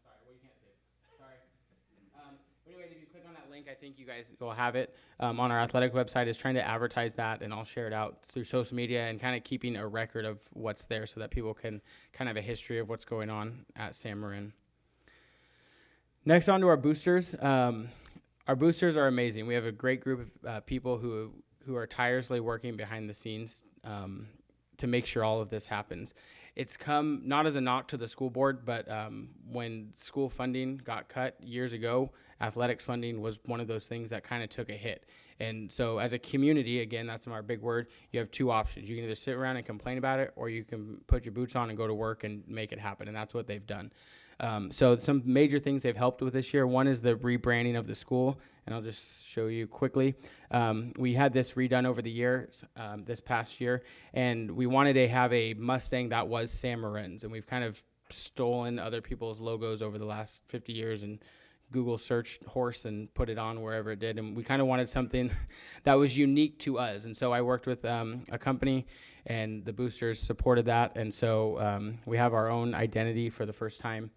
Sorry, well, you can't see it. Sorry. But anyway, if you click on that link, I think you guys will have it on our athletic website. Is trying to advertise that, and I'll share it out through social media and kind of keeping a record of what's there so that people can kind of have a history of what's going on at San Marin. Next, on to our boosters. Our boosters are amazing. We have a great group of people who are tirelessly working behind the scenes to make sure all of this happens. It's come not as a knock to the school board, but when school funding got cut years ago, athletics funding was one of those things that kind of took a hit. And so as a community, again, that's our big word, you have two options. You can either sit around and complain about it, or you can put your boots on and go to work and make it happen, and that's what they've done. So some major things they've helped with this year. One is the rebranding of the school, and I'll just show you quickly. We had this redone over the years, this past year, and we wanted to have a Mustang that was San Marin's, and we've kind of stolen other people's logos over the last 50 years and Google searched horse and put it on wherever it did, and we kind of wanted something that was unique to us. And so I worked with a company, and the boosters supported that, and so we have our own identity for the first time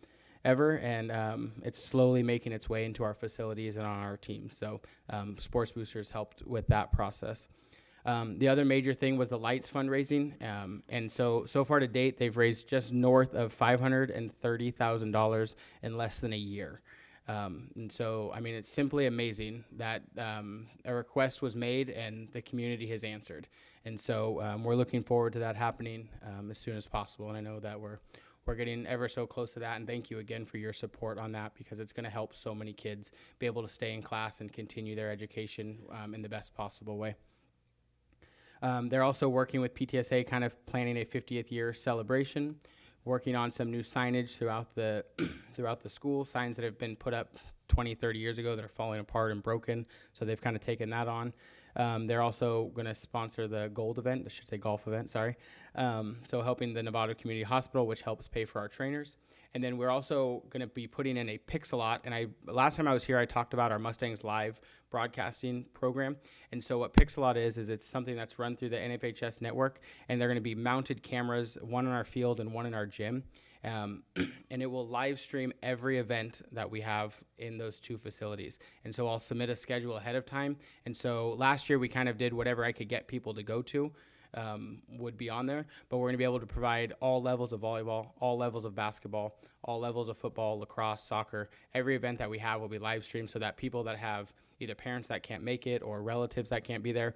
ever, and it's slowly making its way into our facilities and on our teams. So Sports Boosters helped with that process. The other major thing was the lights fundraising, and so far to date, they've raised just north of $530,000 in less than a year. And so, I mean, it's simply amazing that a request was made and the community has answered. And so we're looking forward to that happening as soon as possible, and I know that we're getting ever so close to that, and thank you again for your support on that, because it's going to help so many kids be able to stay in class and continue their education in the best possible way. They're also working with PTSA, kind of planning a 50th year celebration, working on some new signage throughout the school, signs that have been put up 20, 30 years ago that are falling apart and broken, so they've kind of taken that on. They're also going to sponsor the gold event, I should say golf event, sorry. So helping the Novato Community Hospital, which helps pay for our trainers. And then we're also going to be putting in a Pixelot. And last time I was here, I talked about our Mustangs Live broadcasting program. And so what Pixelot is it's something that's run through the NFHS network. And they're going to be mounted cameras, one in our field and one in our gym. And it will live stream every event that we have in those two facilities. And so I'll submit a schedule ahead of time. And so last year we kind of did whatever I could get people to go to would be on there. But we're going to be able to provide all levels of volleyball, all levels of basketball, all levels of football, lacrosse, soccer. Every event that we have will be live streamed so that people that have either parents that can't make it or relatives that can't be there,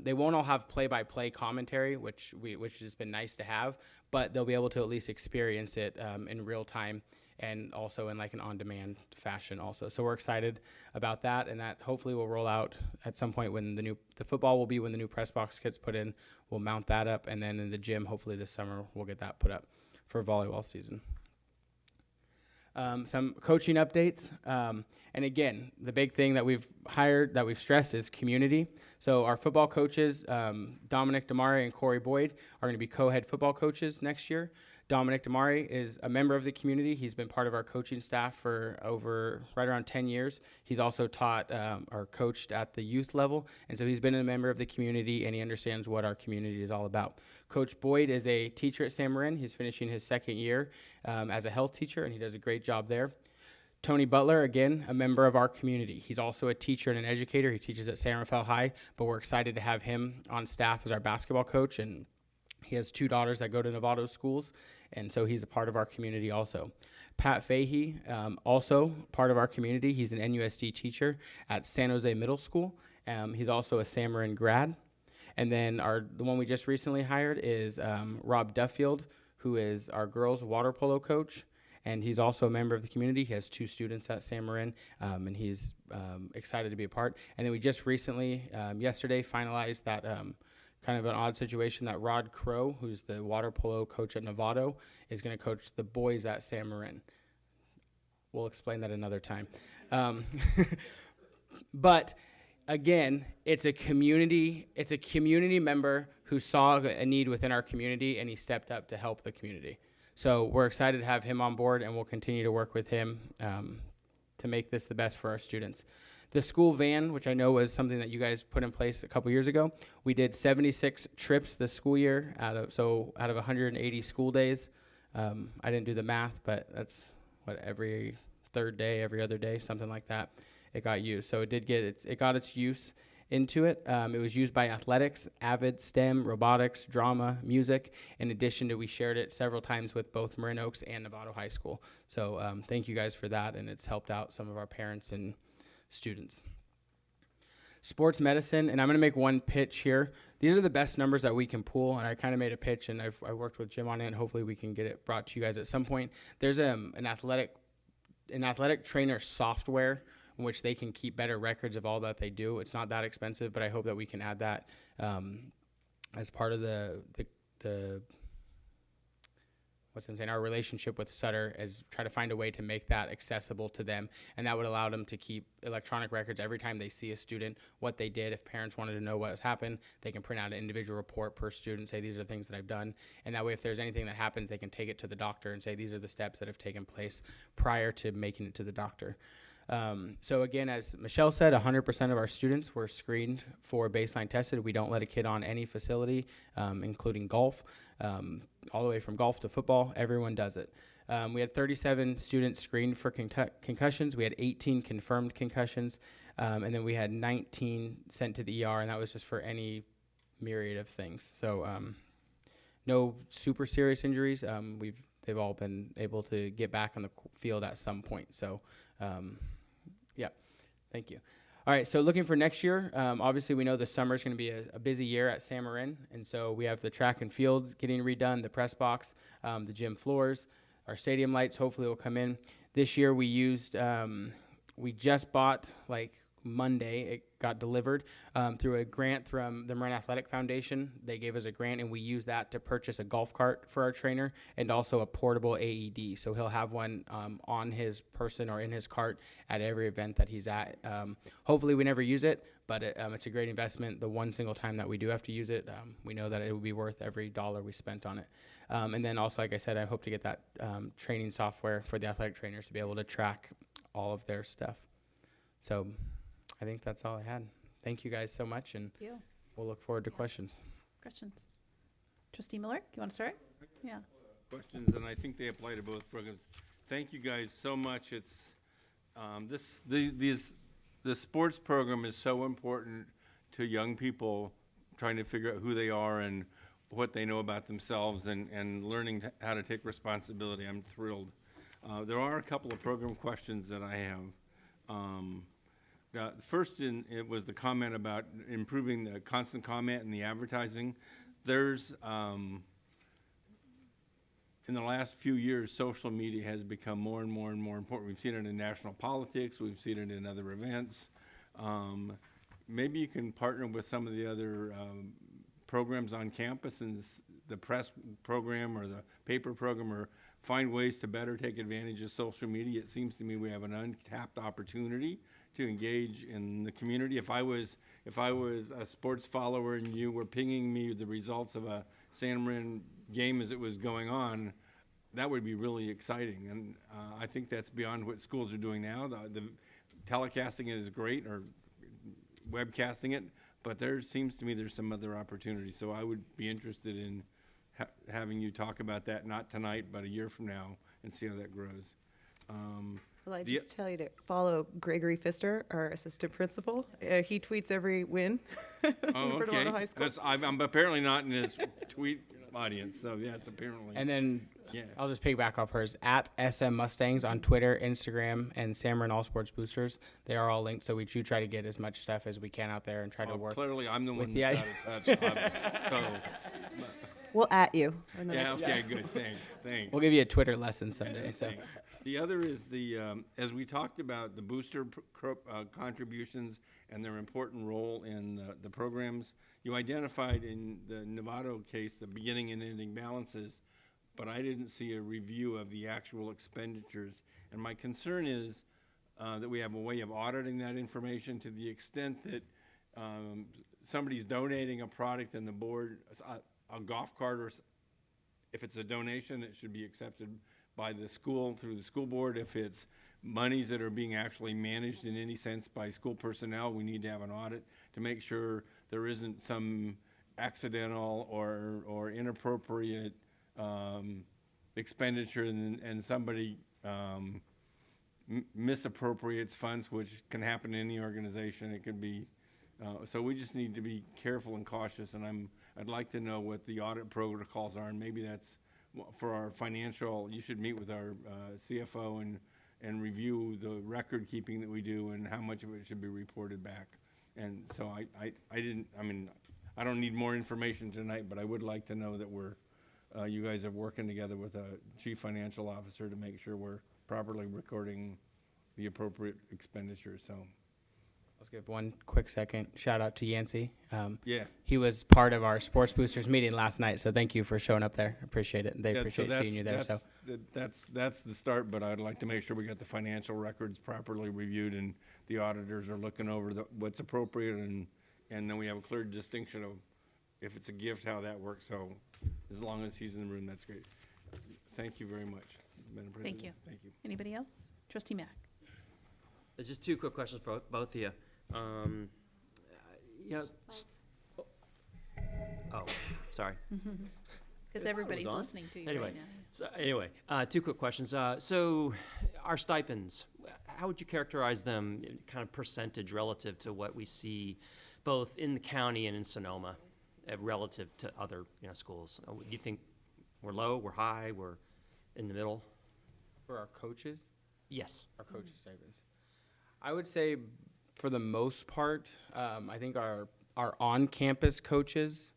they won't all have play-by-play commentary, which has been nice to have, but they'll be able to at least experience it in real time and also in like an on-demand fashion also. So we're excited about that, and that hopefully will roll out at some point when the football will be when the new press box gets put in. We'll mount that up, and then in the gym, hopefully this summer, we'll get that put up for volleyball season. Some coaching updates. And again, the big thing that we've stressed is community. So our football coaches, Dominic Damari and Corey Boyd, are going to be co-head football coaches next year. Dominic Damari is a member of the community. He's been part of our coaching staff for right around 10 years. He's also taught or coached at the youth level, and so he's been a member of the community, and he understands what our community is all about. Coach Boyd is a teacher at San Marin. He's finishing his second year as a health teacher, and he does a great job there. Tony Butler, again, a member of our community. He's also a teacher and an educator. He teaches at San Rafael High, but we're excited to have him on staff as our basketball coach, and he has 2 daughters that go to Novato schools, and so he's a part of our community also. Pat Fahey, also part of our community. He's an NUSD teacher at San Jose Middle School. He's also a San Marin grad. And then the one we just recently hired is Rob Duffield, who is our girls water polo coach. and he's also a member of the community. He has 2 students at San Marin, and he's excited to be a part. And then we just recently, yesterday, finalized that kind of an odd situation that Rod Crow, who's the water polo coach at Novato, is going to coach the boys at San Marin. We'll explain that another time. But again, it's a community member who saw a need within our community, and he stepped up to help the community. So we're excited to have him on board, and we'll continue to work with him to make this the best for our students. The school van, which I know was something that you guys put in place a couple years ago, we did 76 trips this school year out of 180 school days. I didn't do the math, but that's every third day, every other day, something like that, it got used. So it got its use into it. It was used by athletics, AVID, STEM, robotics, drama, music. In addition to, we shared it several times with both Marin Oaks and Novato High School. So thank you guys for that, and it's helped out some of our parents and students. Sports medicine, and I'm going to make one pitch here. These are the best numbers that we can pull, and I kind of made a pitch, and I worked with Jim on it, and hopefully we can get it brought to you guys at some point. There's an athletic trainer software in which they can keep better records of all that they do. It's not that expensive, but I hope that we can add that as part of our relationship with Sutter, as try to find a way to make that accessible to them, and that would allow them to keep electronic records every time they see a student, what they did. If parents wanted to know what has happened, they can print out an individual report per student, say these are things that I've done, and that way if there's anything that happens, they can take it to the doctor and say these are the steps that have taken place prior to making it to the doctor. So again, as Michelle said, 100% of our students were screened for baseline tested. We don't let a kid on any facility, including golf, all the way from golf to football. Everyone does it. We had 37 students screened for concussions. We had 18 confirmed concussions, and then we had 19 sent to the ER, and that was just for any myriad of things. So no super serious injuries. They've all been able to get back on the field at some point. So yeah, thank you. All right, so looking for next year, obviously we know the summer is going to be a busy year at San Marin, and so we have the track and fields getting redone, the press box, the gym floors, our stadium lights hopefully will come in. This year we used, we just bought Monday, it got delivered through a grant from the Marin Athletic Foundation. They gave us a grant, and we used that to purchase a golf cart for our trainer and also a portable AED. So he'll have one on his person or in his cart at every event that he's at. Hopefully we never use it, but it's a great investment. The one single time that we do have to use it, we know that it will be worth every dollar we spent on it. And then also, like I said, I hope to get that training software for the athletic trainers to be able to track all of their stuff. So I think that's all I had. Thank you guys so much, and we'll look forward to questions. Questions? Trustee Miller, you want to start? Yeah. Questions, and I think they apply to both programs. Thank you guys so much. It's the sports program is so important to young people trying to figure out who they are and what they know about themselves, and learning how to take responsibility. I'm thrilled. There are a couple of program questions that I have. First, it was the comment about improving the constant comment and the advertising. There's, in the last few years, social media has become more and more and more important. We've seen it in national politics. We've seen it in other events. Maybe you can partner with some of the other programs on campus, and the press program or the paper program, or find ways to better take advantage of social media. It seems to me we have an untapped opportunity to engage in the community. If I was a sports follower and you were pinging me the results of a San Marin game as it was going on, that would be really exciting. And I think that's beyond what schools are doing now. The telecasting it is great, or webcasting it, but there seems to me there's some other opportunities. So I would be interested in having you talk about that, not tonight, but a year from now, and see how that grows. Well, I just tell you to follow Gregory Pfister, our assistant principal. He tweets every win Oh, for okay. Novato High School. I'm apparently not in his tweet audience, so yeah, it's apparently. And then yeah. I'll just piggyback off hers, at SM Mustangs on Twitter, Instagram, and San Marin All Sports Boosters. They are all linked, so we do try to get as much stuff as we can out there and try to work. Clearly, I'm the one with that's out of touch. We'll at you. Yeah, okay, good, thanks. We'll give you a Twitter lesson someday. Yeah, So. thanks. The other is as we talked about, the booster contributions and their important role in the programs. You identified in the Novato case the beginning and ending balances, but I didn't see a review of the actual expenditures. And my concern is that we have a way of auditing that information to the extent that somebody's donating a product and the board, a golf cart, or if it's a donation, it should be accepted by the school through the school board. If it's monies that are being actually managed in any sense by school personnel, we need to have an audit to make sure there isn't some accidental or inappropriate expenditure and somebody misappropriates funds, which can happen in any organization. It could be, so we just need to be careful and cautious, and I'd like to know what the audit protocols are, and maybe that's for our financial. You should meet with our CFO and review the record keeping that we do and how much of it should be reported back. And so I don't need more information tonight, but I would like to know that you guys are working together with a chief financial officer to make sure we're properly recording the appropriate expenditures. So Let's give one quick second shout out to Yancey. Yeah. He was part of our Sports Boosters meeting last night, so thank you for showing up there. Appreciate it. They appreciate seeing you there. So that's the start, but I'd like to make sure we got the financial records properly reviewed and the auditors are looking over what's appropriate, and then we have a clear distinction of if it's a gift, how that works. So as long as he's in the room, that's great. Thank you very much, Madam President. Thank you. Thank you. Anybody else? Trustee Mack. Just two quick questions for both of you. Sorry. Because everybody's listening to you anyway, right now. Two quick questions. So our stipends, how would you characterize them, kind of percentage relative to what we see both in the county and in Sonoma, relative to other schools? Do you think we're low, we're high, we're in the middle? For our coaches? Yes. Our coaches' stipends. I would say for the most part, I think our on-campus coaches,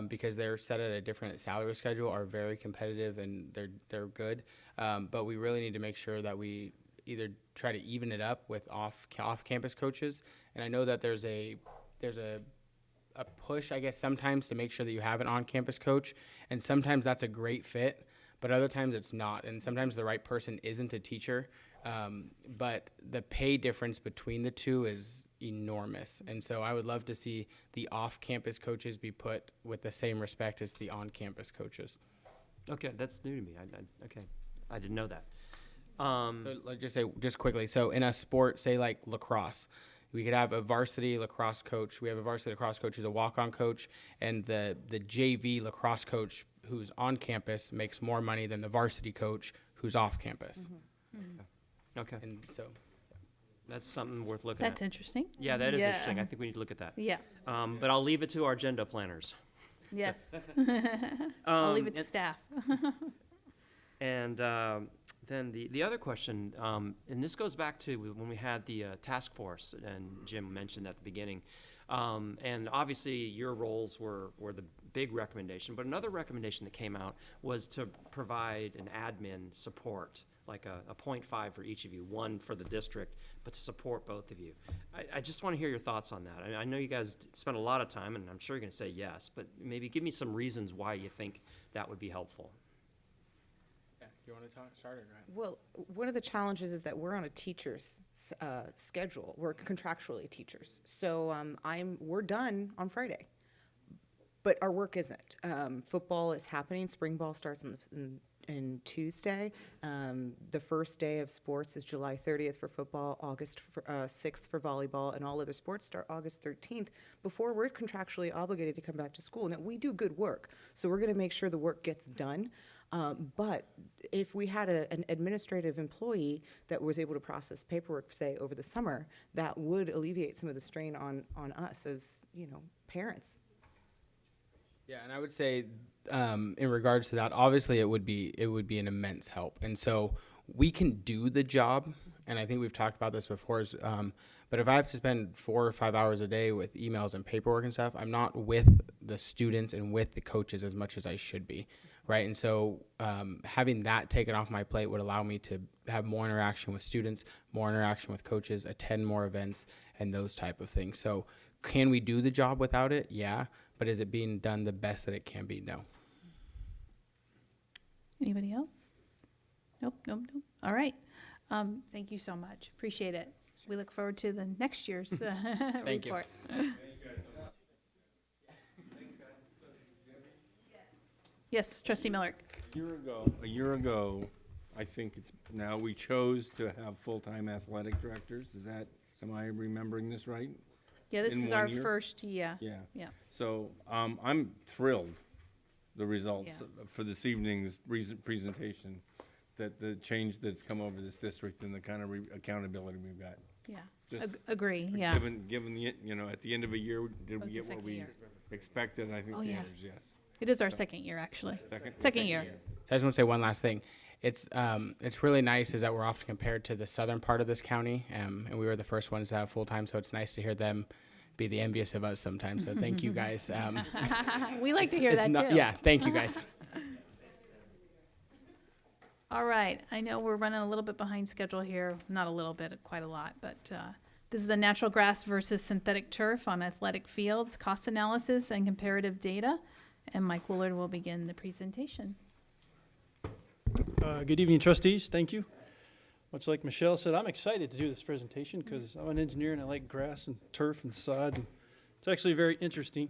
because they're set at a different salary schedule, are very competitive and they're good. But we really need to make sure that we either try to even it up with off-campus coaches. And I know that there's a push, I guess, sometimes to make sure that you have an on-campus coach, and sometimes that's a great fit, but other times it's not. And sometimes the right person isn't a teacher. But the pay difference between the two is enormous. And so I would love to see the off-campus coaches be put with the same respect as the on-campus coaches. Okay, that's new to me. I didn't know that. So let's just quickly. So in a sport, say like lacrosse, we could have a varsity lacrosse coach. We have a varsity lacrosse coach who's a walk-on coach, and the JV lacrosse coach who's on campus makes more money than the varsity coach who's off campus. Okay. And so that's something worth looking at. That's interesting. Yeah, that is interesting. I think we need to look at that. Yeah. But I'll leave it to our agenda planners. Yes. I'll leave it to staff. And then the other question, and this goes back to when we had the task force, and Jim mentioned at the beginning, and obviously your roles were the big recommendation, but another recommendation that came out was to provide an admin support, like a 0.5 for each of you, one for the district, but to support both of you. I just want to hear your thoughts on that. I know you guys spent a lot of time, and I'm sure you're going to say yes, but maybe give me some reasons why you think that would be helpful. Yeah, you want to start it, right? Well, one of the challenges is that we're on a teacher's schedule. We're contractually teachers, so we're done on Friday, but our work isn't. Football is happening. Spring ball starts in Tuesday. The first day of sports is July 30th for football, August 6th for volleyball, and all other sports start August 13th before we're contractually obligated to come back to school. Now, we do good work, so we're going to make sure the work gets done. But if we had an administrative employee that was able to process paperwork, say, over the summer, that would alleviate some of the strain on us as, parents. Yeah, and I would say in regards to that, obviously it would be an immense help. And so we can do the job, and I think we've talked about this before, but if I have to spend 4 or 5 hours a day with emails and paperwork and stuff, I'm not with the students and with the coaches as much as I should be, right? And so having that taken off my plate would allow me to have more interaction with students, more interaction with coaches, attend more events, and those type of things. So can we do the job without it? Yeah. But is it being done the best that it can be? No. Anybody else? Nope. All right. Thank you so much. Appreciate it. We look forward to the next year's Thank you. report. Yes, Trustee Miller. A year ago, I think it's now, we chose to have full-time athletic directors. Am I remembering this right? Yeah, this In is one our year? first year. Yeah. Yeah. So I'm thrilled, the results for this evening's presentation, that the change that's come over this district and the kind of accountability we've got. Yeah. Just Agree. Yeah. Given the, at the end of a year, did we was the get what second we year. expected? I think Oh, the yeah. answer is yes. It is our second year, actually. Second year. I just want to say one last thing. It's really nice is that we're often compared to the southern part of this county, and we were the first ones to have full-time, so it's nice to hear them be the envious of us sometimes. So thank you guys. We like to hear that too. Yeah, thank you guys. All right. I know we're running a little bit behind schedule here. Not a little bit, quite a lot. But this is a natural grass versus synthetic turf on athletic fields, cost analysis and comparative data. And Mike Woolard will begin the presentation. Good evening, trustees. Thank you. Much like Michelle said, I'm excited to do this presentation because I'm an engineer and I like grass and turf and sod. And it's actually very interesting.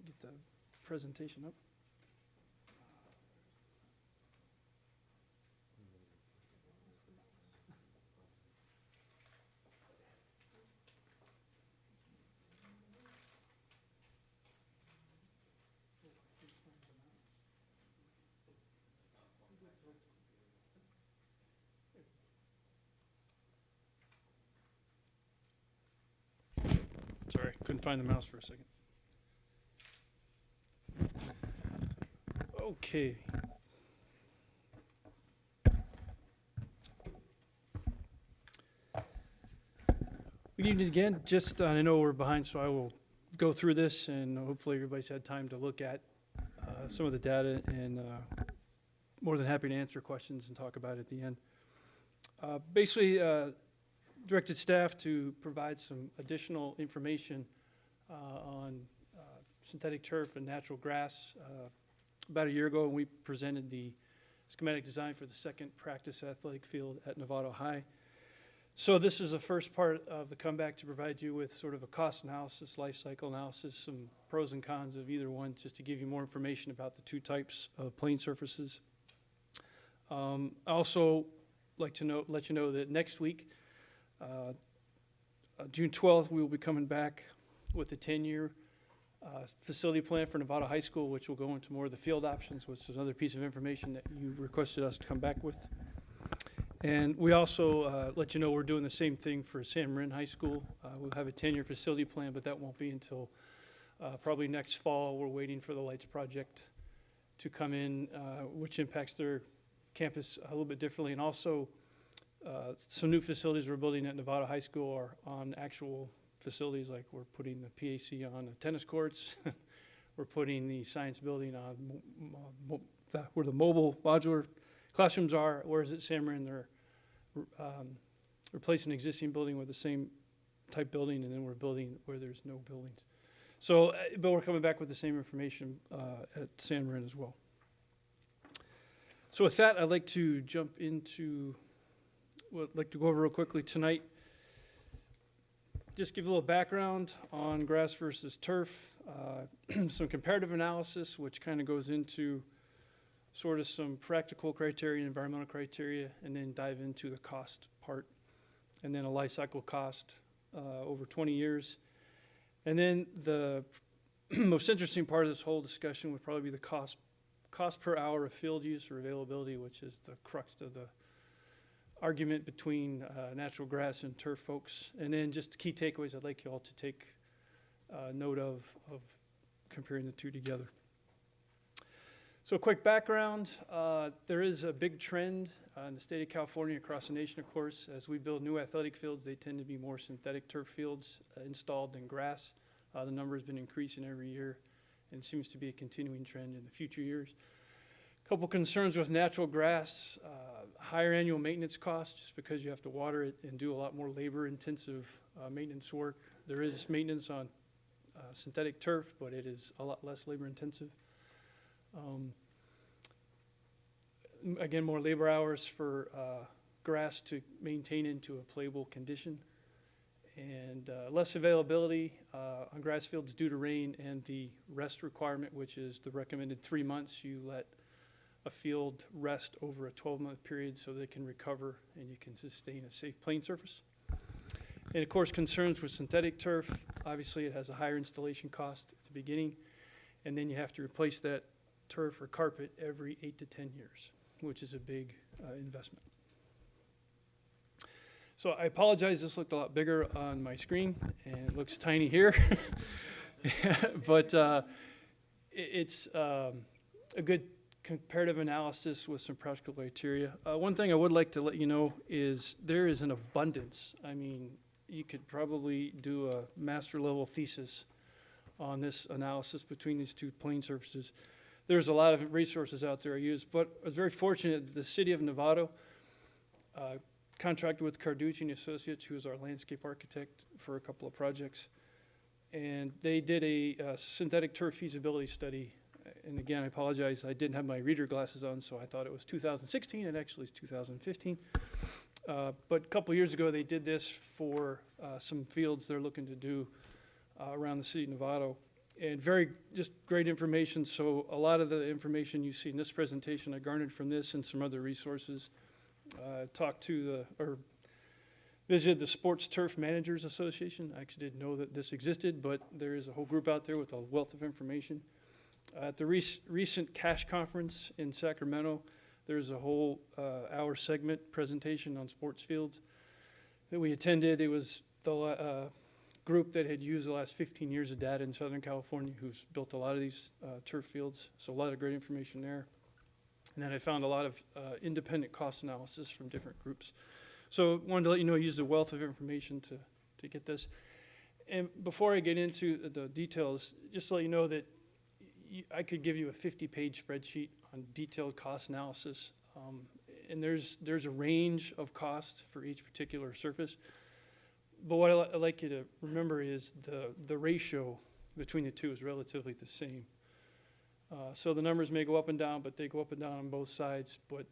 Get the presentation up. Sorry, couldn't find the mouse for a second. Okay. Good evening again. Just, I know we're behind, so I will go through this, and hopefully everybody's had time to look at some of the data, and more than happy to answer questions and talk about it at the end. Basically, directed staff to provide some additional information on synthetic turf and natural grass. About a year ago, we presented the schematic design for the second practice athletic field at Novato High. So this is the first part of the comeback to provide you with sort of a cost analysis, life cycle analysis, some pros and cons of either one, just to give you more information about the two types of playing surfaces. I also like to let you know that next week, June 12th, we will be coming back with a 10-year facility plan for Novato High School, which will go into more of the field options, which is another piece of information that you requested us to come back with. And we also let you know we're doing the same thing for San Marin High School. We'll have a 10-year facility plan, but that won't be until probably next fall. We're waiting for the Lights project to come in, which impacts their campus a little bit differently. And also, some new facilities we're building at Novato High School are on actual facilities, like we're putting the PAC on the tennis courts. We're putting the science building on where the mobile modular classrooms are, whereas at San Marin they're replacing an existing building with the same type building, and then we're building where there's no buildings. So, but we're coming back with the same information at San Marin as well. So with that, I'd like to jump into what I'd like to go over real quickly tonight. Just give a little background on grass versus turf, some comparative analysis, which kind of goes into sort of some practical criteria and environmental criteria, and then dive into the cost part, and then a life cycle cost over 20 years. And then the most interesting part of this whole discussion would probably be the cost per hour of field use or availability, which is the crux of the argument between natural grass and turf folks. And then just key takeaways I'd like you all to take note of comparing the two together. So quick background, there is a big trend in the state of California, across the nation, of course. As we build new athletic fields, they tend to be more synthetic turf fields installed than grass. The number has been increasing every year and seems to be a continuing trend in the future years. Couple concerns with natural grass, higher annual maintenance costs just because you have to water it and do a lot more labor-intensive maintenance work. There is maintenance on synthetic turf, but it is a lot less labor-intensive. Again, more labor hours for grass to maintain into a playable condition, and less availability on grass fields due to rain and the rest requirement, which is the recommended 3 months. You let a field rest over a 12-month period so they can recover and you can sustain a safe playing surface. And of course, concerns with synthetic turf. Obviously, it has a higher installation cost at the beginning, and then you have to replace that turf or carpet every 8 to 10 years, which is a big investment. So I apologize, this looked a lot bigger on my screen, and it looks tiny here. But it's a good comparative analysis with some practical criteria. One thing I would like to let you know is there is an abundance. I mean, you could probably do a master level thesis on this analysis between these two playing surfaces. There's a lot of resources out there I use, but I was very fortunate that the city of Novato contracted with Carducci and Associates, who is our landscape architect, for a couple of projects. And they did a synthetic turf feasibility study. And again, I apologize, I didn't have my reader glasses on, so I thought it was 2016, and actually it's 2015. But a couple years ago, they did this for some fields they're looking to do around the city of Novato. And just great information. So a lot of the information you see in this presentation I garnered from this and some other resources. Visited the Sports Turf Managers Association. I actually didn't know that this existed, but there is a whole group out there with a wealth of information. At the recent CASH conference in Sacramento, there's a whole hour segment presentation on sports fields that we attended. It was the group that had used the last 15 years of data in Southern California, who's built a lot of these turf fields. So a lot of great information there. And then I found a lot of independent cost analysis from different groups. So wanted to let you know I used a wealth of information to get this. And before I get into the details, just to let you know that I could give you a 50-page spreadsheet on detailed cost analysis. And there's a range of cost for each particular surface. But what I'd like you to remember is the ratio between the two is relatively the same. So the numbers may go up and down, but they go up and down on both sides. But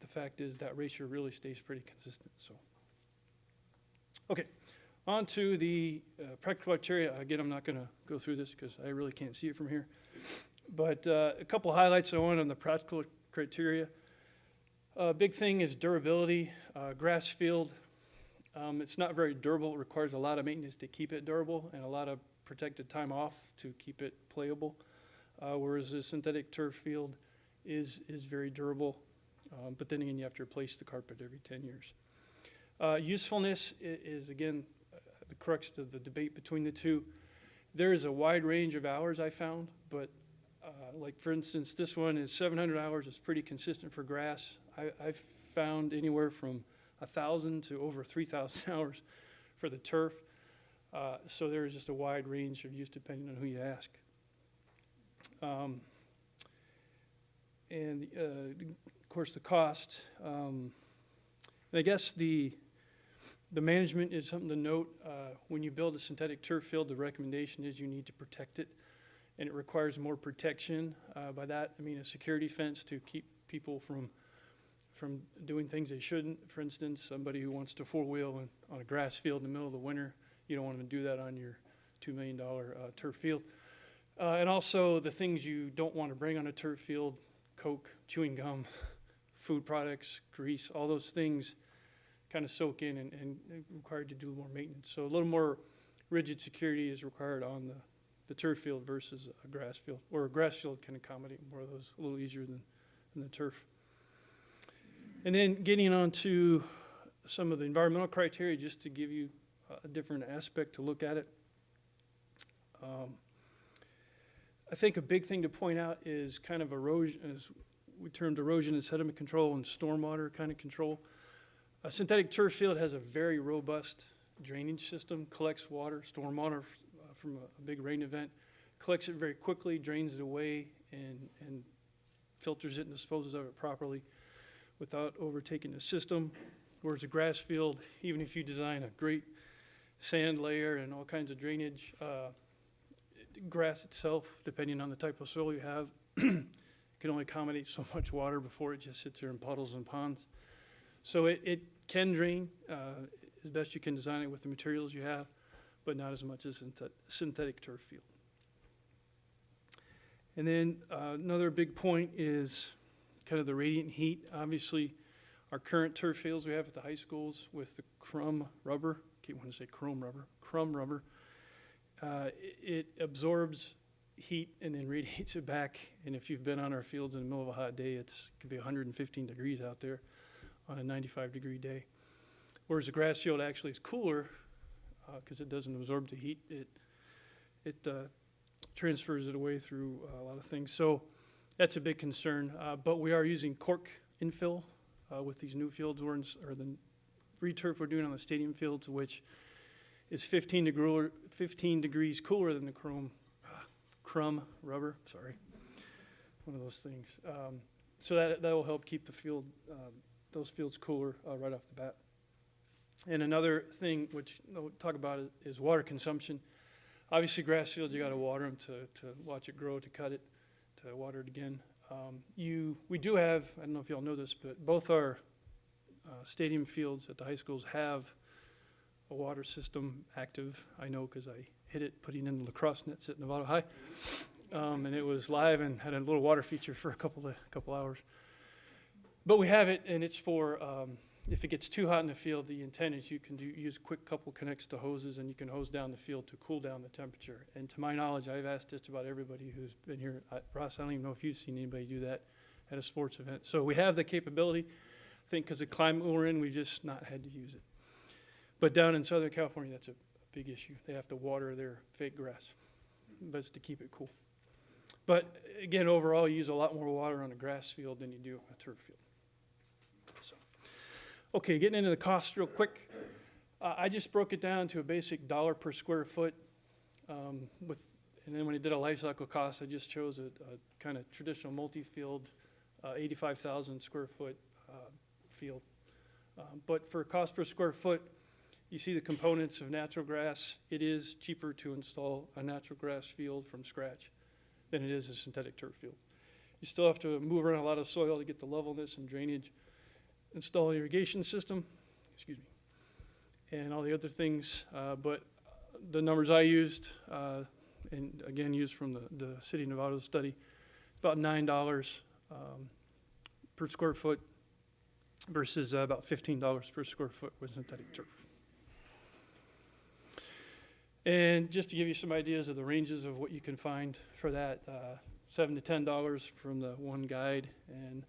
the fact is that ratio really stays pretty consistent. So, okay, on to the practical criteria. Again, I'm not going to go through this because I really can't see it from here. But a couple of highlights I want on the practical criteria. Big thing is durability. Grass field, it's not very durable. It requires a lot of maintenance to keep it durable and a lot of protected time off to keep it playable. Whereas a synthetic turf field is very durable. But then again, you have to replace the carpet every 10 years. Usefulness is, again, the crux of the debate between the two. There is a wide range of hours I found, but like for instance, this one is 700 hours. It's pretty consistent for grass. I've found anywhere from 1,000 to over 3,000 hours for the turf. So there is just a wide range of use depending on who you ask. And of course the cost. And I guess the management is something to note. When you build a synthetic turf field, the recommendation is you need to protect it, and it requires more protection. By that, I mean a security fence to keep people from doing things they shouldn't. For instance, somebody who wants to four-wheel on a grass field in the middle of the winter, you don't want them to do that on your $2 million turf field. And also the things you don't want to bring on a turf field: Coke, chewing gum, food products, grease, all those things kind of soak in and required to do more maintenance. So a little more rigid security is required on the turf field versus a grass field, or a grass field can accommodate more of those a little easier than the turf. And then getting on to some of the environmental criteria, just to give you a different aspect to look at it. I think a big thing to point out is kind of erosion, as we termed erosion and sediment control and stormwater kind of control. A synthetic turf field has a very robust drainage system, collects water, stormwater from a big rain event, collects it very quickly, drains it away, and filters it and disposes of it properly without overtaking the system. Whereas a grass field, even if you design a great sand layer and all kinds of drainage, grass itself, depending on the type of soil you have, can only accommodate so much water before it just sits there in puddles and ponds. So it can drain as best you can design it with the materials you have, but not as much as synthetic turf field. And then another big point is kind of the radiant heat. Obviously, our current turf fields we have at the high schools with the crumb rubber, I keep wanting to say crumb rubber, it absorbs heat and then radiates it back. And if you've been on our fields in the middle of a hot day, it could be 115 degrees out there on a 95-degree day. Whereas the grass field actually is cooler because it doesn't absorb the heat. It transfers it away through a lot of things. So that's a big concern. But we are using cork infill with these new fields, or the returf we're doing on the stadium fields, which is 15 degrees cooler than the crumb rubber. Sorry, one of those things. So that will help keep the field, those fields cooler right off the bat. And another thing which we'll talk about is water consumption. Obviously, grass fields, you got to water them to watch it grow, to cut it, to water it again. We do have, I don't know if y'all know this, but both our stadium fields at the high schools have a water system active. I know because I hit it putting in the lacrosse nets at Nevada High. And it was live and had a little water feature for a couple hours. But we have it, and it's for if it gets too hot in the field, the intent is you can use quick couple connects to hoses, and you can hose down the field to cool down the temperature. And to my knowledge, I've asked just about everybody who's been here. Ross, I don't even know if you've seen anybody do that at a sports event. So we have the capability. I think because of the climate we're in, we've just not had to use it. But down in Southern California, that's a big issue. They have to water their fake grass, but it's to keep it cool. But again, overall, you use a lot more water on a grass field than you do a turf field. So, okay, getting into the costs real quick. I just broke it down to a basic $1 per square foot. And then when I did a life cycle cost, I just chose a kind of traditional multi-field, 85,000 square foot field. But for cost per square foot, you see the components of natural grass. It is cheaper to install a natural grass field from scratch than it is a synthetic turf field. You still have to move around a lot of soil to get the levelness and drainage, install an irrigation system, and all the other things. But the numbers I used, and again used from the City of Nevada study, about $9 per square foot versus about $15 per square foot with synthetic turf. And just to give you some ideas of the ranges of what you can find for that, $7 to $10 from the one guide, and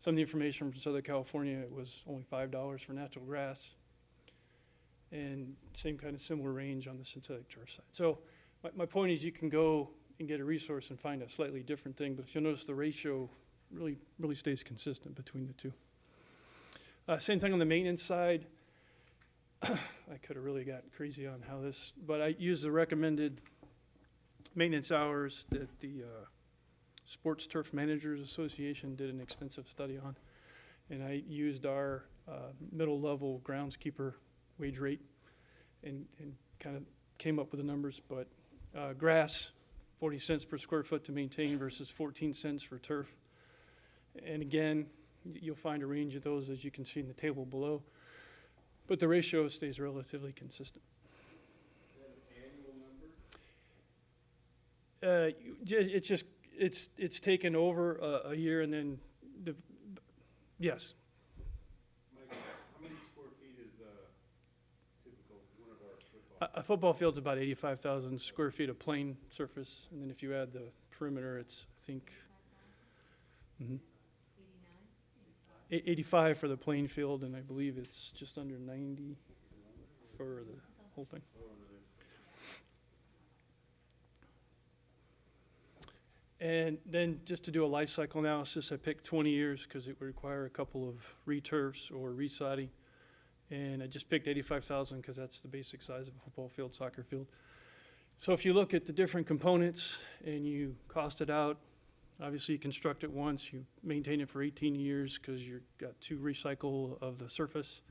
some of the information from Southern California, it was only $5 for natural grass, and same kind of similar range on the synthetic turf side. So my point is you can go and get a resource and find a slightly different thing, but if you'll notice the ratio really stays consistent between the two. Same thing on the maintenance side. I could have really got crazy on how this, but I used the recommended maintenance hours that the Sports Turf Managers Association did an extensive study on. And I used our middle level groundskeeper wage rate and kind of came up with the numbers. But grass, 40 cents per square foot to maintain versus 14 cents for turf. And again, you'll find a range of those as you can see in the table below. But the ratio stays relatively consistent. It's taken over a year and then yes. Mike, how many square feet is typical one of our football? A football field's about 85,000 square feet of plain surface, and then if you add the perimeter, it's I think 85 for the plain field, and I believe it's just under 90 for the whole thing. And then just to do a life cycle analysis, I picked 20 years because it would require a couple of returfs or resodding. And I just picked 85,000 because that's the basic size of a football field, soccer field. So if you look at the different components and you cost it out, obviously you construct it once, you maintain it for 18 years because you've got to recycle of the surface,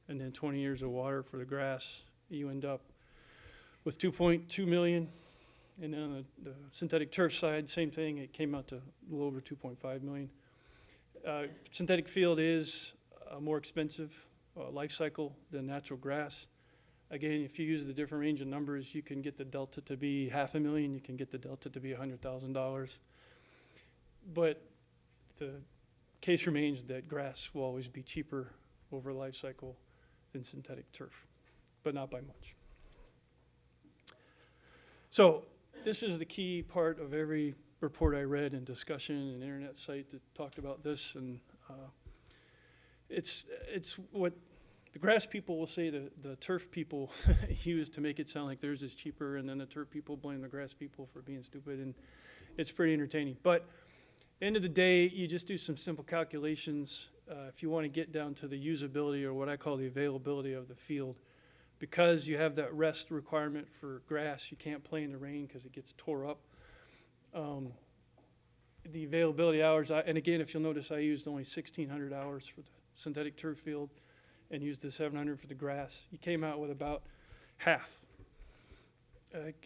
and then 20 years of water for the grass. You end up with 2.2 million. And then on the synthetic turf side, same thing, it came out to a little over 2.5 million. Synthetic field is a more expensive life cycle than natural grass. Again, if you use the different range of numbers, you can get the delta to be $500,000, you can get the delta to be $100,000. But the case remains that grass will always be cheaper over life cycle than synthetic turf, but not by much. So this is the key part of every report I read and discussion and internet site that talked about this, and it's what the grass people will say the turf people use to make it sound like theirs is cheaper, and then the turf people blame the grass people for being stupid, and it's pretty entertaining. But end of the day, you just do some simple calculations. If you want to get down to the usability, or what I call the availability of the field, because you have that rest requirement for grass, you can't play in the rain because it gets tore up. The availability hours, and again, if you'll notice, I used only 1,600 hours for the synthetic turf field and used the 700 for the grass. You came out with about half.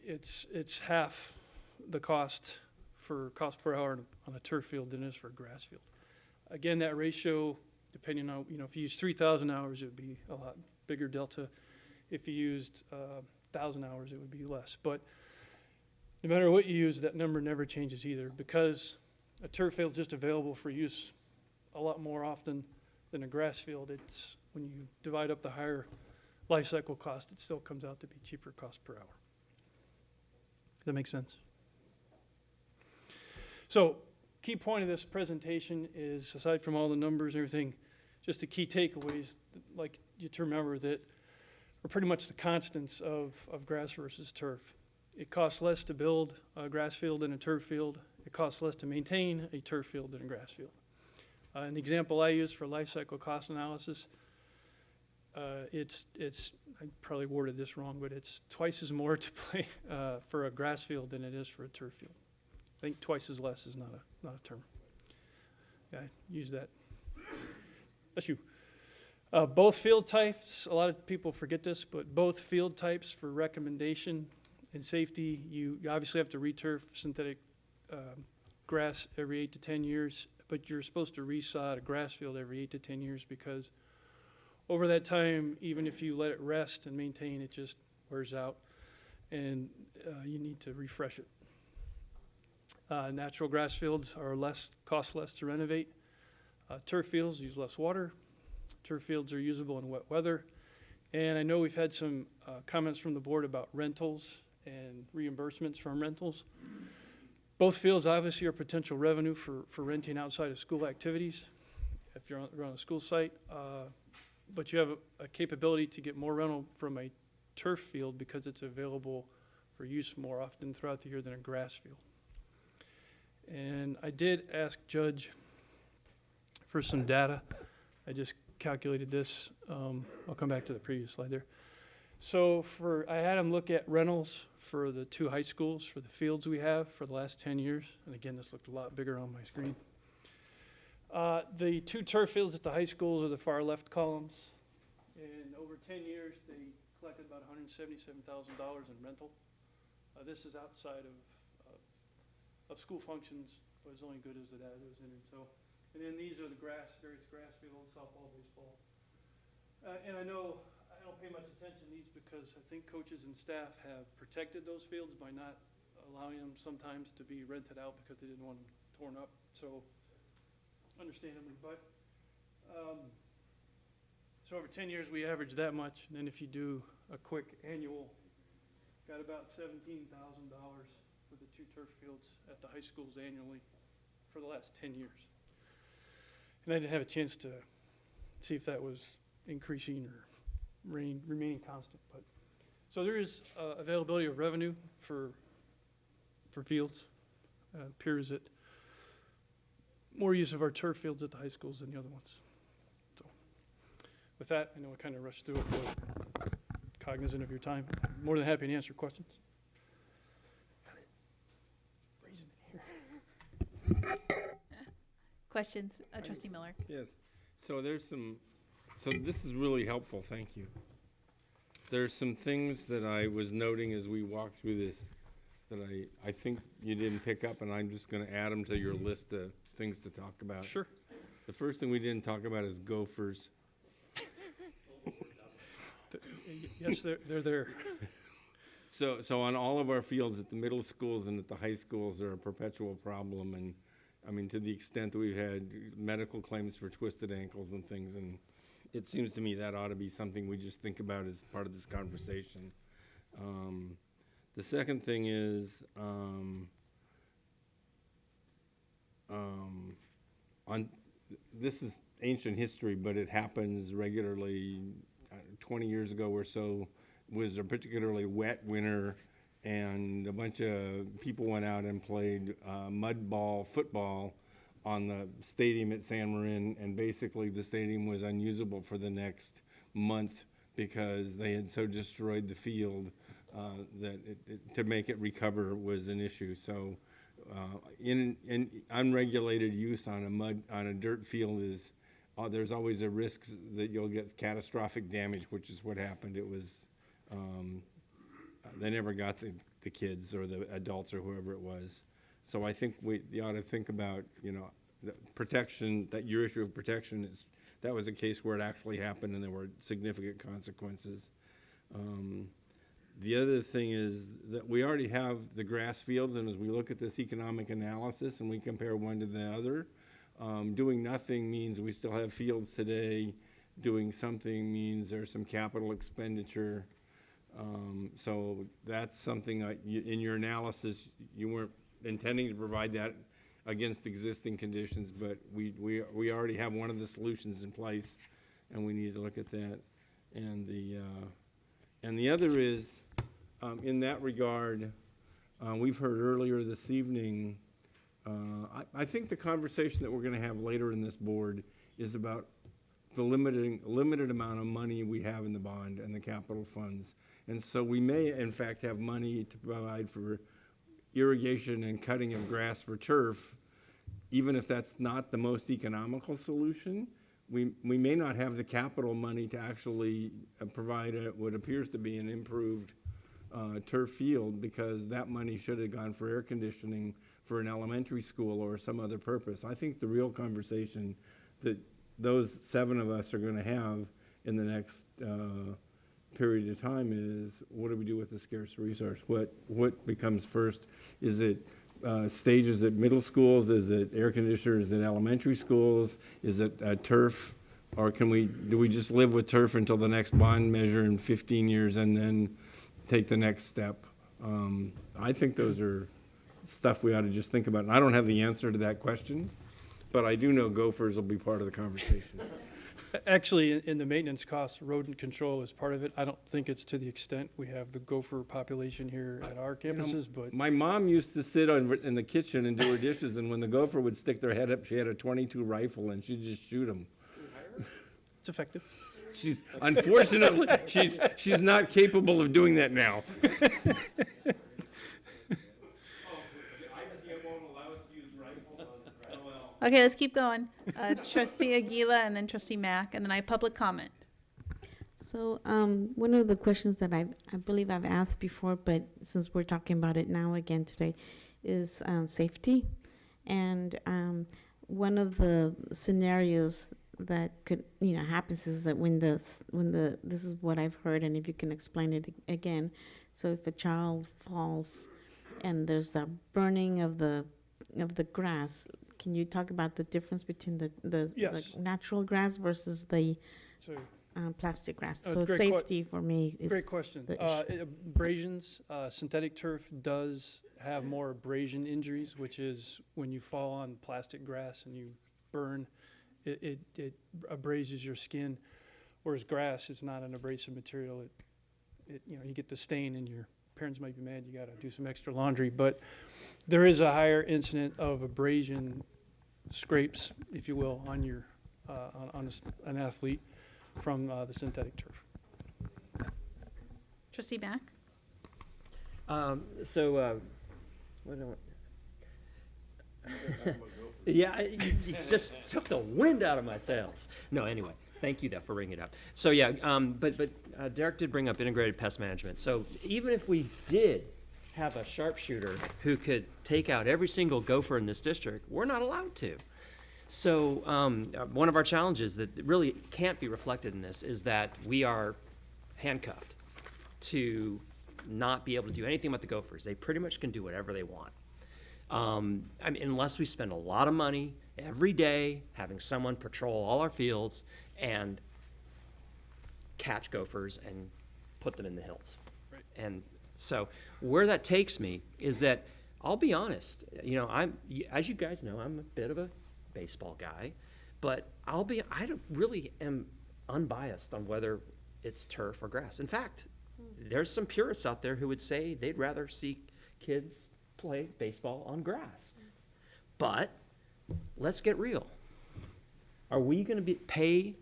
It's half the cost for cost per hour on a turf field than it is for a grass field. Again, that ratio, depending on, if you use 3,000 hours, it would be a lot bigger delta. If you used 1,000 hours, it would be less. But no matter what you use, that number never changes either, because a turf field is just available for use a lot more often than a grass field. It's when you divide up the higher life cycle cost, it still comes out to be cheaper cost per hour. Does that make sense? So, key point of this presentation is, aside from all the numbers and everything, just the key takeaways, like you to remember that are pretty much the constants of grass versus turf. It costs less to build a grass field than a turf field. It costs less to maintain a turf field than a grass field. An example I use for life cycle cost analysis, I probably worded this wrong, but it's twice as more to play for a grass field than it is for a turf field. I think twice as less is not a term. Yeah, I use that. That's you. Both field types, a lot of people forget this, but both field types for recommendation and safety, you obviously have to returf synthetic grass every 8 to 10 years, but you're supposed to resod a grass field every 8 to 10 years, because over that time, even if you let it rest and maintain, it just wears out, and you need to refresh it. Natural grass fields are cost less to renovate. Turf fields use less water. Turf fields are usable in wet weather. And I know we've had some comments from the board about rentals and reimbursements from rentals. Both fields obviously are potential revenue for renting outside of school activities if you're on a school site. But you have a capability to get more rental from a turf field because it's available for use more often throughout the year than a grass field. And I did ask Judge for some data. I just calculated this. I'll come back to the previous slide there. So I had him look at rentals for the 2 high schools, for the fields we have for the last 10 years. And again, this looked a lot bigger on my screen. The 2 turf fields at the high schools are the far left columns. And over 10 years, they collected about $177,000 in rental. This is outside of school functions, but as only good as the data was in it. So, and then these are the various grass fields, softball, baseball. And I know I don't pay much attention to these because I think coaches and staff have protected those fields by not allowing them sometimes to be rented out because they didn't want them torn up. So, understandably, but so over 10 years we average that much, and then if you do a quick annual, got about $17,000 for the 2 turf fields at the high schools annually for the last 10 years. And I didn't have a chance to see if that was increasing or remaining constant. But so there is availability of revenue for fields. Appears that more use of our turf fields at the high schools than the other ones. So with that, I know I kind of rushed through it, but cognizant of your time. I'm more than happy to answer questions. Questions, Trustee Miller? Yes, so so this is really helpful, thank you. There's some things that I was noting as we walked through this that I think you didn't pick up, and I'm just gonna add them to your list of things to talk about. Sure. The first thing we didn't talk about is gophers. Yes, they're there. So on all of our fields at the middle schools and at the high schools are a perpetual problem, and I mean, to the extent that we've had medical claims for twisted ankles and things, and it seems to me that ought to be something we just think about as part of this conversation. The second thing is, this is ancient history, but it happens regularly. 20 years ago or so was a particularly wet winter, and a bunch of people went out and played mud ball football on the stadium at San Marin, and basically the stadium was unusable for the next month because they had so destroyed the field that to make it recover was an issue. So in unregulated use on a dirt field is there's always a risk that you'll get catastrophic damage, which is what happened. It was they never got the kids or the adults or whoever it was. So I think we ought to think about, you know, the protection, that your issue of protection that was a case where it actually happened and there were significant consequences. The other thing is that we already have the grass fields, and as we look at this economic analysis and we compare one to the other, doing nothing means we still have fields today. Doing something means there's some capital expenditure. So that's something in your analysis, you weren't intending to provide that against existing conditions, but we already have one of the solutions in place, and we need to look at that. And the other is, in that regard, we've heard earlier this evening, I think the conversation that we're going to have later in this board is about the limited amount of money we have in the bond and the capital funds. And so we may, in fact, have money to provide for irrigation and cutting of grass for turf, even if that's not the most economical solution. We may not have the capital money to actually provide what appears to be an improved turf field, because that money should have gone for air conditioning for an elementary school or some other purpose. I think the real conversation that those 7 of us are going to have in the next period of time is, what do we do with the scarce resource? What becomes first? Is it stages at middle schools? Is it air conditioners at elementary schools? Is it turf? Or do we just live with turf until the next bond measure in 15 years and then take the next step? I think those are stuff we ought to just think about. And I don't have the answer to that question, but I do know gophers will be part of the conversation. Actually, in the maintenance costs, rodent control is part of it. I don't think it's to the extent we have the gopher population here at our campuses, but My mom used to sit in the kitchen and do her dishes, and when the gopher would stick their head up, she had a .22 rifle, and she'd just shoot them. it's effective. Unfortunately, she's not capable of doing that now. Okay, let's keep going. Trustee Aguila and then Trustee Mack, and then I have public comment. So one of the questions that I believe I've asked before, but since we're talking about it now again today, is safety. And one of the scenarios that could happens is that when this is what I've heard, and if you can explain it again. So if a child falls and there's the burning of the grass, can you talk about the difference between the Yes. natural grass versus the So, plastic grass? great So que- safety for me is Great question. the issue. Abrasions, synthetic turf does have more abrasion injuries, which is when you fall on plastic grass and you burn, it abrases your skin, whereas grass is not an abrasive material. You get the stain and your parents might be mad, you got to do some extra laundry, but there is a higher incident of abrasion scrapes, if you will, on your on an athlete from the synthetic turf. Trustee Mack? Yeah, you just took the wind out of my sails. No, anyway, thank you for bringing it up. So yeah, but Derek did bring up integrated pest management. So even if we did have a sharpshooter who could take out every single gopher in this district, we're not allowed to. So one of our challenges that really can't be reflected in this is that we are handcuffed to not be able to do anything about the gophers. They pretty much can do whatever they want. I mean, unless we spend a lot of money every day having someone patrol all our fields and catch gophers and put them in the hills. Right. And so where that takes me is that, I'll be honest, as you guys know, I'm a bit of a baseball guy, but I don't really am unbiased on whether it's turf or grass. In fact, there's some purists out there who would say they'd rather see kids play baseball on grass. But let's get real. Are we going to pay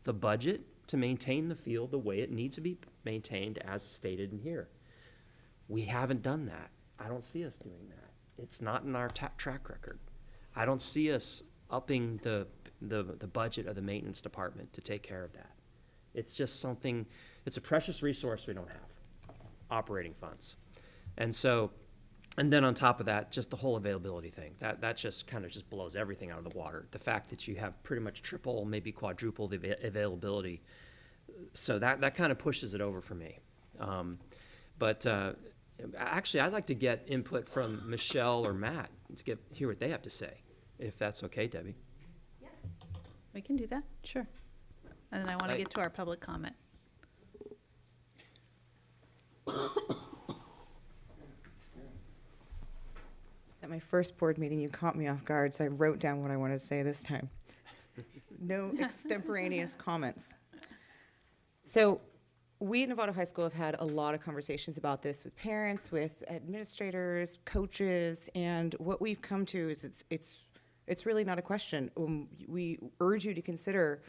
the budget to maintain the field the way it needs to be maintained as stated in here? We haven't done that. I don't see us doing that. It's not in our track record. I don't see us upping the budget of the maintenance department to take care of that. It's just something, it's a precious resource we don't have, operating funds. And so, and then on top of that, just the whole availability thing, that just kind of just blows everything out of the water. The fact that you have pretty much triple, maybe quadruple the availability. So that kind of pushes it over for me. Actually, I'd like to get input from Michelle or Matt to hear what they have to say, if that's okay, Debbie. Yeah. We can do that, sure. And then I want to get to our public comment. At my first board meeting, you caught me off guard, so I wrote down what I wanted to say this time. No extemporaneous comments. So we at Novato High School have had a lot of conversations about this with parents, with administrators, coaches, and what we've come to is it's really not a question. We urge you to consider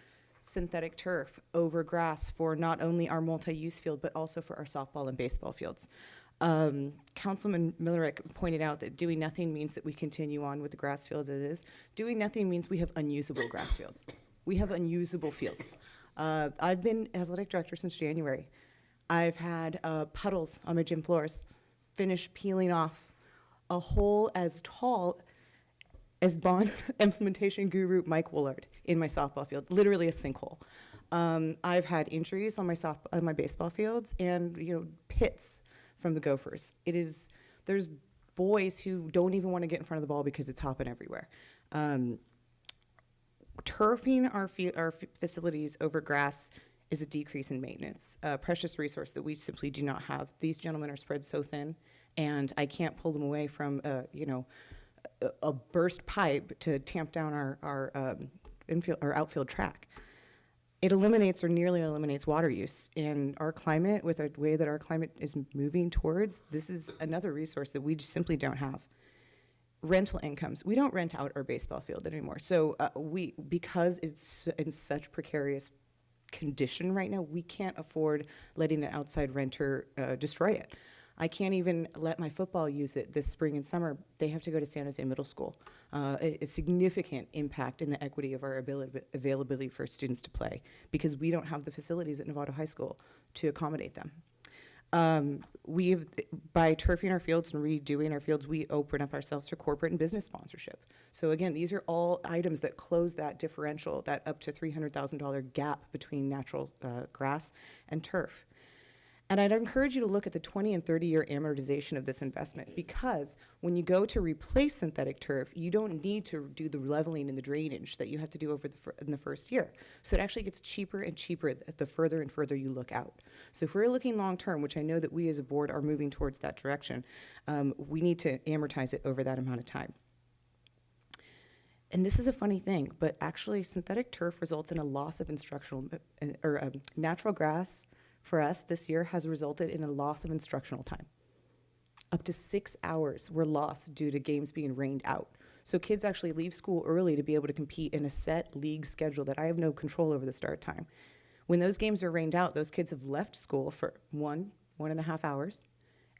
synthetic turf over grass for not only our multi-use field, but also for our softball and baseball fields. Councilman Millerick pointed out that doing nothing means that we continue on with the grass fields as it is. Doing nothing means we have unusable grass fields. We have unusable fields. I've been athletic director since January. I've had puddles on my gym floors, finished peeling off a hole as tall as bond implementation guru Mike Woolard in my softball field, literally a sinkhole. I've had injuries on my baseball fields and pits from the gophers. There's boys who don't even want to get in front of the ball because it's hopping everywhere. Turfing our facilities over grass is a decrease in maintenance, a precious resource that we simply do not have. These gentlemen are spread so thin, and I can't pull them away from a burst pipe to tamp down our outfield track. It eliminates or nearly eliminates water use. In our climate, with the way that our climate is moving towards, this is another resource that we just simply don't have. Rental incomes. We don't rent out our baseball field anymore. So because it's in such precarious condition right now, we can't afford letting an outside renter destroy it. I can't even let my football use it this spring and summer. They have to go to San Jose Middle School. A significant impact in the equity of our availability for students to play because we don't have the facilities at Novato High School to accommodate them. By turfing our fields and redoing our fields, we open up ourselves for corporate and business sponsorship. So again, these are all items that close that differential, that up to $300,000 gap between natural grass and turf. And I'd encourage you to look at the 20 and 30-year amortization of this investment because when you go to replace synthetic turf, you don't need to do the leveling and the drainage that you have to do in the first year. So it actually gets cheaper and cheaper the further and further you look out. So if we're looking long-term, which I know that we as a board are moving towards that direction, we need to amortize it over that amount of time. And this is a funny thing, but actually synthetic turf results in a loss of natural grass for us this year has resulted in a loss of instructional time. Up to 6 hours were lost due to games being rained out. So kids actually leave school early to be able to compete in a set league schedule that I have no control over the start time. When those games are rained out, those kids have left school for 1.5 hours,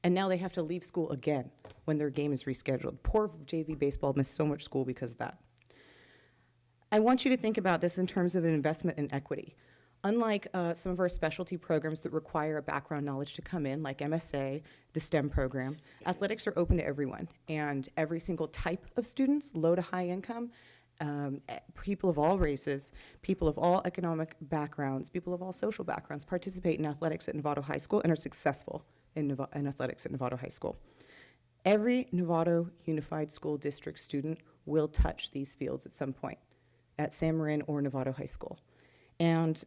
And now they have to leave school again when their game is rescheduled. Poor JV baseball missed so much school because of that. I want you to think about this in terms of an investment in equity. Unlike some of our specialty programs that require a background knowledge to come in, like MSA, the STEM program, athletics are open to everyone, and every single type of students, low to high income, people of all races, people of all economic backgrounds, people of all social backgrounds participate in athletics at Novato High School and are successful in athletics at Novato High School. Every Novato Unified School District student will touch these fields at some point at San Marin or Novato High School. And,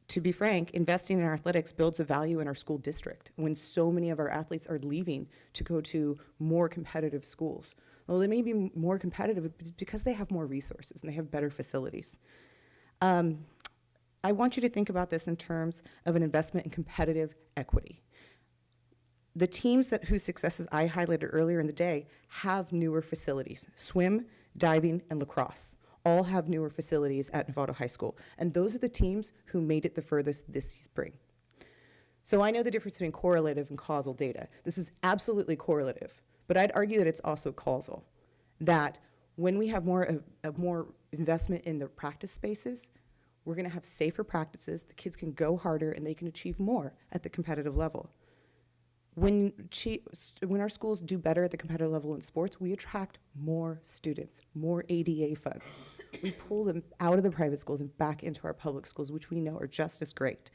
to be frank, investing in our athletics builds a value in our school district when so many of our athletes are leaving to go to more competitive schools. Well, they may be more competitive because they have more resources and they have better facilities. I want you to think about this in terms of an investment in competitive equity. The teams whose successes I highlighted earlier in the day have newer facilities. Swim, diving, and lacrosse all have newer facilities at Novato High School. And those are the teams who made it the furthest this spring. So I know the difference between correlative and causal data. This is absolutely correlative, but I'd argue that it's also causal. That when we have more investment in the practice spaces, we're gonna have safer practices, the kids can go harder, and they can achieve more at the competitive level. When our schools do better at the competitive level in sports, we attract more students, more ADA funds. We pull them out of the private schools and back into our public schools, which we know are just as great.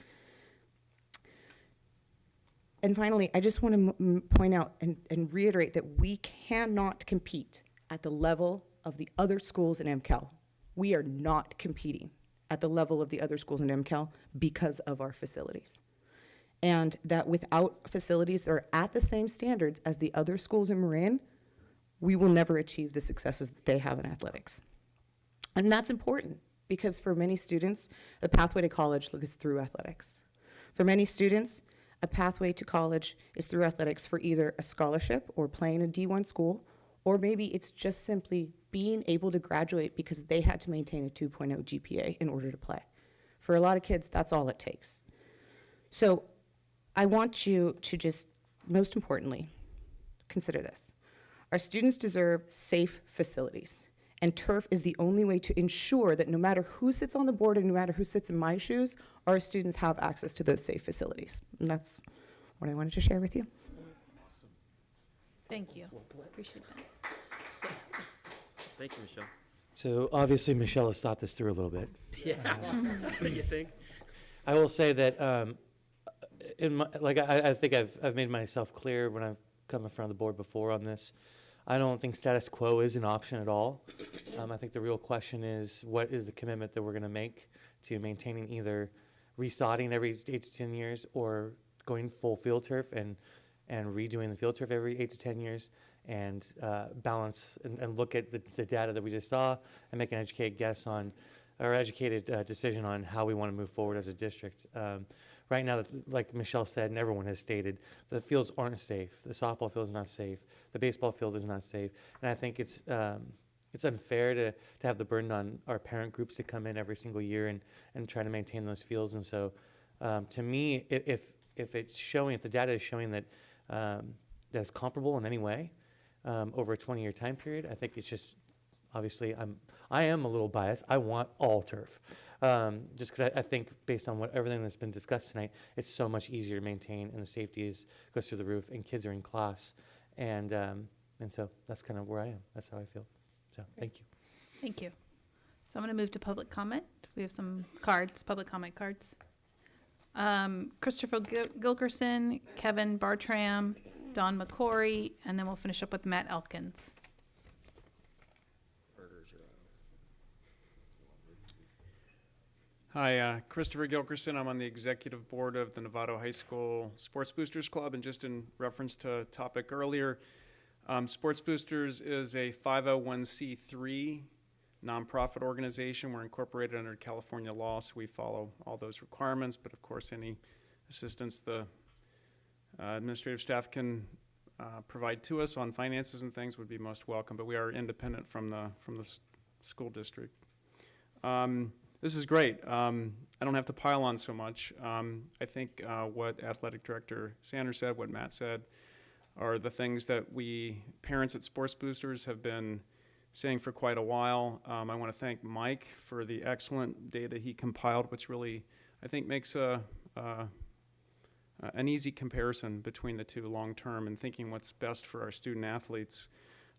And finally, I just want to point out and reiterate that we cannot compete at the level of the other schools in MCAL. We are not competing at the level of the other schools in MCAL because of our facilities. And that without facilities that are at the same standards as the other schools in Marin, we will never achieve the successes that they have in athletics. And that's important because for many students, the pathway to college is through athletics. For many students, a pathway to college is through athletics for either a scholarship or playing a D1 school, or maybe it's just simply being able to graduate because they had to maintain a 2.0 GPA in order to play. For a lot of kids, that's all it takes. So I want you to just, most importantly, consider this. Our students deserve safe facilities, and turf is the only way to ensure that no matter who sits on the board and no matter who sits in my shoes, our students have access to those safe facilities. And that's what I wanted to share with you. Thank you. Appreciate that. Thank you, Michelle. So obviously Michelle has thought this through a little bit. Yeah, what do you think? I will say that I think I've made myself clear when I've come in front of the board before on this. I don't think status quo is an option at all. I think the real question is, what is the commitment that we're going to make to maintaining either resodding every 8 to 10 years or going full field turf and redoing the field turf every 8 to 10 years and balance and look at the data that we just saw and make an educated guess on or educated decision on how we want to move forward as a district. Right now, like Michelle said, and everyone has stated, the fields aren't safe. The softball field is not safe. The baseball field is not safe. And I think it's unfair to have the burden on our parent groups to come in every single year and try to maintain those fields. And so, to me, if it's showing, if the data is showing that that's comparable in any way over a 20-year time period, I think it's just, obviously, I am a little biased. I want all turf. Just because I think based on everything that's been discussed tonight, it's so much easier to maintain and the safety goes through the roof and kids are in class. And so that's kind of where I am. That's how I feel. So thank you. Thank you. So I'm going to move to public comment. We have some cards, public comment cards. Christopher Gilkerson, Kevin Bartram, Don McCory, and then we'll finish up with Matt Elkins. Hi, Christopher Gilkerson. I'm on the executive board of the Novato High School Sports Boosters Club, and just in reference to a topic earlier, Sports Boosters is a 501c3 nonprofit organization. We're incorporated under California law, so we follow all those requirements, but of course any assistance the administrative staff can provide to us on finances and things would be most welcome, but we are independent from the school district. this is great. I don't have to pile on so much. I think what Athletic Director Sanders said, what Matt said, are the things that we parents at Sports Boosters have been saying for quite a while. I want to thank Mike for the excellent data he compiled, which really, I think, makes an easy comparison between the two long term and thinking what's best for our student athletes.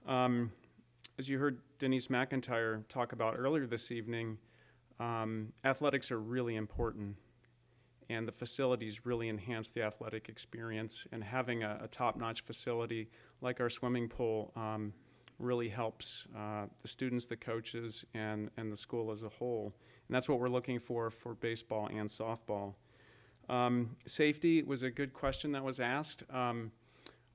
As you heard Denise McEntire talk about earlier this evening, athletics are really important, and the facilities really enhance the athletic experience, and having a top-notch facility like our swimming pool really helps the students, the coaches, and the school as a whole. And that's what we're looking for baseball and softball. Safety was a good question that was asked.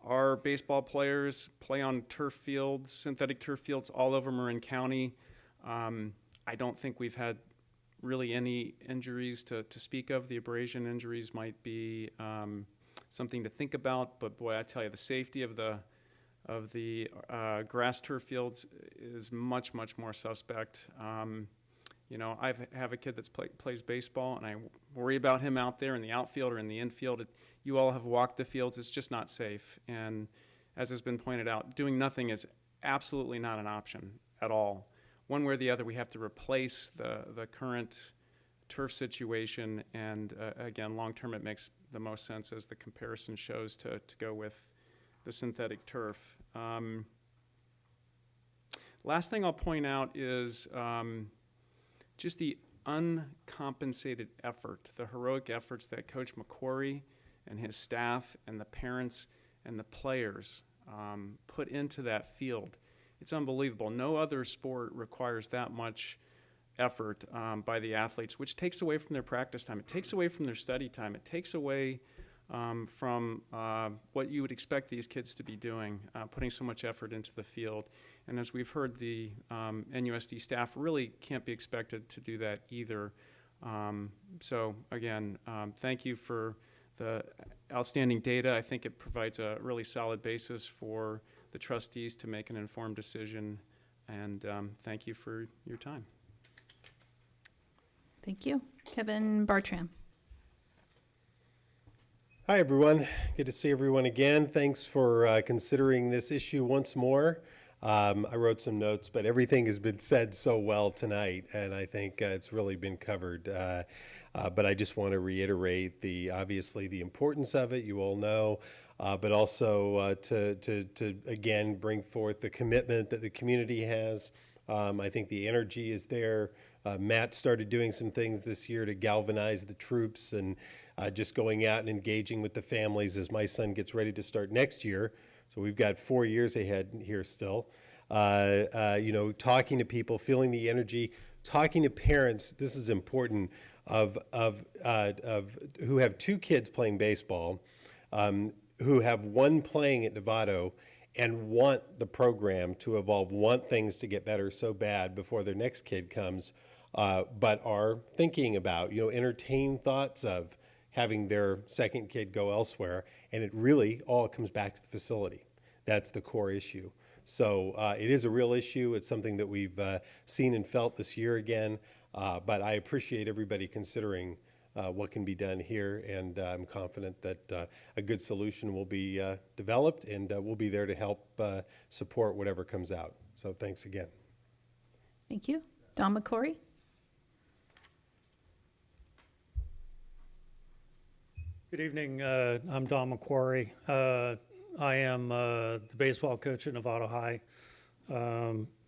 Our baseball players play on turf fields, synthetic turf fields all over Marin County. I don't think we've had really any injuries to speak of. The abrasion injuries might be something to think about, but boy, I tell you, the safety of the grass turf fields is much, much more suspect. You know, I have a kid that plays baseball, and I worry about him out there in the outfield or in the infield. You all have walked the fields. It's just not safe. And as has been pointed out, doing nothing is absolutely not an option at all. One way or the other, we have to replace the current turf situation. And again, long term, it makes the most sense, as the comparison shows, to go with the synthetic turf. Last thing I'll point out is just the uncompensated effort, the heroic efforts that Coach McQuarrie and his staff and the parents and the players put into that field. It's unbelievable. No other sport requires that much effort by the athletes, which takes away from their practice time. It takes away from their study time. It takes away from what you would expect these kids to be doing, putting so much effort into the field. And as we've heard, the NUSD staff really can't be expected to do that either. So again, thank you for the outstanding data. I think it provides a really solid basis for the trustees to make an informed decision. And thank you for your time. Thank you. Kevin Bartram. Hi, everyone. Good to see everyone again. Thanks for considering this issue once more. I wrote some notes, but everything has been said so well tonight, and I think it's really been covered. But I just want to reiterate obviously the importance of it. You all know, but also to again bring forth the commitment that the community has. I think the energy is there. Matt started doing some things this year to galvanize the troops and just going out and engaging with the families as my son gets ready to start next year. So we've got 4 years ahead here still. You know, talking to people, feeling the energy, talking to parents. This is important. Of who have 2 kids playing baseball, who have one playing at Novato, and want the program to evolve, want things to get better so bad before their next kid comes, but are thinking about, you know, entertain thoughts of having their second kid go elsewhere. And it really all comes back to the facility. That's the core issue. So it is a real issue. It's something that we've seen and felt this year again. But I appreciate everybody considering what can be done here, and I'm confident that a good solution will be developed, and we'll be there to help support whatever comes out. So thanks again. Thank you. Don McCory. Good evening. I'm Don McQuarrie. I am the baseball coach at Novato High,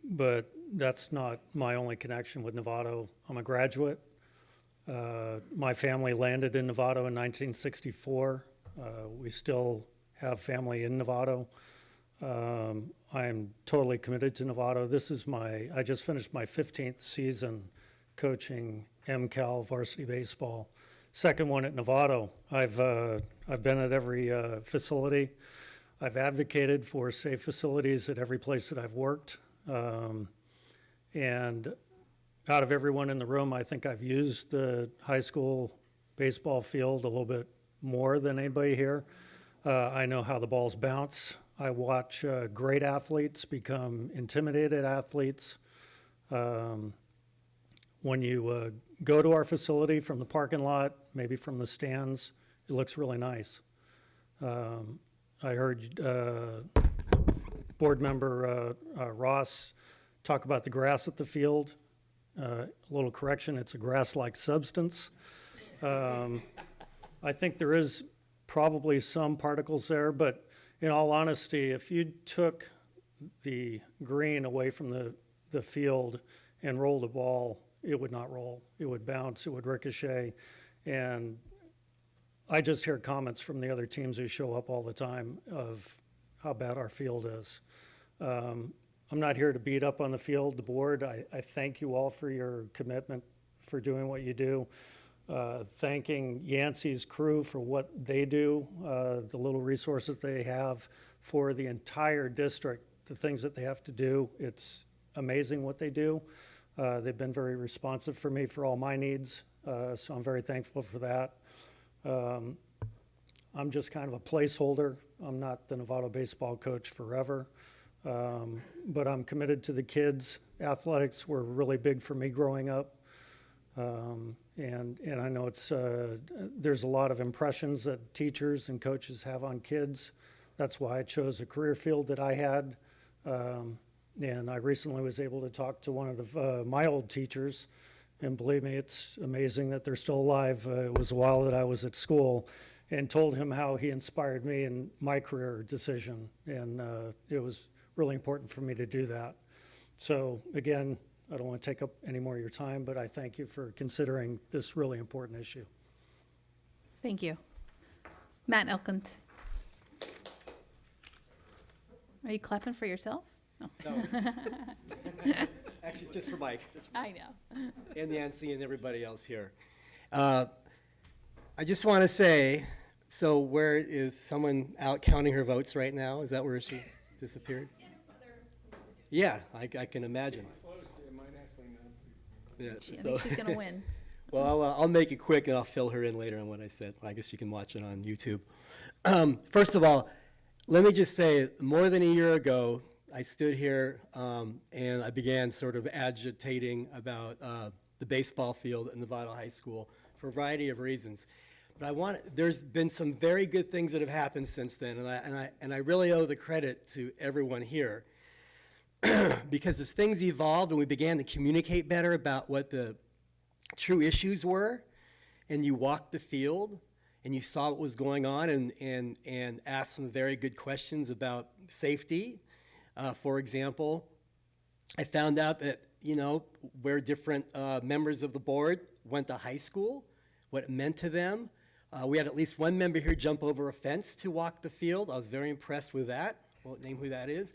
but that's not my only connection with Novato. I'm a graduate. My family landed in Novato in 1964. We still have family in Novato. I'm totally committed to Novato. I just finished my 15th season coaching MCAL varsity baseball. Second one at Novato. I've been at every facility. I've advocated for safe facilities at every place that I've worked. And out of everyone in the room, I think I've used the high school baseball field a little bit more than anybody here. I know how the balls bounce. I watch great athletes become intimidated athletes. When you go to our facility from the parking lot, maybe from the stands, it looks really nice. I heard board member Ross talk about the grass at the field. A little correction, it's a grass-like substance. I think there is probably some particles there, but in all honesty, if you took the green away from the field and rolled a ball, it would not roll. It would bounce, it would ricochet. And I just hear comments from the other teams who show up all the time of how bad our field is. I'm not here to beat up on the field, the board. I thank you all for your commitment, for doing what you do. Thanking Yancey's crew for what they do, the little resources they have for the entire district, the things that they have to do. It's amazing what they do. They've been very responsive for me for all my needs, so I'm very thankful for that. I'm just kind of a placeholder. I'm not the Novato baseball coach forever, but I'm committed to the kids. Athletics were really big for me growing up. And I know it's there's a lot of impressions that teachers and coaches have on kids. That's why I chose a career field that I had. And I recently was able to talk to one of my old teachers, and believe me, it's amazing that they're still alive. It was a while that I was at school, and told him how he inspired me in my career decision, and it was really important for me to do that. So again, I don't want to take up any more of your time, but I thank you for considering this really important issue. Thank you. Matt Elkins. Are you clapping for yourself? No. Actually, just for Mike. I know. And Nancy and everybody else here. I just want to say, so where is someone out counting her votes right now? Is that where she disappeared? Yeah, I can imagine. Yeah, I think she's going to win. Well, I'll make it quick and I'll fill her in later on what I said. I guess you can watch it on YouTube. First of all, let me just say, more than a year ago, I stood here and I began sort of agitating about the baseball field at Novato High School for a variety of reasons. But there's been some very good things that have happened since then, and I really owe the credit to everyone here. Because as things evolved and we began to communicate better about what the true issues were, and you walked the field and you saw what was going on and asked some very good questions about safety. For example, I found out that, where different members of the board went to high school, what it meant to them. We had at least one member here jump over a fence to walk the field. I was very impressed with that. I won't name who that is.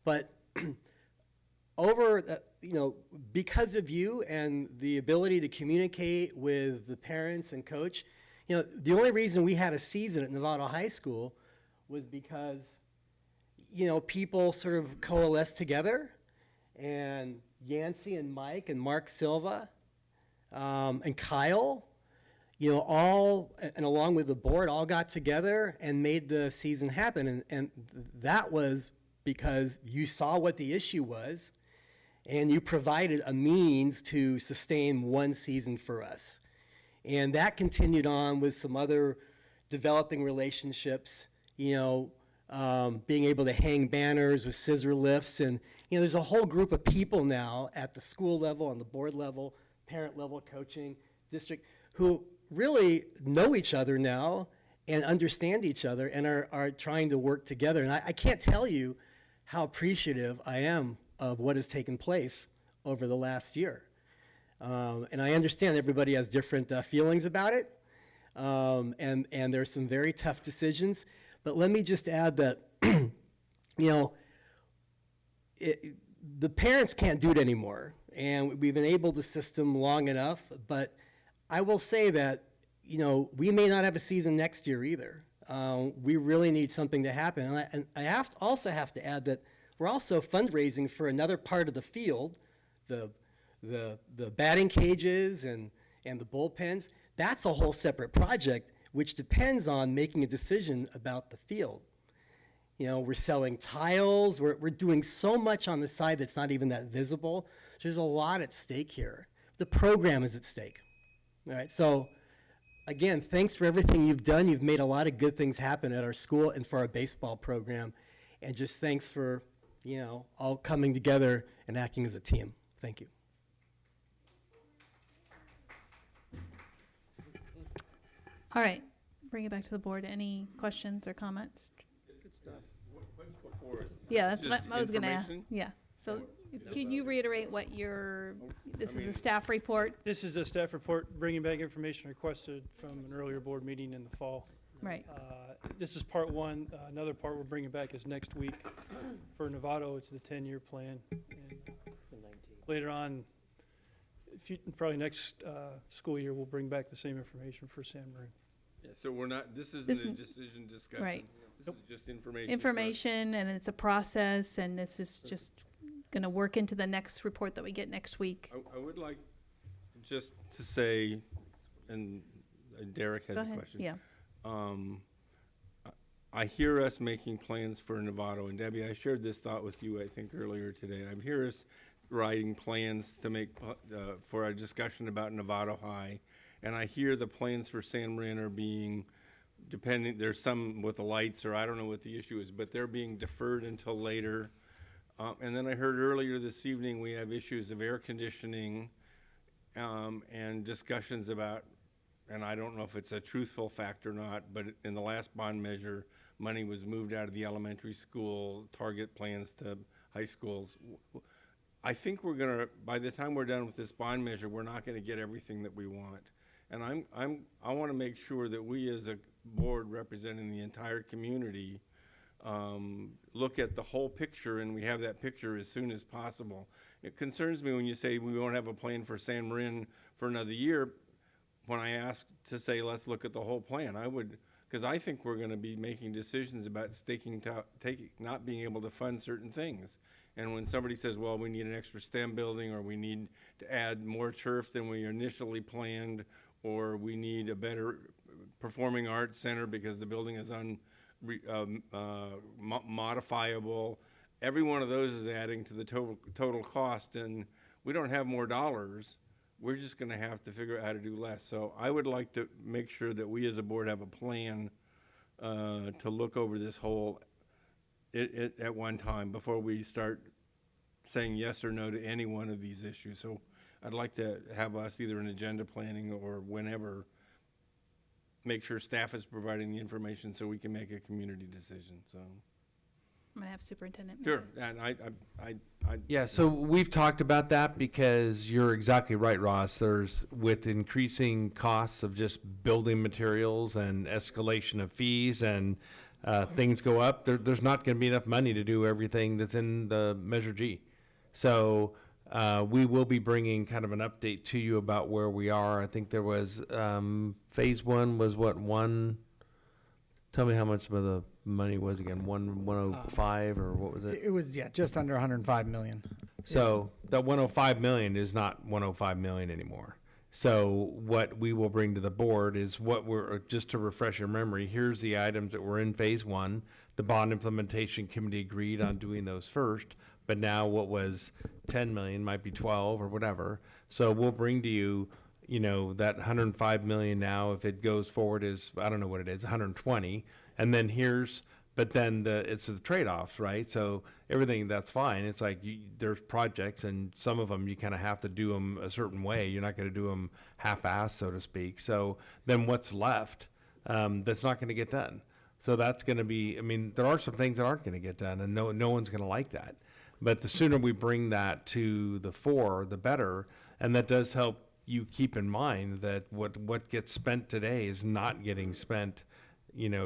But because of you and the ability to communicate with the parents and coach, the only reason we had a season at Novato High School was because, people sort of coalesced together, and Yancey and Mike and Mark Silva and Kyle, all, and along with the board, all got together and made the season happen. And that was because you saw what the issue was, and you provided a means to sustain one season for us. And that continued on with some other developing relationships, being able to hang banners with scissor lifts. And, there's a whole group of people now at the school level, on the board level, parent level, coaching, district, who really know each other now and understand each other and are trying to work together. And I can't tell you how appreciative I am of what has taken place over the last year. And I understand everybody has different feelings about it, and there's some very tough decisions. But let me just add that, the parents can't do it anymore, and we've been able to system long enough. But I will say that, we may not have a season next year either. We really need something to happen. And I also have to add that we're also fundraising for another part of the field, the batting cages and the bullpens. That's a whole separate project, which depends on making a decision about the field. We're selling tiles. We're doing so much on the side that's not even that visible. There's a lot at stake here. the program is at stake. All right, so again, thanks for everything you've done. You've made a lot of good things happen at our school and for our baseball program. And just thanks for, all coming together and acting as a team. Thank you. All right, bring it back to the board. Any questions or comments? Good stuff. What's before us? Yeah, that's Just what I was gonna ask. information? Yeah, so can you reiterate what this is a staff report? This is a staff report bringing back information requested from an earlier board meeting in the fall. Right. This is part one. Another part we're bringing back is next week. For Novato, it's the 10-year plan. And later on, probably next school year, we'll bring back the same information for San Marin. Yeah, so we're not, this isn't This a n- decision discussion. Right. This is just information. for- Information, and it's a process, and this is just gonna work into the next report that we get next week. I would like just to say, and Derek has Go a ahead. question. Yeah. I hear us making plans for Novato, and Debbie, I shared this thought with you, I think, earlier today. I hear us writing plans to make, for a discussion about Novato High, and I hear the plans for San Marin are being, depending, there's some with the lights, or I don't know what the issue is, but they're being deferred until later. And then I heard earlier this evening, we have issues of air conditioning, and discussions about, and I don't know if it's a truthful fact or not, but in the last bond measure, money was moved out of the elementary school, target plans to high schools. I think we're gonna, by the time we're done with this bond measure, we're not gonna get everything that we want. And I wanna make sure that we as a board representing the entire community, look at the whole picture, and we have that picture as soon as possible. It concerns me when you say we won't have a plan for San Marin for another year. When I ask to say, let's look at the whole plan, I would, because I think we're gonna be making decisions about not being able to fund certain things. And when somebody says, well, we need an extra STEM building, or we need to add more turf than we initially planned, or we need a better performing arts center because the building is modifiable, every one of those is adding to the total cost, and we don't have more dollars. We're just gonna have to figure out how to do less. So I would like to make sure that we as a board have a plan to look over this whole, at one time before we start saying yes or no to any one of these issues. So I'd like to have us either in agenda planning or whenever, make sure staff is providing the information so we can make a community decision, so. I'm gonna have superintendent. Sure, and Yeah, so we've talked about that because you're exactly right, Ross. With increasing costs of just building materials and escalation of fees and things go up, there's not going to be enough money to do everything that's in the Measure G. So we will be bringing kind of an update to you about where we are. I think there was, phase one was what, tell me how much of the money was again, 105 or what was it? It was, just under 105 million. So that 105 million is not 105 million anymore. So what we will bring to the board is just to refresh your memory, here's the items that were in phase one. The bond implementation committee agreed on doing those first, but now what was 10 million might be 12 or whatever. So we'll bring to you, that 105 million now, if it goes forward is, I don't know what it is, 120. And then but then it's the trade-offs, right? So everything, that's fine. It's like there's projects, and some of them you kind of have to do them a certain way. You're not going to do them half-assed, so to speak. So then what's left that's not going to get done? So that's going to be, there are some things that aren't going to get done, and no one's going to like that. But the sooner we bring that to the fore, the better. And that does help you keep in mind that what gets spent today is not getting spent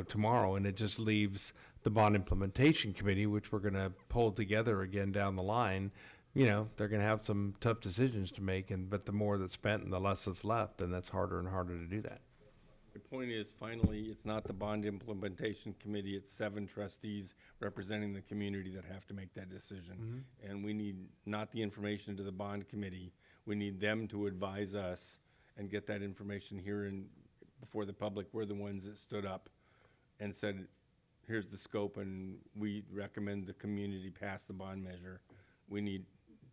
tomorrow, and it just leaves the bond implementation committee, which we're going to pull together again down the line. They're going to have some tough decisions to make, but the more that's spent and the less that's left, and that's harder and harder to do that. the point is, finally, it's not the bond implementation committee, it's 7 trustees representing the community that have to make that decision. And we need not the information to the bond committee, we need them to advise us and get that information here before the public. We're the ones that stood up and said, here's the scope, and we recommend the community pass the bond measure. We need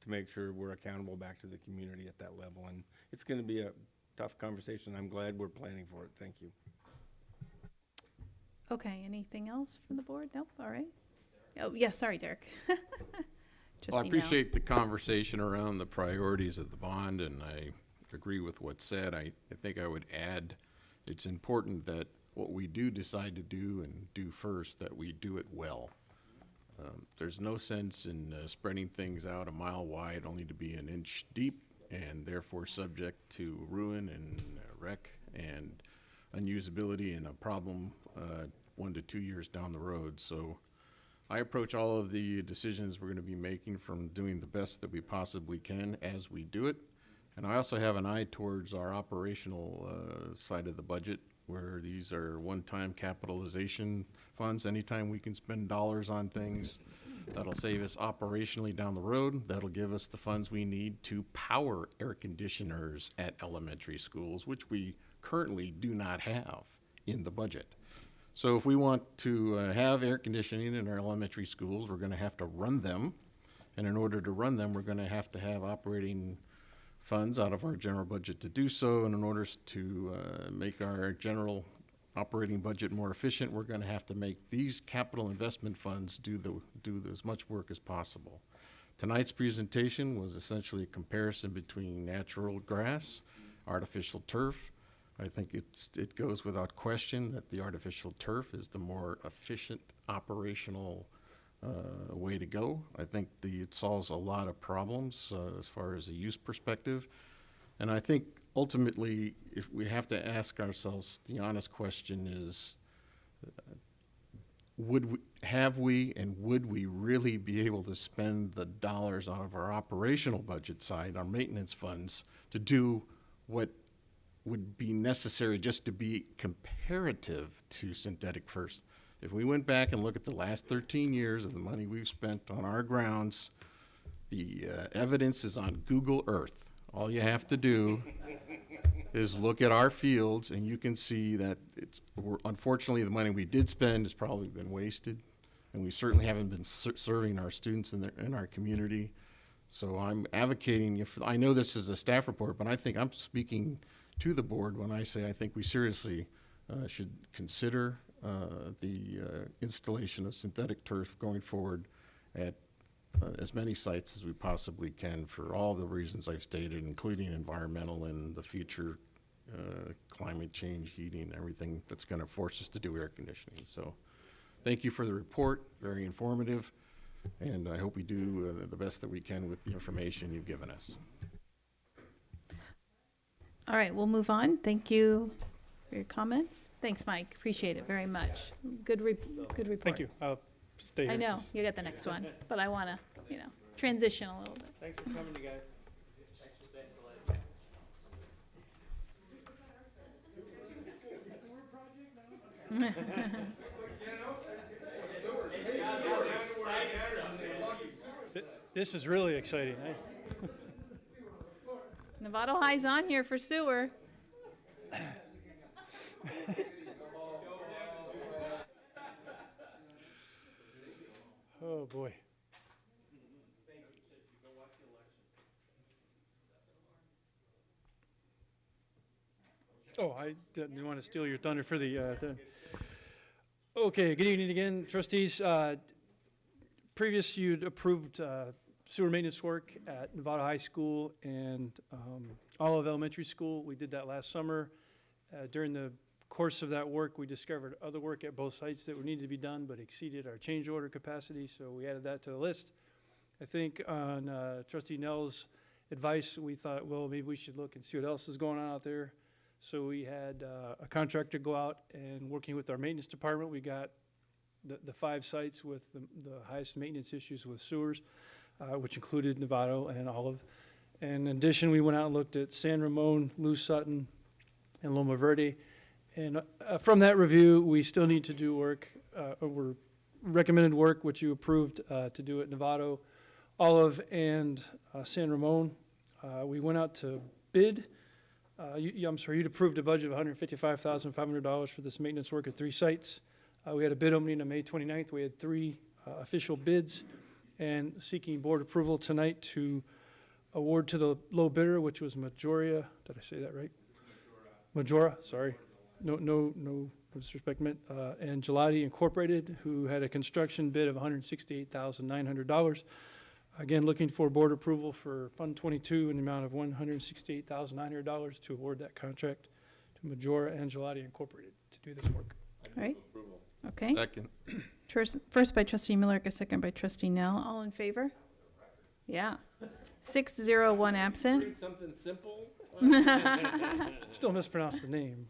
to make sure we're accountable back to the community at that level. And it's going to be a tough conversation. I'm glad we're planning for it. Thank you. Okay, anything else from the board? Nope, all right. Oh, yeah, sorry, Derek. Well, I Trustee Nell. appreciate the conversation around the priorities of the bond, and I agree with what's said. I think I would add, it's important that what we do decide to do and do first, that we do it well. There's no sense in spreading things out a mile wide only to be an inch deep, and therefore subject to ruin and wreck and unusability and a problem 1 to 2 years down the road. So I approach all of the decisions we're going to be making from doing the best that we possibly can as we do it. And I also have an eye towards our operational side of the budget, where these are one-time capitalization funds. Anytime we can spend dollars on things, that'll save us operationally down the road. That'll give us the funds we need to power air conditioners at elementary schools, which we currently do not have in the budget. So if we want to have air conditioning in our elementary schools, we're going to have to run them. And in order to run them, we're going to have operating funds out of our general budget to do so. And in order to make our general operating budget more efficient, we're going to have to make these capital investment funds do as much work as possible. Tonight's presentation was essentially a comparison between natural grass, artificial turf. I think it goes without question that the artificial turf is the more efficient operational way to go. I think it solves a lot of problems as far as a use perspective. And I think ultimately, if we have to ask ourselves, the honest question is, would we really be able to spend the dollars out of our operational budget side, our maintenance funds, to do what would be necessary just to be comparative to synthetic first? If we went back and look at the last 13 years of the money we've spent on our grounds, the evidence is on Google Earth. All you have to do is look at our fields, and you can see that unfortunately the money we did spend has probably been wasted, and we certainly haven't been serving our students in our community. So I'm advocating, I know this is a staff report, but I think I'm speaking to the board when I say I think we seriously should consider the installation of synthetic turf going forward at as many sites as we possibly can for all the reasons I've stated, including environmental and the future climate change, heating, everything that's going to force us to do air conditioning. So thank you for the report, very informative, and I hope we do the best that we can with the information you've given us. All right, we'll move on. Thank you for your comments. Thanks, Mike. Appreciate it very much. Good report. Thank you. I'll stay here. I know, you got the next one, but I want to, transition a little bit. Thanks for coming, you guys. This is really exciting, eh? Novato High's on here for sewer. Oh, boy. Oh, I didn't want to steal your thunder for the okay, good evening again, trustees. Previous, you'd approved sewer maintenance work at Nevada High School and Olive Elementary School. We did that last summer. During the course of that work, we discovered other work at both sites that needed to be done but exceeded our change order capacity, so we added that to the list. I think on Trustee Nell's advice, we thought, well, maybe we should look and see what else is going on out there. So we had a contractor go out, and working with our maintenance department, we got the 5 sites with the highest maintenance issues with sewers, which included Novato and Olive. And in addition, we went out and looked at San Ramon, Lou Sutton, and Loma Verde. And from that review, we still need to do work, or recommended work, which you approved to do at Novato, Olive, and San Ramon. We went out to bid. I'm sorry, you'd approved a budget of $155,500 for this maintenance work at 3 sites. We had a bid opening on May 29th. We had 3 official bids, and seeking board approval tonight to award to the low bidder, which was Majoria. Did I say that right? Majora, sorry. No disrespect meant. And Gelati Incorporated, who had a construction bid of $168,900. Again, looking for board approval for Fund 22 in the amount of $168,900 to award that contract to Majora and Gelati Incorporated to do this work. All right. Okay. Second. First by trustee Miller, a second by trustee Nell. All in favor? Yeah. 6-0, 1 absent. Something simple? Still mispronounced the name.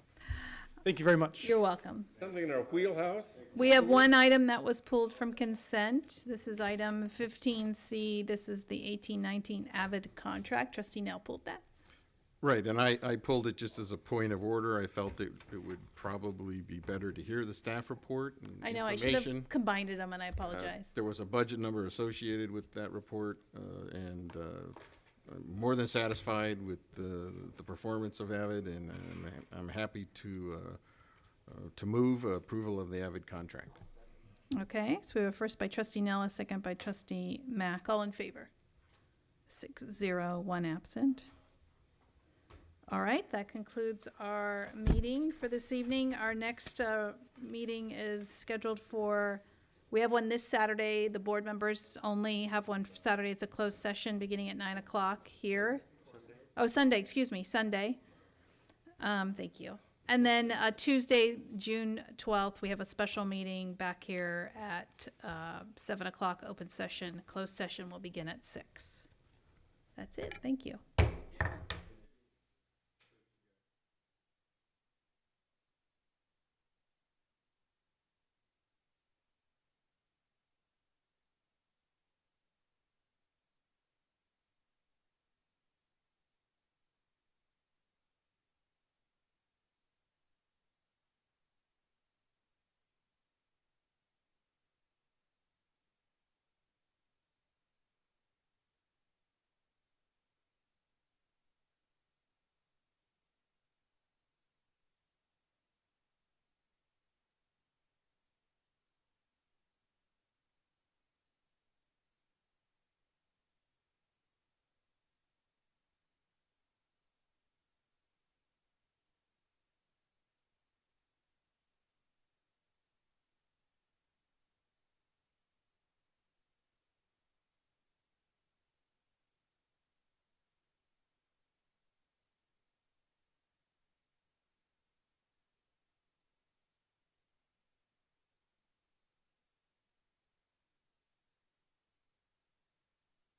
Thank you very much. You're welcome. Something in our wheelhouse? We have one item that was pulled from consent. This is item 15C. This is the 18-19 Avid contract. Trustee Nell pulled that. Right, and I pulled it just as a point of order. I felt it would probably be better to hear the staff report and I know, I should information. have combined them, and I apologize. There was a budget number associated with that report, and I'm more than satisfied with the performance of Avid, and I'm happy to move approval of the Avid contract. Okay, so we have a first by trustee Nell, a second by trustee Mack. All in favor? 6-0, 1 absent. All right, that concludes our meeting for this evening. Our next meeting is scheduled for, we have one this Saturday. The board members only have one Saturday. It's a closed session beginning at 9 o'clock here. Oh, Sunday, excuse me, Sunday. Thank you. And then Tuesday, June 12th, we have a special meeting back here at 7 o'clock, open session. Closed session will begin at 6. That's it. Thank you.